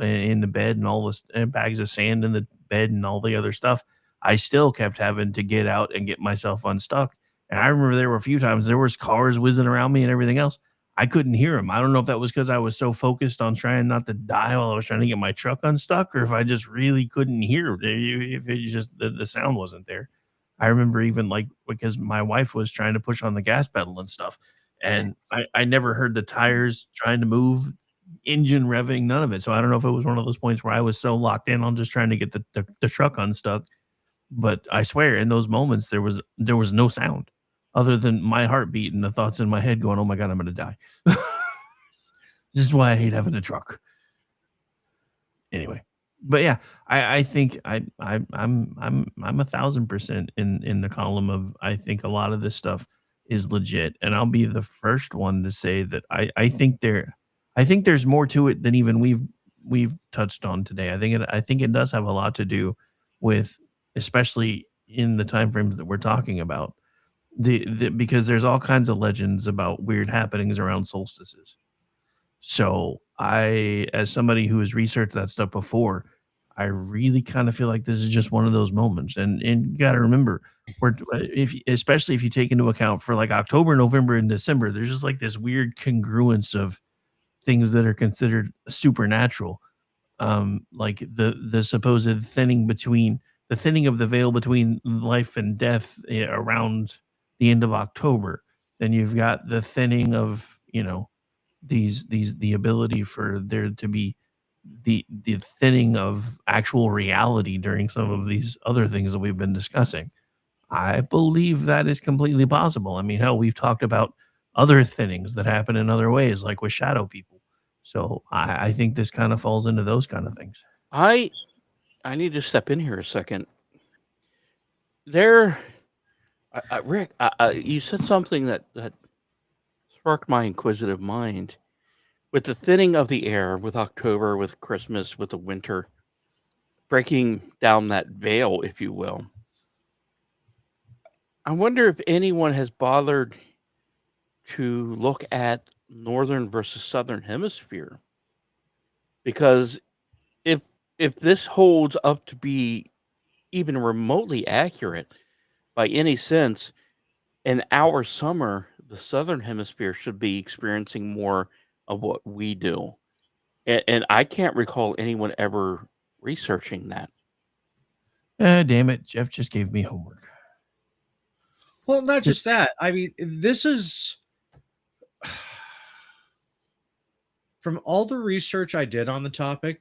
in the bed and all this bags of sand in the bed and all the other stuff, I still kept having to get out and get myself unstuck. And I remember there were a few times there was cars whizzing around me and everything else. I couldn't hear him. I don't know if that was because I was so focused on trying not to die while I was trying to get my truck unstuck, or if I just really couldn't hear. If it just the sound wasn't there. I remember even like because my wife was trying to push on the gas pedal and stuff, and I never heard the tires trying to move, engine revving, none of it. So I don't know if it was one of those points where I was so locked in on just trying to get the truck unstuck. But I swear, in those moments, there was no sound other than my heartbeat and the thoughts in my head going, "Oh my god, I'm gonna die." This is why I hate having a truck. Anyway, but yeah, I think I'm 1,000% in the column of I think a lot of this stuff is legit, and I'll be the first one to say that I think there's more to it than even we've touched on today. I think it does have a lot to do with, especially in the time frames that we're talking about, because there's all kinds of legends about weird happenings around solstices. So as somebody who has researched that stuff before, I really kind of feel like this is just one of those moments. And you got to remember, especially if you take into account for like October, November, and December, there's just like this weird congruence of things that are considered supernatural, like the supposed thinning of the veil between life and death around the end of October. Then you've got the thinning of the ability for there to be the thinning of actual reality during some of these other things that we've been discussing. I believe that is completely possible. I mean, hell, we've talked about other thinnings that happen in other ways, like with shadow people. So I think this kind of falls into those kind of things. I I need to step in here a second. There, Rick, you said something that sparked my inquisitive mind, with the thinning of the air, with October, with Christmas, with the winter, breaking down that veil, if you will. I wonder if anyone has bothered to look at northern versus southern hemisphere, because if this holds up to be even remotely accurate by any sense, in our summer, the southern hemisphere should be experiencing more of what we do. And I can't recall anyone ever researching that. Damn it. Jeff just gave me homework. Well, not just that. I mean, this is from all the research I did on the topic,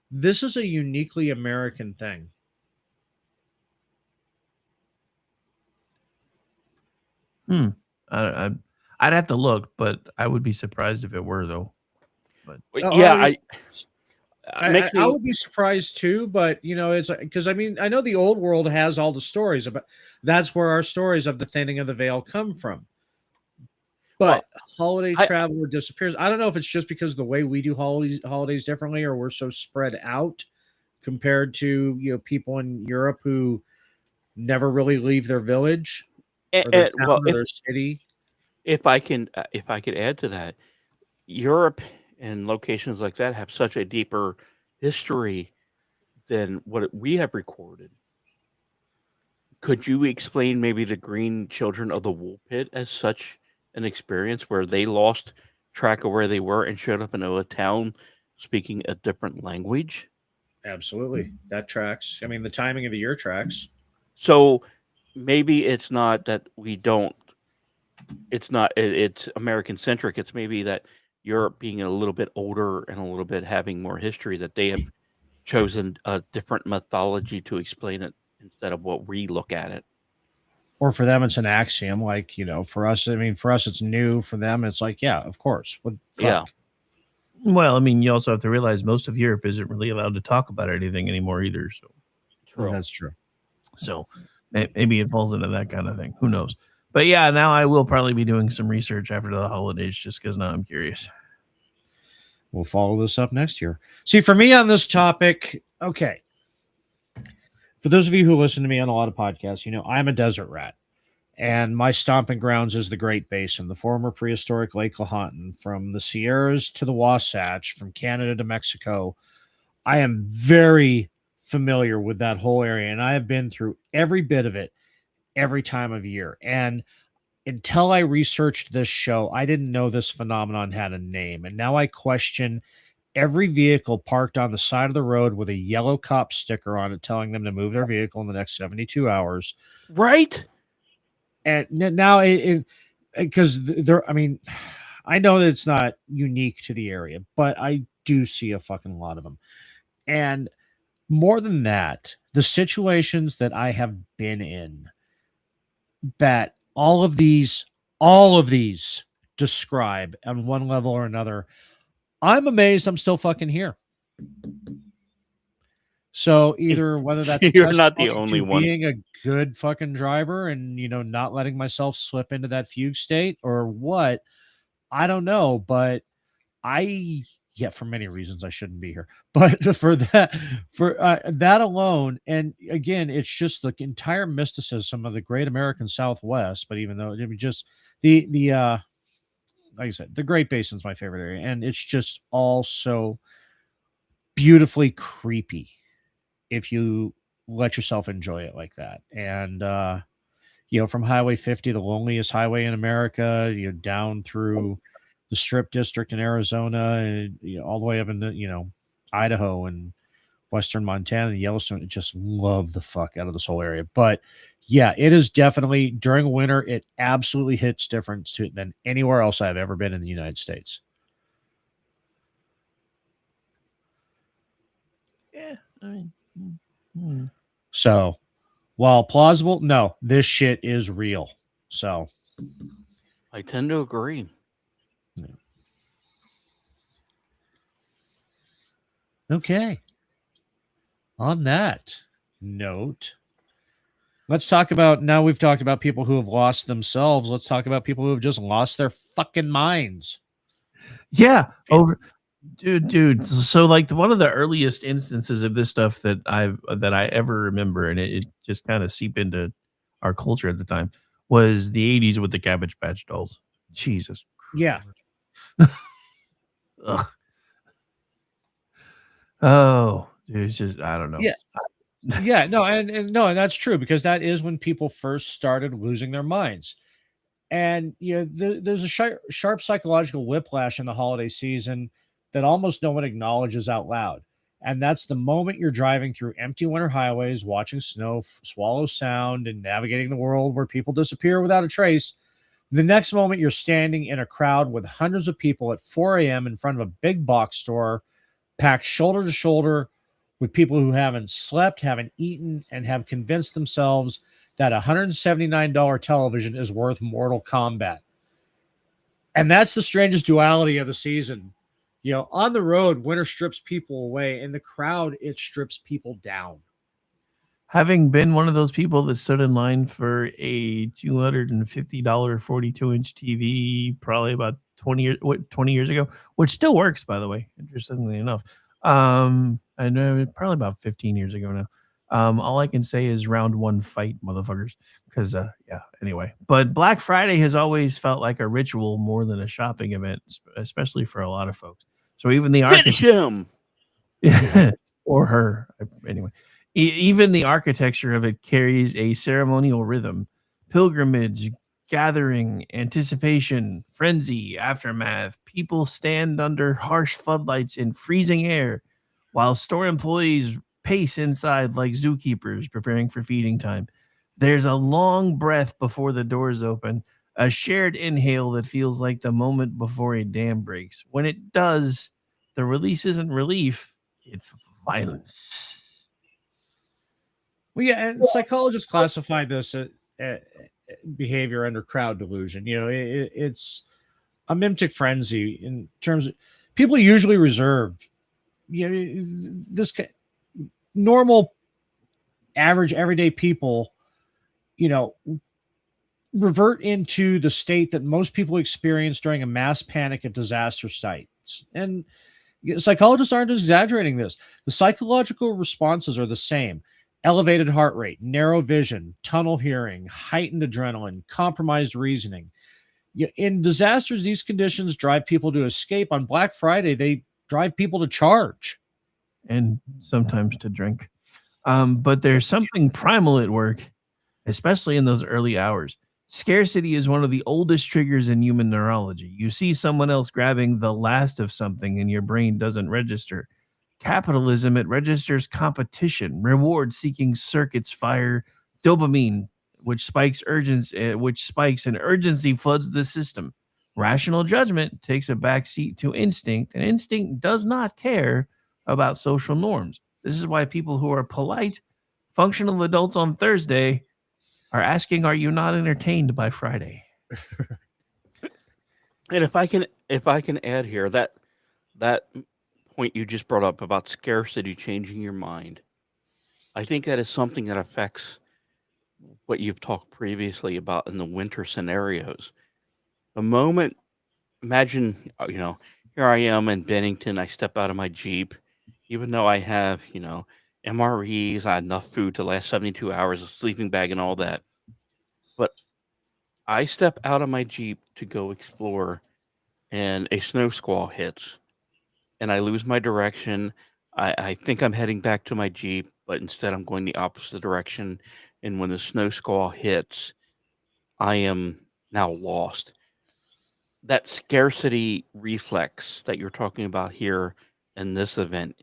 this is a uniquely American thing. I'd have to look, but I would be surprised if it were, though. But Yeah, I would be surprised too, but it's because I know the old world has all the stories about that's where our stories of the thinning of the veil come from. But holiday traveler disappears. I don't know if it's just because the way we do holidays differently, or we're so spread out compared to people in Europe who never really leave their village or their town or their city. If I could add to that, Europe and locations like that have such a deeper history than what we have recorded. Could you explain maybe the Green Children of the Wool Pit as such an experience where they lost track of where they were and showed up in a town speaking a different language? Absolutely. That tracks. I mean, the timing of the year tracks. So maybe it's not that it's American centric. It's maybe that Europe being a little bit older and a little bit having more history, that they have chosen a different mythology to explain it instead of what we look at it. Or for them, it's an axiom. Like, for us, for us, it's new. For them, it's like, yeah, of course. Yeah. Well, you also have to realize most of Europe isn't really allowed to talk about anything anymore either. So True. That's true. So maybe it falls into that kind of thing. Who knows? But yeah, now I will probably be doing some research after the holidays just because now I'm curious. We'll follow this up next year. See, for me on this topic, okay. For those of you who listen to me on a lot of podcasts, I'm a desert rat. And my stomping grounds is the Great Basin, the former prehistoric Lake Lahontan, from the Sierras to the Wasatch, from Canada to Mexico. I am very familiar with that whole area, and I have been through every bit of it every time of year. And until I researched this show, I didn't know this phenomenon had a name. And now I question every vehicle parked on the side of the road with a yellow cop sticker on it telling them to move their vehicle in the next 72 hours. Right? And now because I know that it's not unique to the area, but I do see a fucking lot of them. And more than that, the situations that I have been in, that all of these describe on one level or another, I'm amazed I'm still fucking here. So either whether that's you're not the only one being a good fucking driver and not letting myself slip into that fugue state, or what, I don't know. But for many reasons I shouldn't be here. But for that alone, and again, it's just the entire mysticism of the Great American Southwest. But even though just the like I said, the Great Basin's my favorite area, and it's just all so beautifully creepy if you let yourself enjoy it like that. And from Highway 50, the loneliest highway in America, down through the Strip District in Arizona, and all the way up into Idaho and western Montana and Yellowstone. I just love the fuck out of this whole area. But yeah, it is definitely during winter, it absolutely hits different than anywhere else I've ever been in the United States. Yeah, So while plausible, no, this shit is real. So I tend to agree. Yeah. Okay. On that note, let's talk about, now we've talked about people who have lost themselves. Let's talk about people who have just lost their fucking minds. Yeah, over dude. So like one of the earliest instances of this stuff that I ever remember, and it just kind of seeped into our culture at the time was the '80s with the Cabbage Patch Dolls. Jesus. Yeah. Ugh. Oh, dude, it's just I don't know. Yeah. Yeah, no, and no, and that's true because that is when people first started losing their minds. And there's a sharp psychological whiplash in the holiday season that almost no one acknowledges out loud. And that's the moment you're driving through empty winter highways, watching snow swallow sound, and navigating the world where people disappear without a trace. The next moment, you're standing in a crowd with hundreds of people at 4 a.m. in front of a big box store, packed shoulder to shoulder with people who haven't slept, haven't eaten, and have convinced themselves that a $179 television is worth Mortal Kombat. And that's the strangest duality of the season. On the road, winter strips people away. In the crowd, it strips people down. Having been one of those people that stood in line for a $250 42-inch TV, probably about 20 years ago, which still works, by the way, interestingly enough. I know probably about 15 years ago now. All I can say is round one fight, motherfuckers. Because yeah, anyway. But Black Friday has always felt like a ritual more than a shopping event, especially for a lot of folks. So even the Finish him. or her, anyway. Even the architecture of it carries a ceremonial rhythm, pilgrimage, gathering, anticipation, frenzy, aftermath. People stand under harsh floodlights in freezing air, while store employees pace inside like zookeepers preparing for feeding time. There's a long breath before the doors open, a shared inhale that feels like the moment before a dam breaks. When it does, the release isn't relief, it's violence. Well, yeah, and psychologists classify this behavior under crowd delusion. It's a mimetic frenzy in terms of people usually reserved. This normal, average, everyday people, revert into the state that most people experience during a mass panic at disaster sites. And psychologists aren't exaggerating this. The psychological responses are the same. Elevated heart rate, narrow vision, tunnel hearing, heightened adrenaline, compromised reasoning. In disasters, these conditions drive people to escape. On Black Friday, they drive people to charge. And sometimes to drink. But there's something primal at work, especially in those early hours. Scarcity is one of the oldest triggers in human neurology. You see someone else grabbing the last of something and your brain doesn't register. Capitalism, it registers competition. Reward-seeking circuits fire dopamine, which spikes and urgency floods the system. Rational judgment takes a backseat to instinct, and instinct does not care about social norms. This is why people who are polite, functional adults on Thursday are asking, "Are you not entertained by Friday?" And if I can add here that point you just brought up about scarcity changing your mind, I think that is something that affects what you've talked previously about in the winter scenarios. The moment, imagine, here I am in Bennington. I step out of my Jeep, even though I have, MREs, I had enough food to last 72 hours, a sleeping bag, and all that. But I step out of my Jeep to go explore, and a snow squall hits, and I lose my direction. I think I'm heading back to my Jeep, but instead I'm going the opposite direction. And when the snow squall hits, I am now lost. That scarcity reflex that you're talking about here in this event,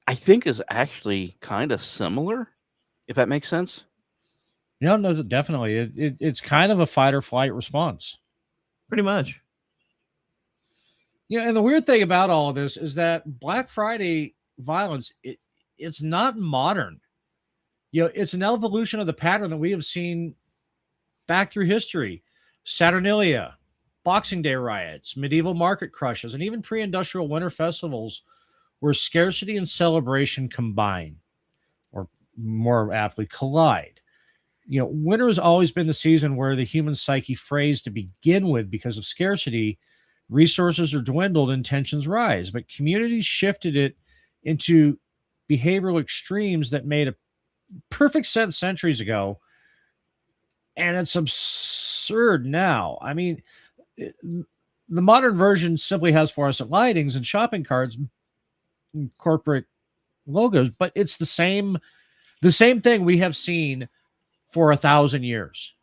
I think is actually kind of similar, if that makes sense. No, definitely. It's kind of a fight or flight response. Pretty much. And the weird thing about all of this is that Black Friday violence, it's not modern. It's an evolution of the pattern that we have seen back through history. Saturnalia, Boxing Day riots, medieval market crushes, and even pre-industrial winter festivals where scarcity and celebration combine, or more aptly collide. Winter has always been the season where the human psyche frays to begin with because of scarcity, Resources are dwindled and tensions rise, but communities shifted it into behavioral extremes that made a perfect sense centuries ago, and it's absurd now. I mean, the modern version simply has fluorescent lightings and shopping carts and corporate logos, but it's the same thing we have seen for 1,000 years.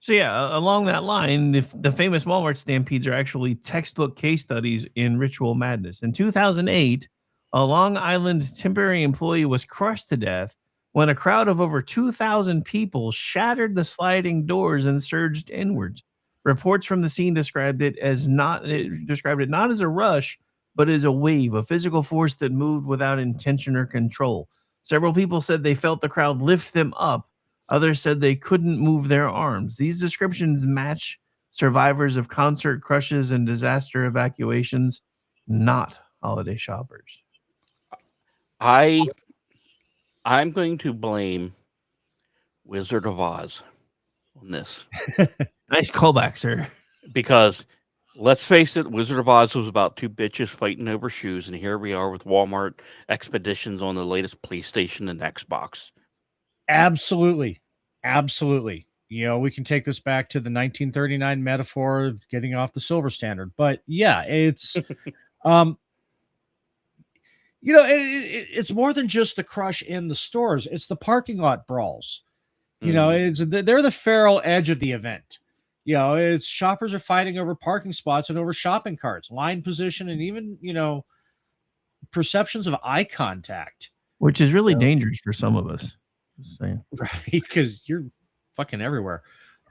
So yeah, along that line, the famous Walmart stampedes are actually textbook case studies in ritual madness. In 2008, a Long Island temporary employee was crushed to death when a crowd of over 2,000 people shattered the sliding doors and surged inwards. Reports from the scene described it not as a rush, but as a wave, a physical force that moved without intention or control. Several people said they felt the crowd lift them up. Others said they couldn't move their arms. These descriptions match survivors of concert crushes and disaster evacuations, not holiday shoppers. I'm going to blame Wizard of Oz on this. Nice callback, sir. Because let's face it, Wizard of Oz was about two bitches fighting over shoes, and here we are with Walmart expeditions on the latest PlayStation and Xbox. Absolutely. You know, we can take this back to the 1939 metaphor of getting off the silver standard. But yeah, it's you know, it's more than just the crush in the stores. It's the parking lot brawls. You know, they're the feral edge of the event. You know, it's shoppers are fighting over parking spots and over shopping carts, line position, and even, you know, perceptions of eye contact. Which is really dangerous for some of us. Just saying. Right, because you're fucking everywhere.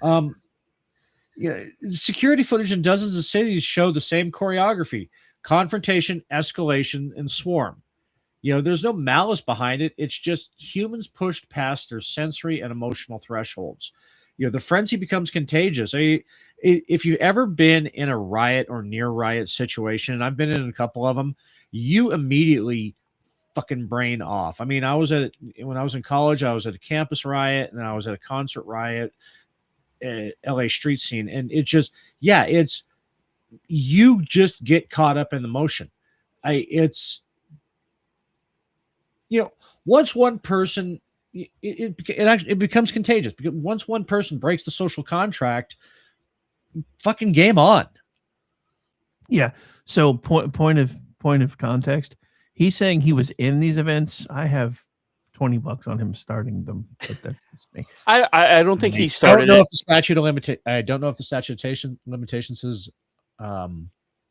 Yeah, security footage in dozens of cities show the same choreography: confrontation, escalation, and swarm. You know, there's no malice behind it. It's just humans pushed past their sensory and emotional thresholds. You know, the frenzy becomes contagious. If you've ever been in a riot or near riot situation, and I've been in a couple of them, you immediately fucking brain off. I mean, when I was in college, I was at a campus riot and I was at a concert riot, LA street scene. And it just, you just get caught up in the motion. It's, you know, once one person, it becomes contagious, because once one person breaks the social contract, fucking game on. Yeah. So point of context. He's saying he was in these events. I have $20 on him starting them, but that's me. I don't think he started. I don't know if the statute of limitations is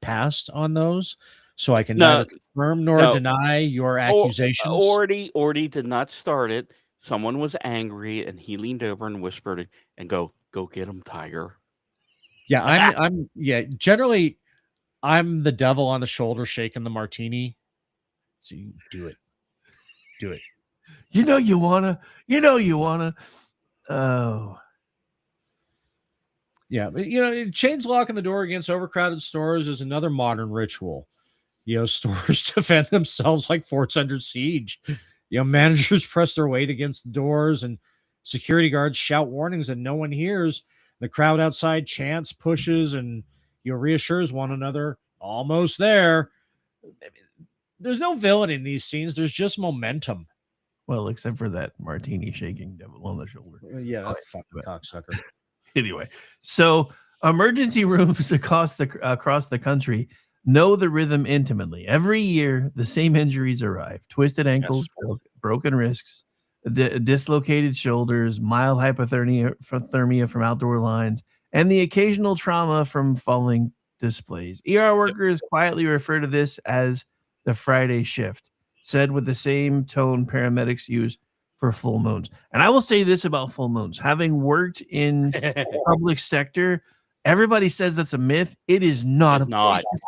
passed on those, so I can neither confirm nor deny your accusations. Orty did not start it. Someone was angry, and he leaned over and whispered, "And go get him, Tiger." Yeah, generally, I'm the devil on the shoulder shaking the martini. So you do it. You know you wanna. Oh. Yeah, but you know, chains locking the door against overcrowded stores is another modern ritual. You know, stores defend themselves like forts under siege. You know, managers press their weight against the doors and security guards shout warnings that no one hears. The crowd outside chants, pushes, and reassures one another, almost there. There's no villain in these scenes. There's just momentum. Well, except for that martini shaking devil on the shoulder. Yeah, that fucking cocksucker. Anyway, so emergency rooms across the country know the rhythm intimately. Every year, the same injuries arrive: twisted ankles, broken wrists, dislocated shoulders, mild hypothermia from outdoor lines, and the occasional trauma from falling displays. ER workers quietly refer to this as the Friday shift, said with the same tone paramedics use for full moons. And I will say this about full moons: having worked in the public sector, everybody says that's a myth. It is not.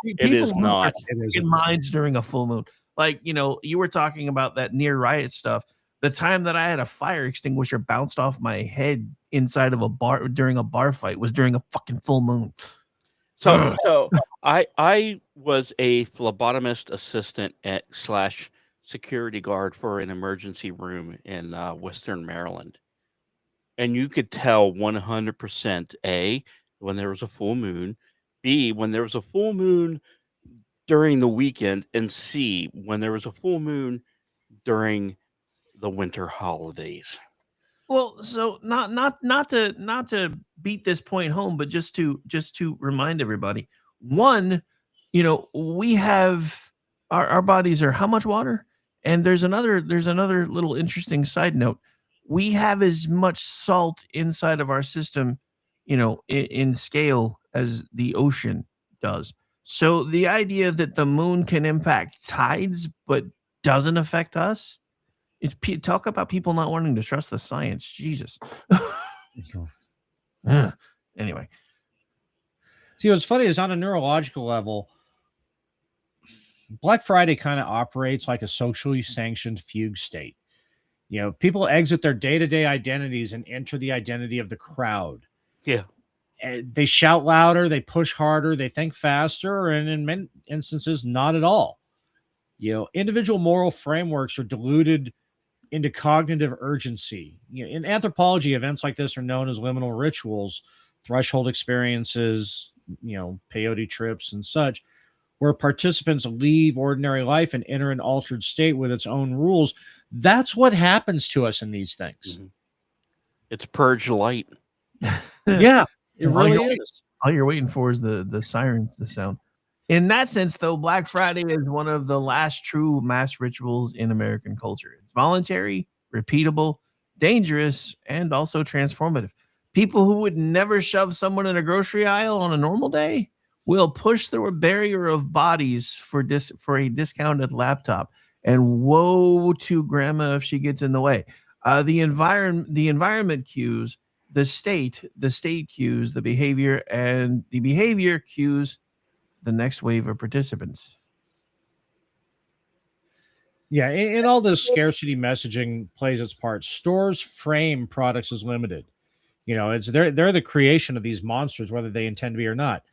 It is not. In minds during a full moon. Like, you know, you were talking about that near riot stuff. The time that I had a fire extinguisher bounced off my head inside of a bar during a bar fight was during a fucking full moon. So I was a phlebotomist assistant at / security guard for an emergency room in Western Maryland. And you could tell 100% when there was a full moon, B, when there was a full moon during the weekend, and C, when there was a full moon during the winter holidays. Well, so not to beat this point home, but just to remind everybody. One, we have our bodies are how much water? And there's another little interesting side note. We have as much salt inside of our system, in scale as the ocean does. So the idea that the moon can impact tides but doesn't affect us, talk about people not wanting to trust the science. Jesus. Ugh. Anyway, See, what's funny is on a neurological level, Black Friday kind of operates like a socially sanctioned fugue state. People exit their day-to-day identities and enter the identity of the crowd. Yeah. And they shout louder, they push harder, they think faster, and in many instances, not at all. Individual moral frameworks are diluted into cognitive urgency. In anthropology, events like this are known as liminal rituals, threshold experiences, peyote trips and such, where participants leave ordinary life and enter an altered state with its own rules. That's what happens to us in these things. Mhm. It's purge light. Yeah, it All really you're, is. all you're waiting for is the sirens to sound. In that sense, though, Black Friday is one of the last true mass rituals in American culture. It's voluntary, repeatable, dangerous, and also transformative. People who would never shove someone in a grocery aisle on a normal day will push through a barrier of bodies for a discounted laptop. And woe to grandma if she gets in the way. The environment cues the state cues the behavior, and the behavior cues the next wave of participants. Yeah, and all this scarcity messaging plays its part. Stores frame products as limited. It's they're the creation of these monsters, whether they intend to be or not.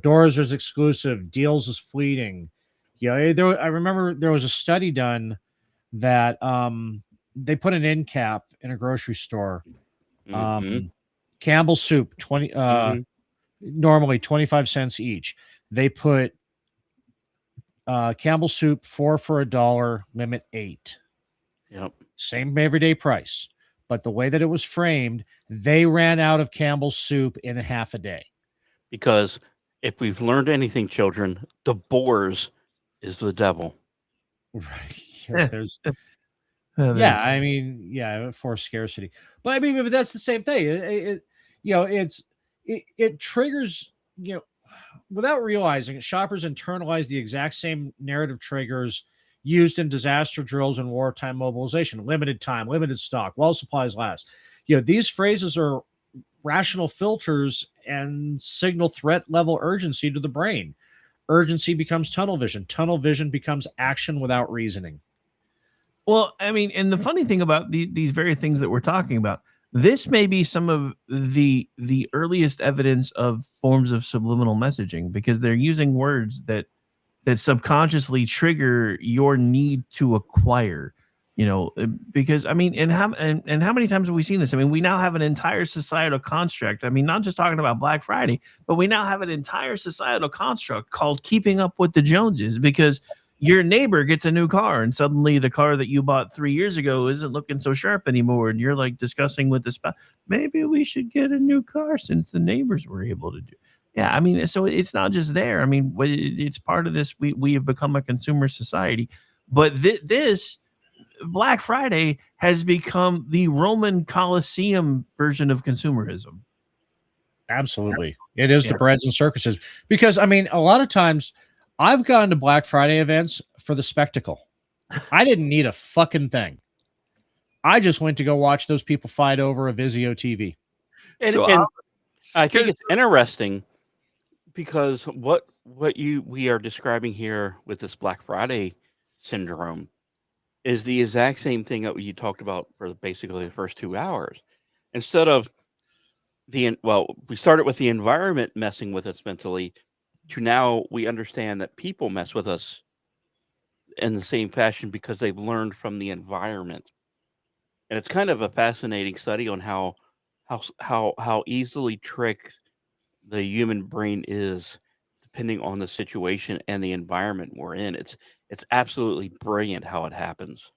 Doors is exclusive, deals is fleeting. I remember there was a study done that they put an end cap in a grocery store. Mhm. Campbell's soup, Mhm. normally 25 cents each. They put Campbell's soup 4 for $1, limit 8. Yep. Same everyday price. But the way that it was framed, they ran out of Campbell's soup in a half a day. Because if we've learned anything, children, the boars is the devil. Right. Yeah, there's There's- yeah, I mean, yeah, for scarcity. But I mean, but that's the same thing. It triggers, without realizing it, shoppers internalize the exact same narrative triggers used in disaster drills and wartime mobilization: limited time, limited stock, while supplies last. These phrases are rational filters and signal threat level urgency to the brain. Urgency becomes tunnel vision. Tunnel vision becomes action without reasoning. Well, I mean, and the funny thing about these very things that we're talking about, this may be some of the earliest evidence of forms of subliminal messaging, because they're using words that subconsciously trigger your need to acquire. Because I mean, and how many times have we seen this? I mean, we now have an entire societal construct. I mean, not just talking about Black Friday, but we now have an entire societal construct called keeping up with the Joneses, because your neighbor gets a new car and suddenly the car that you bought 3 years ago isn't looking so sharp anymore, and you're like discussing with the spouse, maybe we should get a new car since the neighbors were able to do. Yeah, I mean, so it's not just there. I mean, it's part of this. We have become a consumer society, but this Black Friday has become the Roman Colosseum version of consumerism. Absolutely. It is Yeah. the breads and circuses. Because, I mean, a lot of times I've gone to Black Friday events for the spectacle. I didn't need a fucking thing. I just went to go watch those people fight over a Vizio TV. And, So and I'll- I think it's interesting because what we are describing here with this Black Friday syndrome is the exact same thing that you talked about for basically the first 2 hours. Instead of we started with the environment messing with us mentally, to now we understand that people mess with us in the same fashion because they've learned from the environment. And it's kind of a fascinating study on how easily tricked the human brain is depending on the situation and the environment we're in. It's absolutely brilliant how it happens.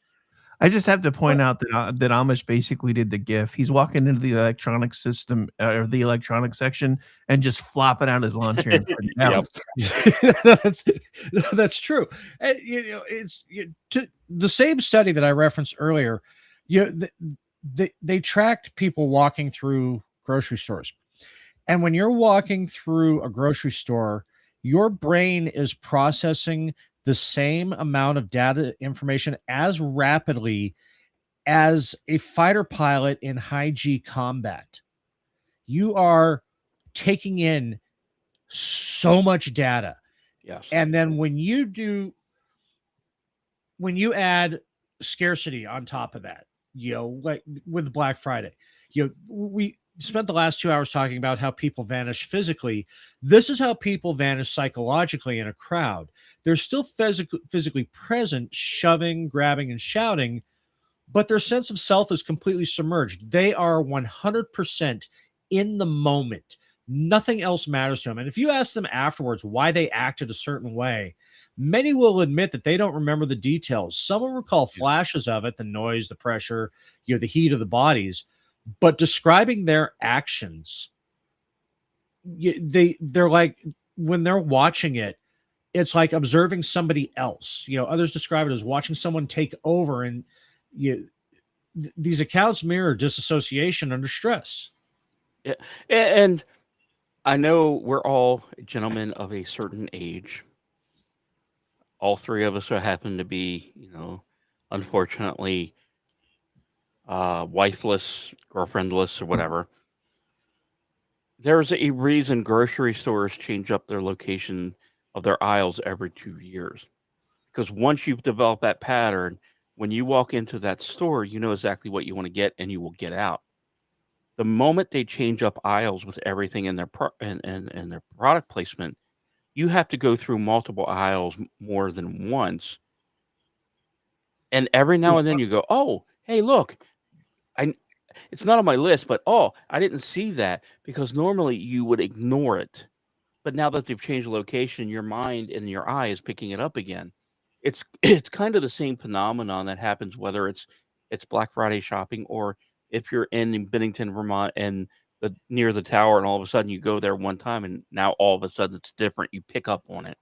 I just have to point out that Amish basically did the GIF. He's walking into the electronic system or the electronic section and just flopping out his lawn chair and sitting down. That's true. And, the same study that I referenced earlier. They tracked people walking through grocery stores, and when you're walking through a grocery store, your brain is processing the same amount of data information as rapidly as a fighter pilot in high G combat. You are taking in so much data. Yes. And then when you add scarcity on top of that, like with Black Friday, we spent the last 2 hours talking about how people vanish physically. This is how people vanish psychologically in a crowd. They're still physically present, shoving, grabbing, and shouting, but their sense of self is completely submerged. They are 100% in the moment. Nothing else matters to them. And if you ask them afterwards why they acted a certain way, many will admit that they don't remember the details. Some will recall flashes of it, the noise, the pressure, the heat of the bodies, but describing their actions, they're like, when they're watching it, it's like observing somebody else. Others describe it as watching someone take over, and these accounts mirror disassociation under stress. Yeah, and I know we're all gentlemen of a certain age. All three of us happen to be, unfortunately, wifeless, girlfriendless, or whatever. There's a reason grocery stores change up their location of their aisles every 2 years. Because once you've developed that pattern, when you walk into that store, you know exactly what you want to get and you will get out. The moment they change up aisles with everything in their and their product placement, you have to go through multiple aisles more than once. And every now and then you go, oh, hey, look, it's not on my list, but I didn't see that, because normally you would ignore it. But now that they've changed the location, your mind and your eye is picking it up again. It's kind of the same phenomenon that happens whether it's Black Friday shopping, or if you're in Bennington, Vermont, and near the tower, and all of a sudden you go there one time, and now all of a sudden it's different. You pick up on it.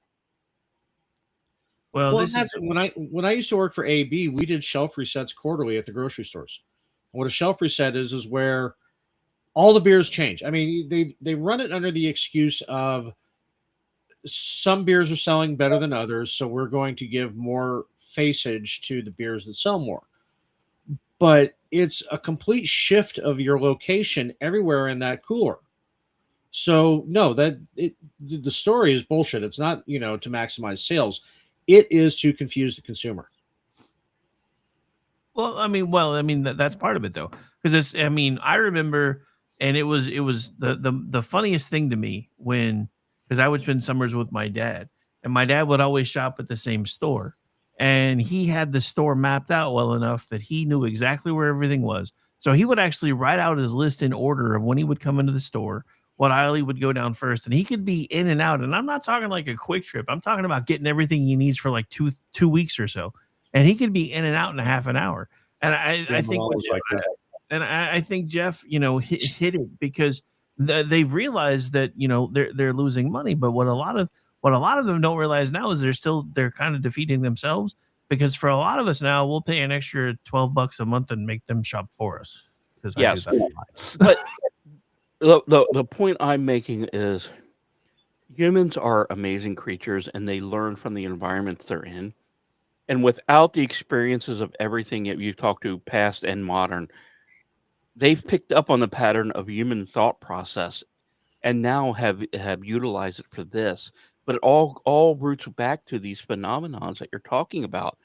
Well, that's when I used to work for AB, we did shelf resets quarterly at the grocery stores. What a shelf reset is where all the beers change. I mean, they run it under the excuse of some beers are selling better than others, so we're going to give more faceage to the beers that sell more. But it's a complete shift of your location everywhere in that cooler. So no, the story is bullshit. It's not, to maximize sales. It is to confuse the consumer. Well, I mean that's part of it though, because I remember, and it was the funniest thing to me because I would spend summers with my dad, and my dad would always shop at the same store, and he had the store mapped out well enough that he knew exactly where everything was. So he would actually write out his list in order of when he would come into the store, what aisle he would go down first, and he could be in and out. And I'm not talking like a quick trip. I'm talking about getting everything he needs for like two weeks or so. And he could be in and out in a half an hour. And I think, I think Jeff, hit it, because they've realized that they're losing money. But what a lot of them don't realize now is they're kind of defeating themselves, because for a lot of us now, we'll pay an extra $12 a month and make them shop for us. Yes, but the point I'm making is humans are amazing creatures, and they learn from the environments they're in. And without the experiences of everything that you've talked to, past and modern, they've picked up on the pattern of human thought process, and now have utilized it for this. But it all roots back to these phenomenons that you're talking about.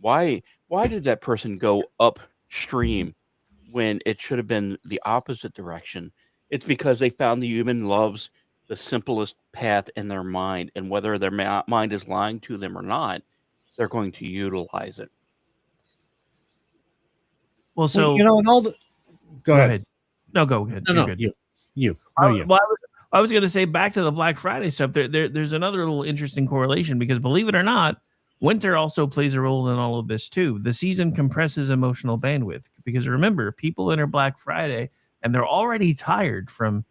Why did that person go upstream when it should have been the opposite direction? It's because they found the human loves the simplest path in their mind, and whether their mind is lying to them or not, they're going to utilize it. Well, so and all the. Go ahead. No, go ahead. No, You're good. You. Well, I was going to say back to the Black Friday stuff. There's another little interesting correlation because believe it or not, winter also plays a role in all of this too. The season compresses emotional bandwidth because remember, people enter Black Friday and they're already tired from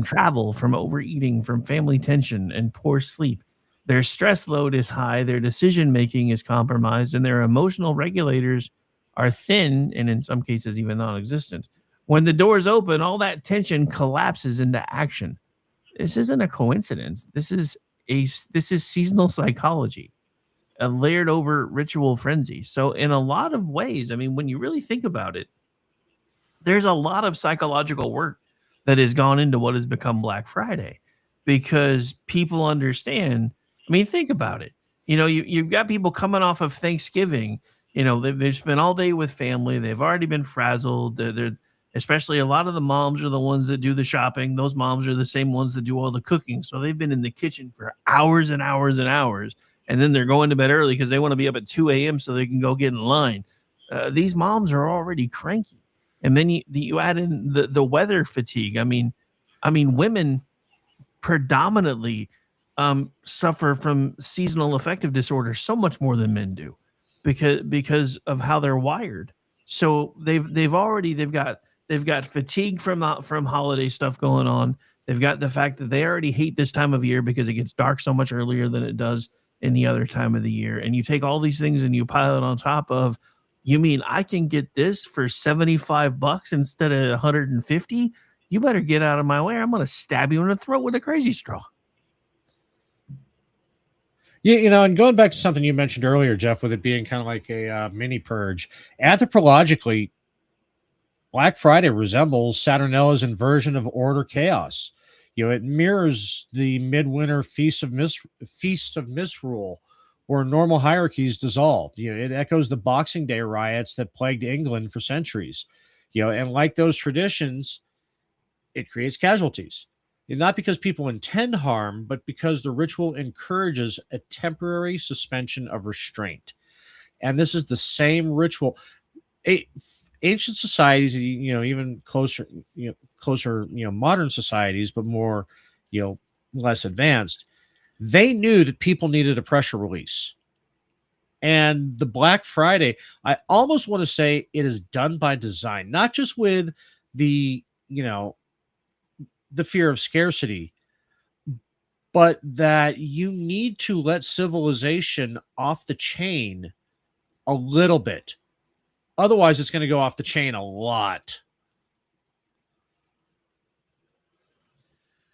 travel, from overeating, from family tension and poor sleep. Their stress load is high, their decision making is compromised, and their emotional regulators are thin and in some cases even non-existent. When the doors open, all that tension collapses into action. This isn't a coincidence. This is seasonal psychology, a layered over ritual frenzy. So in a lot of ways, I mean, when you really think about it, there's a lot of psychological work that has gone into what has become Black Friday because people understand. I mean, think about it. You've got people coming off of Thanksgiving. They've spent all day with family. They've already been frazzled. Especially a lot of the moms are the ones that do the shopping. Those moms are the same ones that do all the cooking. So they've been in the kitchen for hours and hours and hours. And then they're going to bed early because they want to be up at 2 a.m. so they can go get in line. These moms are already cranky. And then you add in the weather fatigue. I mean, women predominantly suffer from seasonal affective disorder so much more than men do because of how they're wired. So they've got fatigue from holiday stuff going on. They've got the fact that they already hate this time of year because it gets dark so much earlier than it does any other time of the year. And you take all these things and you pile it on top of, you mean I can get this for $75 instead of 150? You better get out of my way. I'm going to stab you in the throat with a crazy straw. Yeah, and going back to something you mentioned earlier, Jeff, with it being kind of like a mini purge, anthropologically, Black Friday resembles Saturnalla's inversion of order chaos. It mirrors the midwinter feast of misrule, where normal hierarchies dissolve. It echoes the Boxing Day riots that plagued England for centuries. And like those traditions, it creates casualties. Not because people intend harm, but because the ritual encourages a temporary suspension of restraint. And this is the same ritual. Ancient societies, even closer, modern societies, but more, less advanced, they knew that people needed a pressure release. And the Black Friday, I almost want to say it is done by design, not just with the fear of scarcity, but that you need to let civilization off the chain a little bit. Otherwise, it's going to go off the chain a lot.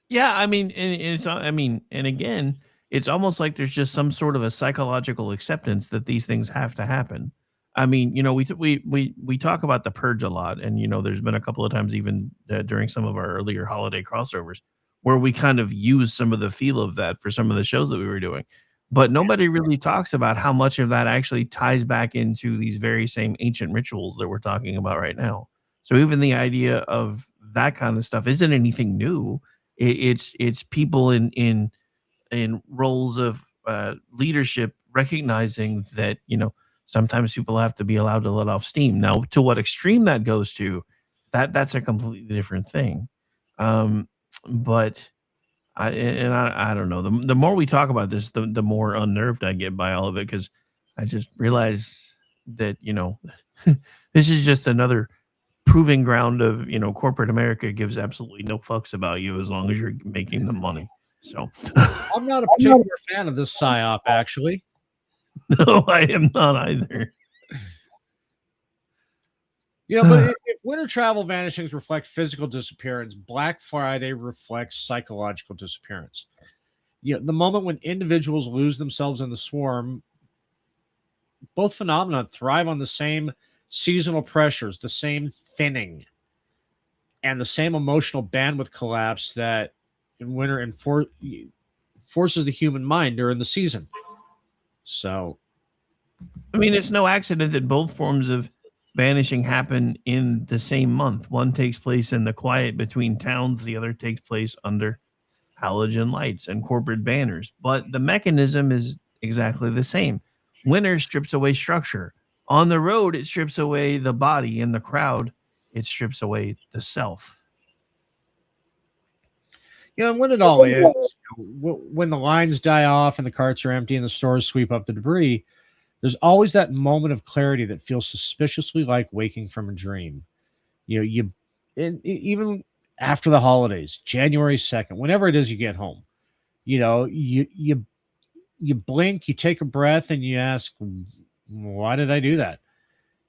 Yeah, I mean, and again, it's almost like there's just some sort of a psychological acceptance that these things have to happen. I mean, we talk about the purge a lot, and there's been a couple of times even during some of our earlier holiday crossovers where we kind of use some of the feel of that for some of the shows that we were doing. But nobody really talks about how much of that actually ties back into these very same ancient rituals that we're talking about right now. So even the idea of that kind of stuff isn't anything new. It's people in roles of leadership recognizing that sometimes people have to be allowed to let off steam. Now, to what extreme that goes to, that's a completely different thing. But I don't know. The more we talk about this, the more unnerved I get by all of it because I just realize that this is just another proving ground of corporate America gives absolutely no fucks about you as long as you're making the money. So I'm not a particular fan of this psyop, actually. No, I am not either. But if winter travel vanishings reflect physical disappearance, Black Friday reflects psychological disappearance. The moment when individuals lose themselves in the swarm, both phenomena thrive on the same seasonal pressures, the same thinning, and the same emotional bandwidth collapse that in winter forces the human mind during the season. So, I mean, it's no accident that both forms of vanishing happen in the same month. One takes place in the quiet between towns, the other takes place under halogen lights and corporate banners. But the mechanism is exactly the same. Winter strips away structure. On the road, it strips away the body. In the crowd, it strips away the self. And when it all ends, when the lines die off and the carts are empty and the stores sweep up the debris, there's always that moment of clarity that feels suspiciously like waking from a dream. Even after the holidays, January 2nd, whenever it is you get home, you blink, you take a breath, and you ask, why did I do that?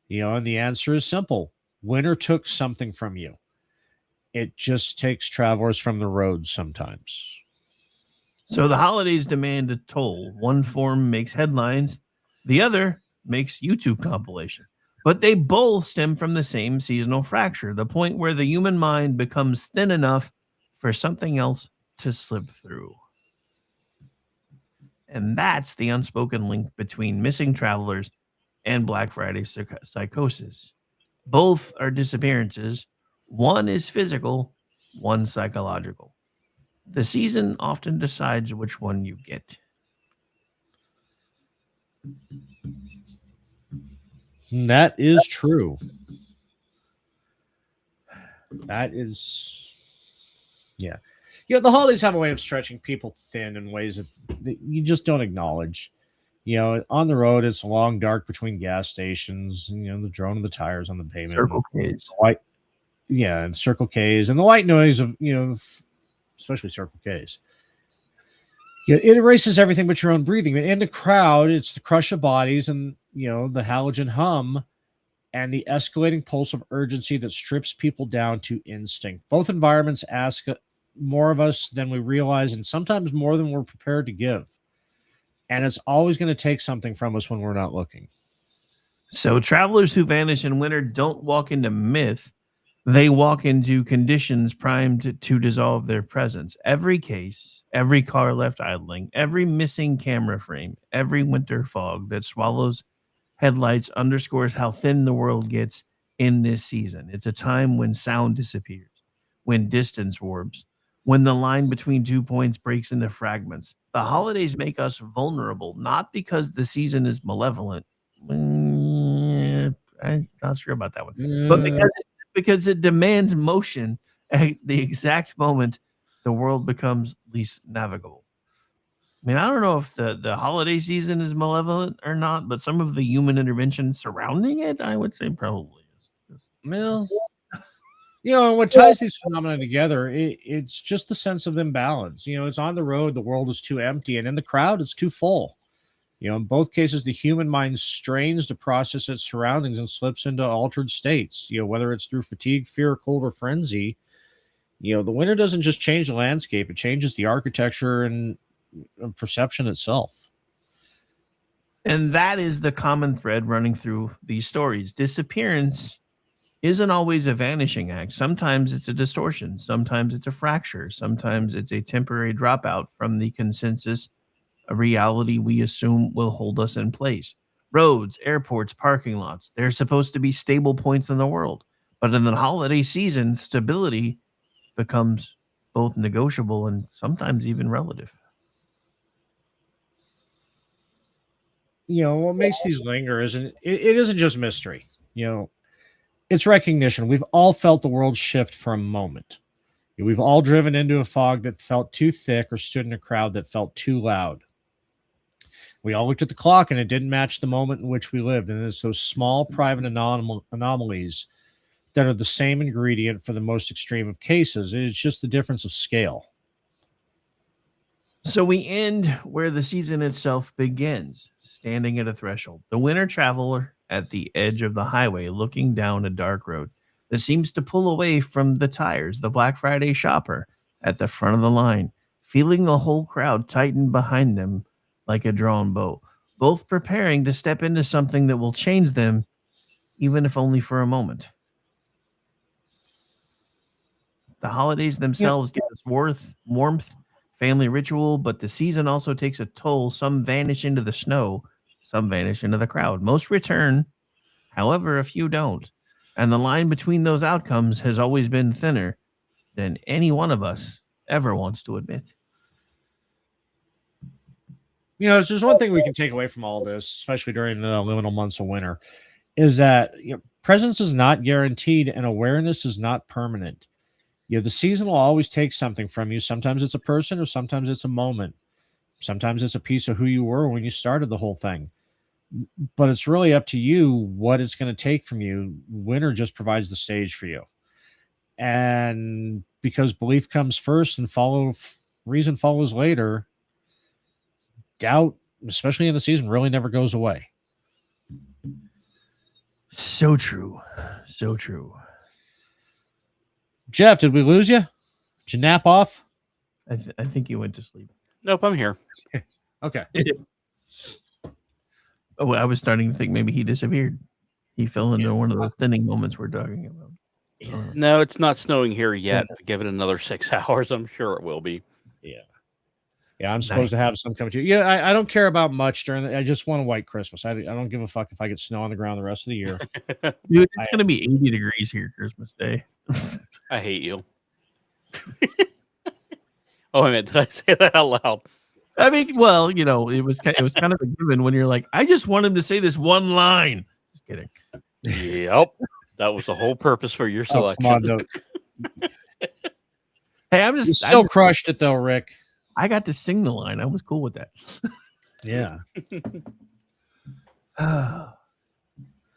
And the answer is simple. Winter took something from you. It just takes travelers from the road sometimes. So the holidays demand a toll. One form makes headlines, the other makes YouTube compilations. But they both stem from the same seasonal fracture, the point where the human mind becomes thin enough for something else to slip through. And that's the unspoken link between missing travelers and Black Friday psychosis. Both are disappearances. One is physical, one psychological. The season often decides which one you get. That is true. That is, yeah. The holidays have a way of stretching people thin in ways that you just don't acknowledge. On the road, it's long, dark between gas stations, and, the drone of the tires on the pavement. Circle K's. And Circle K's, and the white noise of, especially Circle K's. It erases everything but your own breathing. In the crowd, it's the crush of bodies and, the halogen hum and the escalating pulse of urgency that strips people down to instinct. Both environments ask more of us than we realize, and sometimes more than we're prepared to give. And it's always going to take something from us when we're not looking. So travelers who vanish in winter don't walk into myth. They walk into conditions primed to dissolve their presence. Every case, every car left idling, every missing camera frame, every winter fog that swallows headlights underscores how thin the world gets in this season. It's a time when sound disappears, when distance warps, when the line between 2 points breaks into fragments. The holidays make us vulnerable, not because the season is malevolent. I'm not sure about that one. But because it demands motion at the exact moment the world becomes least navigable. I mean, I don't know if the holiday season is malevolent or not, but some of the human intervention surrounding it, I would say probably is. Well, what ties these phenomena together, it's just the sense of imbalance. It's on the road, the world is too empty, and in the crowd, it's too full. In both cases, the human mind strains to process its surroundings and slips into altered states, whether it's through fatigue, fear, cold, or frenzy. The winter doesn't just change the landscape, it changes the architecture and perception itself. And that is the common thread running through these stories. Disappearance isn't always a vanishing act. Sometimes it's a distortion. Sometimes it's a fracture. Sometimes it's a temporary dropout from the consensus, a reality we assume will hold us in place. Roads, airports, parking lots, they're supposed to be stable points in the world. But in the holiday season, stability becomes both negotiable and sometimes even relative. What makes these linger it isn't just mystery. It's recognition. We've all felt the world shift for a moment. We've all driven into a fog that felt too thick or stood in a crowd that felt too loud. We all looked at the clock and it didn't match the moment in which we lived. And it's those small private anomalies that are the same ingredient for the most extreme of cases. It's just the difference of scale. So we end where the season itself begins, standing at a threshold. The winter traveler at the edge of the highway, looking down a dark road that seems to pull away from the tires. The Black Friday shopper at the front of the line, feeling the whole crowd tighten behind them like a drawn bow, both preparing to step into something that will change them, even if only for a moment. The holidays themselves give us warmth, family ritual, but the season also takes a toll. Some vanish into the snow, some vanish into the crowd. Most return, however, a few don't. And the line between those outcomes has always been thinner than any one of us ever wants to admit. There's just one thing we can take away from all this, especially during the liminal months of winter, is that presence is not guaranteed and awareness is not permanent. The season will always take something from you. Sometimes it's a person, or sometimes it's a moment. Sometimes it's a piece of who you were when you started the whole thing. But it's really up to you what it's going to take from you. Winter just provides the stage for you. And because belief comes first and reason follows later, doubt, especially in the season, really never goes away. So true. So true. Jeff, did we lose you? Did you nap off? I think you went to sleep. Nope, I'm here. Okay. Oh, I was starting to think maybe he disappeared. He fell into one of those thinning moments we're talking about. No, it's not snowing here yet. Give it another 6 hours. I'm sure it will be. Yeah, I'm supposed to have some coming to you. Yeah, I don't care about much during I just want a white Christmas. I don't give a fuck if I get snow on the ground the rest of the year. Dude, it's going to be 80 degrees here Christmas Day. I hate you. Oh, I meant, did I say that out loud? I mean, well, it was kind of a given when you're like, I just want him to say this one line. Just kidding. Yep. That was the whole purpose for your selection. Come on, Hey, you still crushed it though, Rick. I got to sing the line. I was cool with that. Yeah.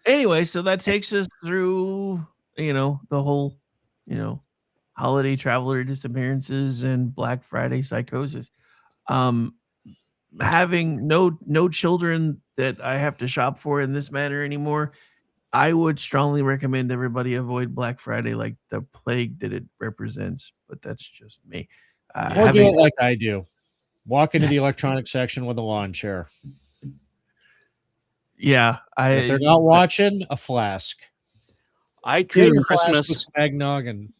Anyway, so that takes us through, the whole, holiday traveler disappearances and Black Friday psychosis. Having no children that I have to shop for in this manner anymore, I would strongly recommend everybody avoid Black Friday like the plague that it represents. But that's just me. Or do it like I do. Walk into the electronics section with a lawn chair. Yeah, if they're not watching, a flask. I treat Christmas with some eggnog and.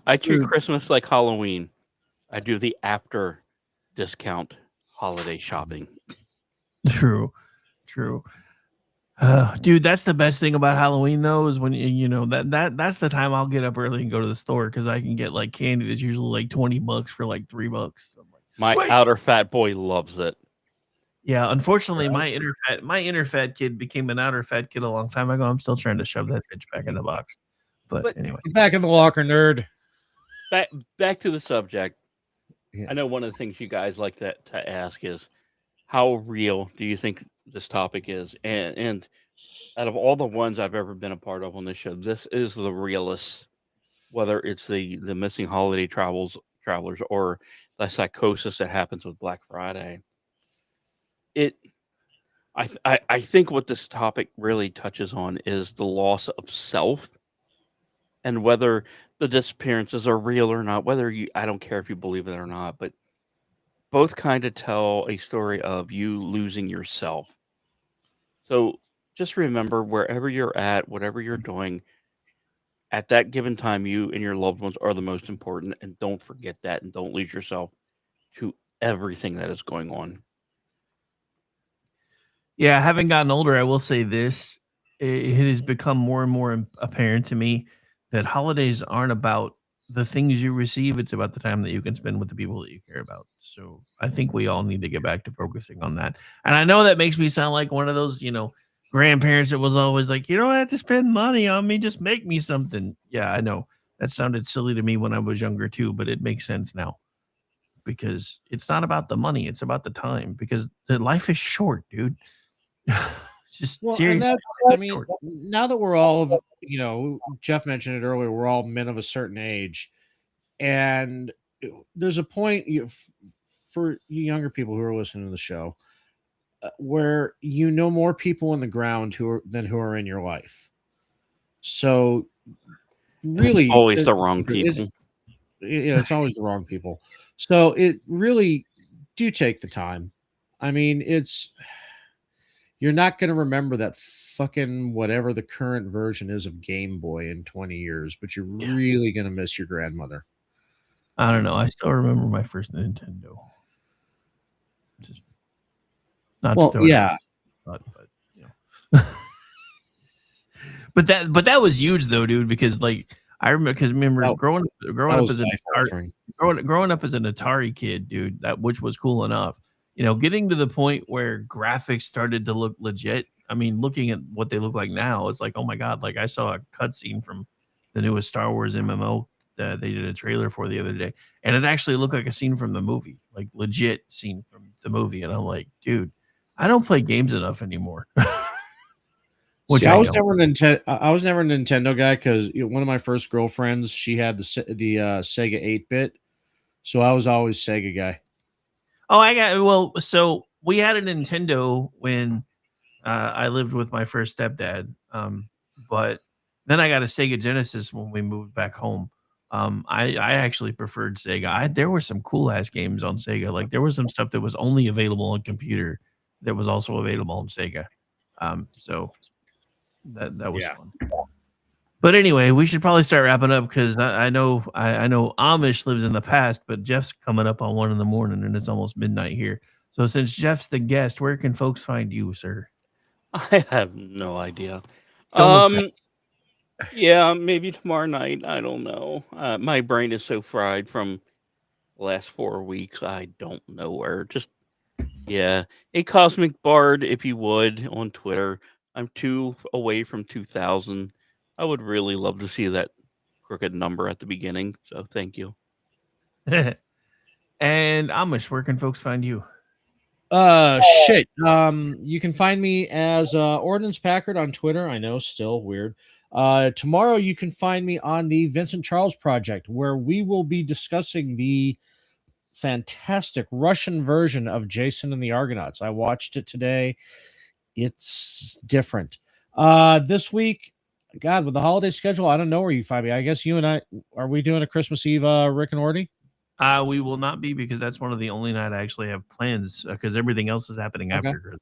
I treat Christmas like Halloween. I do the after discount holiday shopping. True. Dude, that's the best thing about Halloween though, is when that's the time I'll get up early and go to the store because I can get like candy that's usually like $20 for like $3. I'm like, my outer fat boy loves it. Yeah, unfortunately, my inner fat kid became an outer fat kid a long time ago. I'm still trying to shove that bitch back in the box. But anyway, back in the locker, nerd. Back to the subject. Yeah. I know one of the things you guys like to ask is how real do you think this topic is? And out of all the ones I've ever been a part of on this show, this is the realest. Whether it's the missing holiday travelers or the psychosis that happens with Black Friday. I think what this topic really touches on is the loss of self. And whether the disappearances are real or not, I don't care if you believe it or not, but both kind of tell a story of you losing yourself. So just remember, wherever you're at, whatever you're doing, at that given time, you and your loved ones are the most important. And don't forget that, and don't lose yourself to everything that is going on. Yeah, having gotten older, I will say this. It has become more and more apparent to me that holidays aren't about the things you receive. It's about the time that you can spend with the people that you care about. So I think we all need to get back to focusing on that. And I know that makes me sound like one of those, grandparents that was always like, you don't have to spend money on me. Just make me something. Yeah, I know. That sounded silly to me when I was younger too, but it makes sense now. Because it's not about the money. It's about the time. Because the life is short, dude. Just seriously. Now that we're all, Jeff mentioned it earlier, we're all men of a certain age, and there's a point for you younger people who are listening to the show where more people in the ground who are in your life. So really, it's always the wrong people. It's always the wrong people. So it really do take the time. I mean, you're not going to remember that fucking whatever the current version is of Game Boy in 20 years, but you're really going to miss your grandmother. I don't know. I still remember my first Nintendo. Just not to throw it out, but that was huge though, dude, because like I remember growing up as an Atari kid, dude, which was cool enough. Getting to the point where graphics started to look legit. I mean, looking at what they look like now, it's like, oh my God, like I saw a cutscene from the newest Star Wars MMO they did a trailer for the other day, and it actually looked like a scene from the movie, like legit scene from the movie. And I'm like, dude, I don't play games enough anymore. See, I was never a Nintendo guy because one of my first girlfriends, she had the Sega 8-bit, so I was always Sega guy. Oh, so we had a Nintendo when I lived with my first stepdad, but then I got a Sega Genesis when we moved back home. I actually preferred Sega. There were some cool ass games on Sega. Like there was some stuff that was only available on computer that was also available on Sega. So that was fun. But anyway, we should probably start wrapping up because I know Amish lives in the past, but Jeff's coming up on 1 a.m. and it's almost midnight here. So since Jeff's the guest, where can folks find you, sir? I have no idea. Yeah, maybe tomorrow night. I don't know. My brain is so fried from the last 4 weeks. I don't know where. Just a Cosmic Bard, if you would, on Twitter. I'm 2 away from 2,000. I would really love to see that crooked number at the beginning. So thank you. And Amish, where can folks find you? You can find me as Ordnance Packard on Twitter. I know, still weird. Tomorrow you can find me on the Vincent Charles Project, where we will be discussing the fantastic Russian version of Jason and the Argonauts. I watched it today. It's different. This week, God, with the holiday schedule, I don't know where you find me. I guess you and I, are we doing a Christmas Eve Rick and Orty? We will not be, because that's one of the only night I actually have plans, because everything else is happening after Christmas.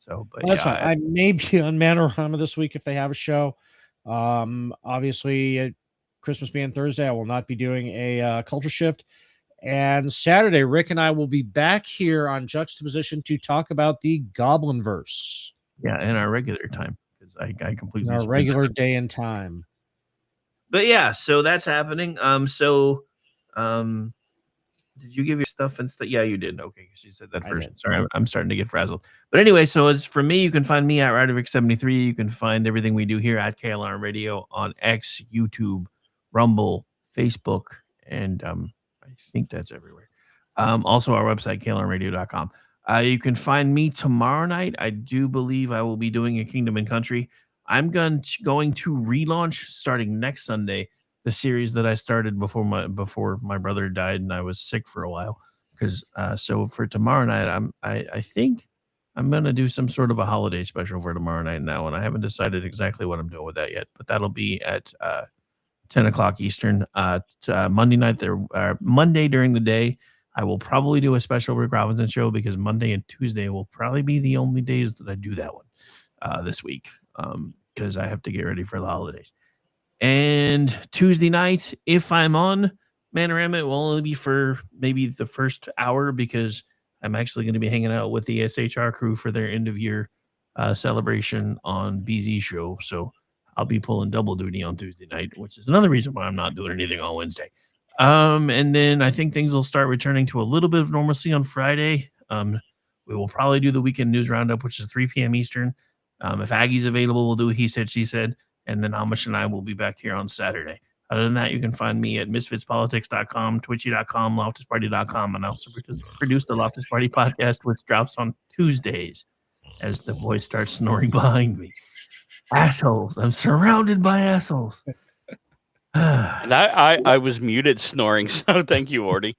So, but that's fine. I may be on Manorama this week if they have a show. Obviously, Christmas being Thursday, I will not be doing a culture shift. And Saturday, Rick and I will be back here on Juxtaposition to talk about the Goblin Verse. Yeah, in our regular time, because I completely our regular day and time. But yeah, so that's happening. Did you give your stuff and stuff? Yeah, you did. Okay, she said that first. Sorry, I'm starting to get frazzled. But anyway, so as for me, you can find me at Rydervic73. You can find everything we do here at KLR Radio on X, YouTube, Rumble, Facebook, and I think that's everywhere. Also our website, klrradio.com. You can find me tomorrow night. I do believe I will be doing a Kingdom and Country. I'm going to relaunch starting next Sunday the series that I started before my brother died and I was sick for a while. Because so for tomorrow night, I think I'm gonna do some sort of a holiday special for tomorrow night now, and I haven't decided exactly what I'm doing with that yet. But that'll be at 10 o'clock Eastern. Monday night Monday during the day, I will probably do a special Rick Robinson show, because Monday and Tuesday will probably be the only days that I do that one this week, because I have to get ready for the holidays. And Tuesday night, if I'm on Manorama, it will only be for maybe the first hour, because I'm actually going to be hanging out with the SHR crew for their end of year celebration on BZ show. So I'll be pulling double duty on Tuesday night, which is another reason why I'm not doing anything on Wednesday. And then I think things will start returning to a little bit of normalcy on Friday. We will probably do the weekend news roundup, which is 3 p.m. Eastern. If Aggie's available, we'll do He Said, She Said. And then Amish and I will be back here on Saturday. Other than that, you can find me at misfitspolitics.com, twitchy.com, loftusparty.com, and I also produce the Loftus Party podcast, which drops on Tuesdays, as the voice starts snoring behind me. Assholes. I'm surrounded by assholes. And I was muted snoring, so thank you, Orty.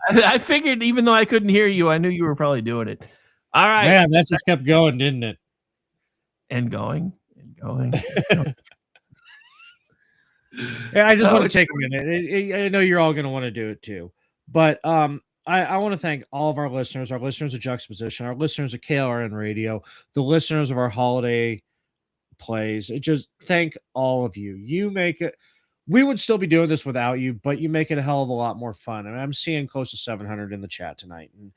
I figured, even though I couldn't hear you, I knew you were probably doing it. All right. Man, that just kept going, didn't it? And going. Yeah, I just want to take a minute. I know you're all going to want to do it too, but I want to thank all of our listeners of Juxtaposition, our listeners of KLRN Radio, the listeners of our holiday plays. Just thank all of you. You make it. We would still be doing this without you, but you make it a hell of a lot more fun. I mean, I'm seeing close to 700 in the chat tonight, and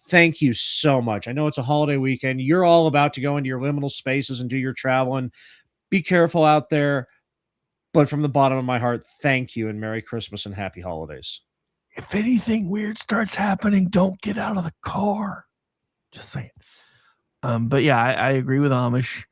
thank you so much. I know it's a holiday weekend. You're all about to go into your liminal spaces and do your traveling. Be careful out there. But from the bottom of my heart, thank you, and Merry Christmas and Happy Holidays. If anything weird starts happening, don't get out of the car. Just saying. But yeah, I agree with Amish.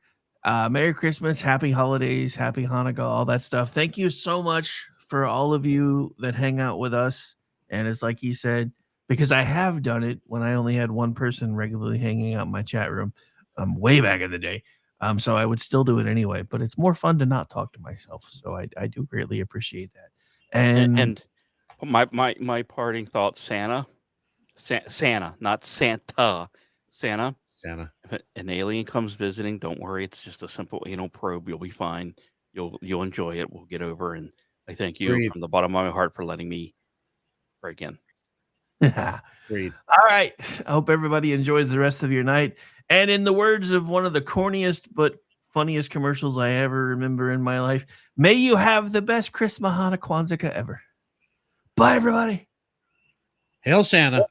Merry Christmas, happy holidays, happy Hanukkah, all that stuff. Thank you so much for all of you that hang out with us. And it's like he said, because I have done it when I only had one person regularly hanging out in my chat room way back in the day. So I would still do it anyway, but it's more fun to not talk to myself. So I do greatly appreciate that. And my parting thought, Santa, not Santa, Santa. If an alien comes visiting, don't worry. It's just a simple anal probe. You'll be fine. You'll enjoy it. We'll get over. And I thank you from the bottom of my heart for letting me break in. Agreed. All right. I hope everybody enjoys the rest of your night. And in the words of one of the corniest but funniest commercials I ever remember in my life, may you have the best Chris Mahana Kwanzaa ever. Bye, everybody. Hail Santa.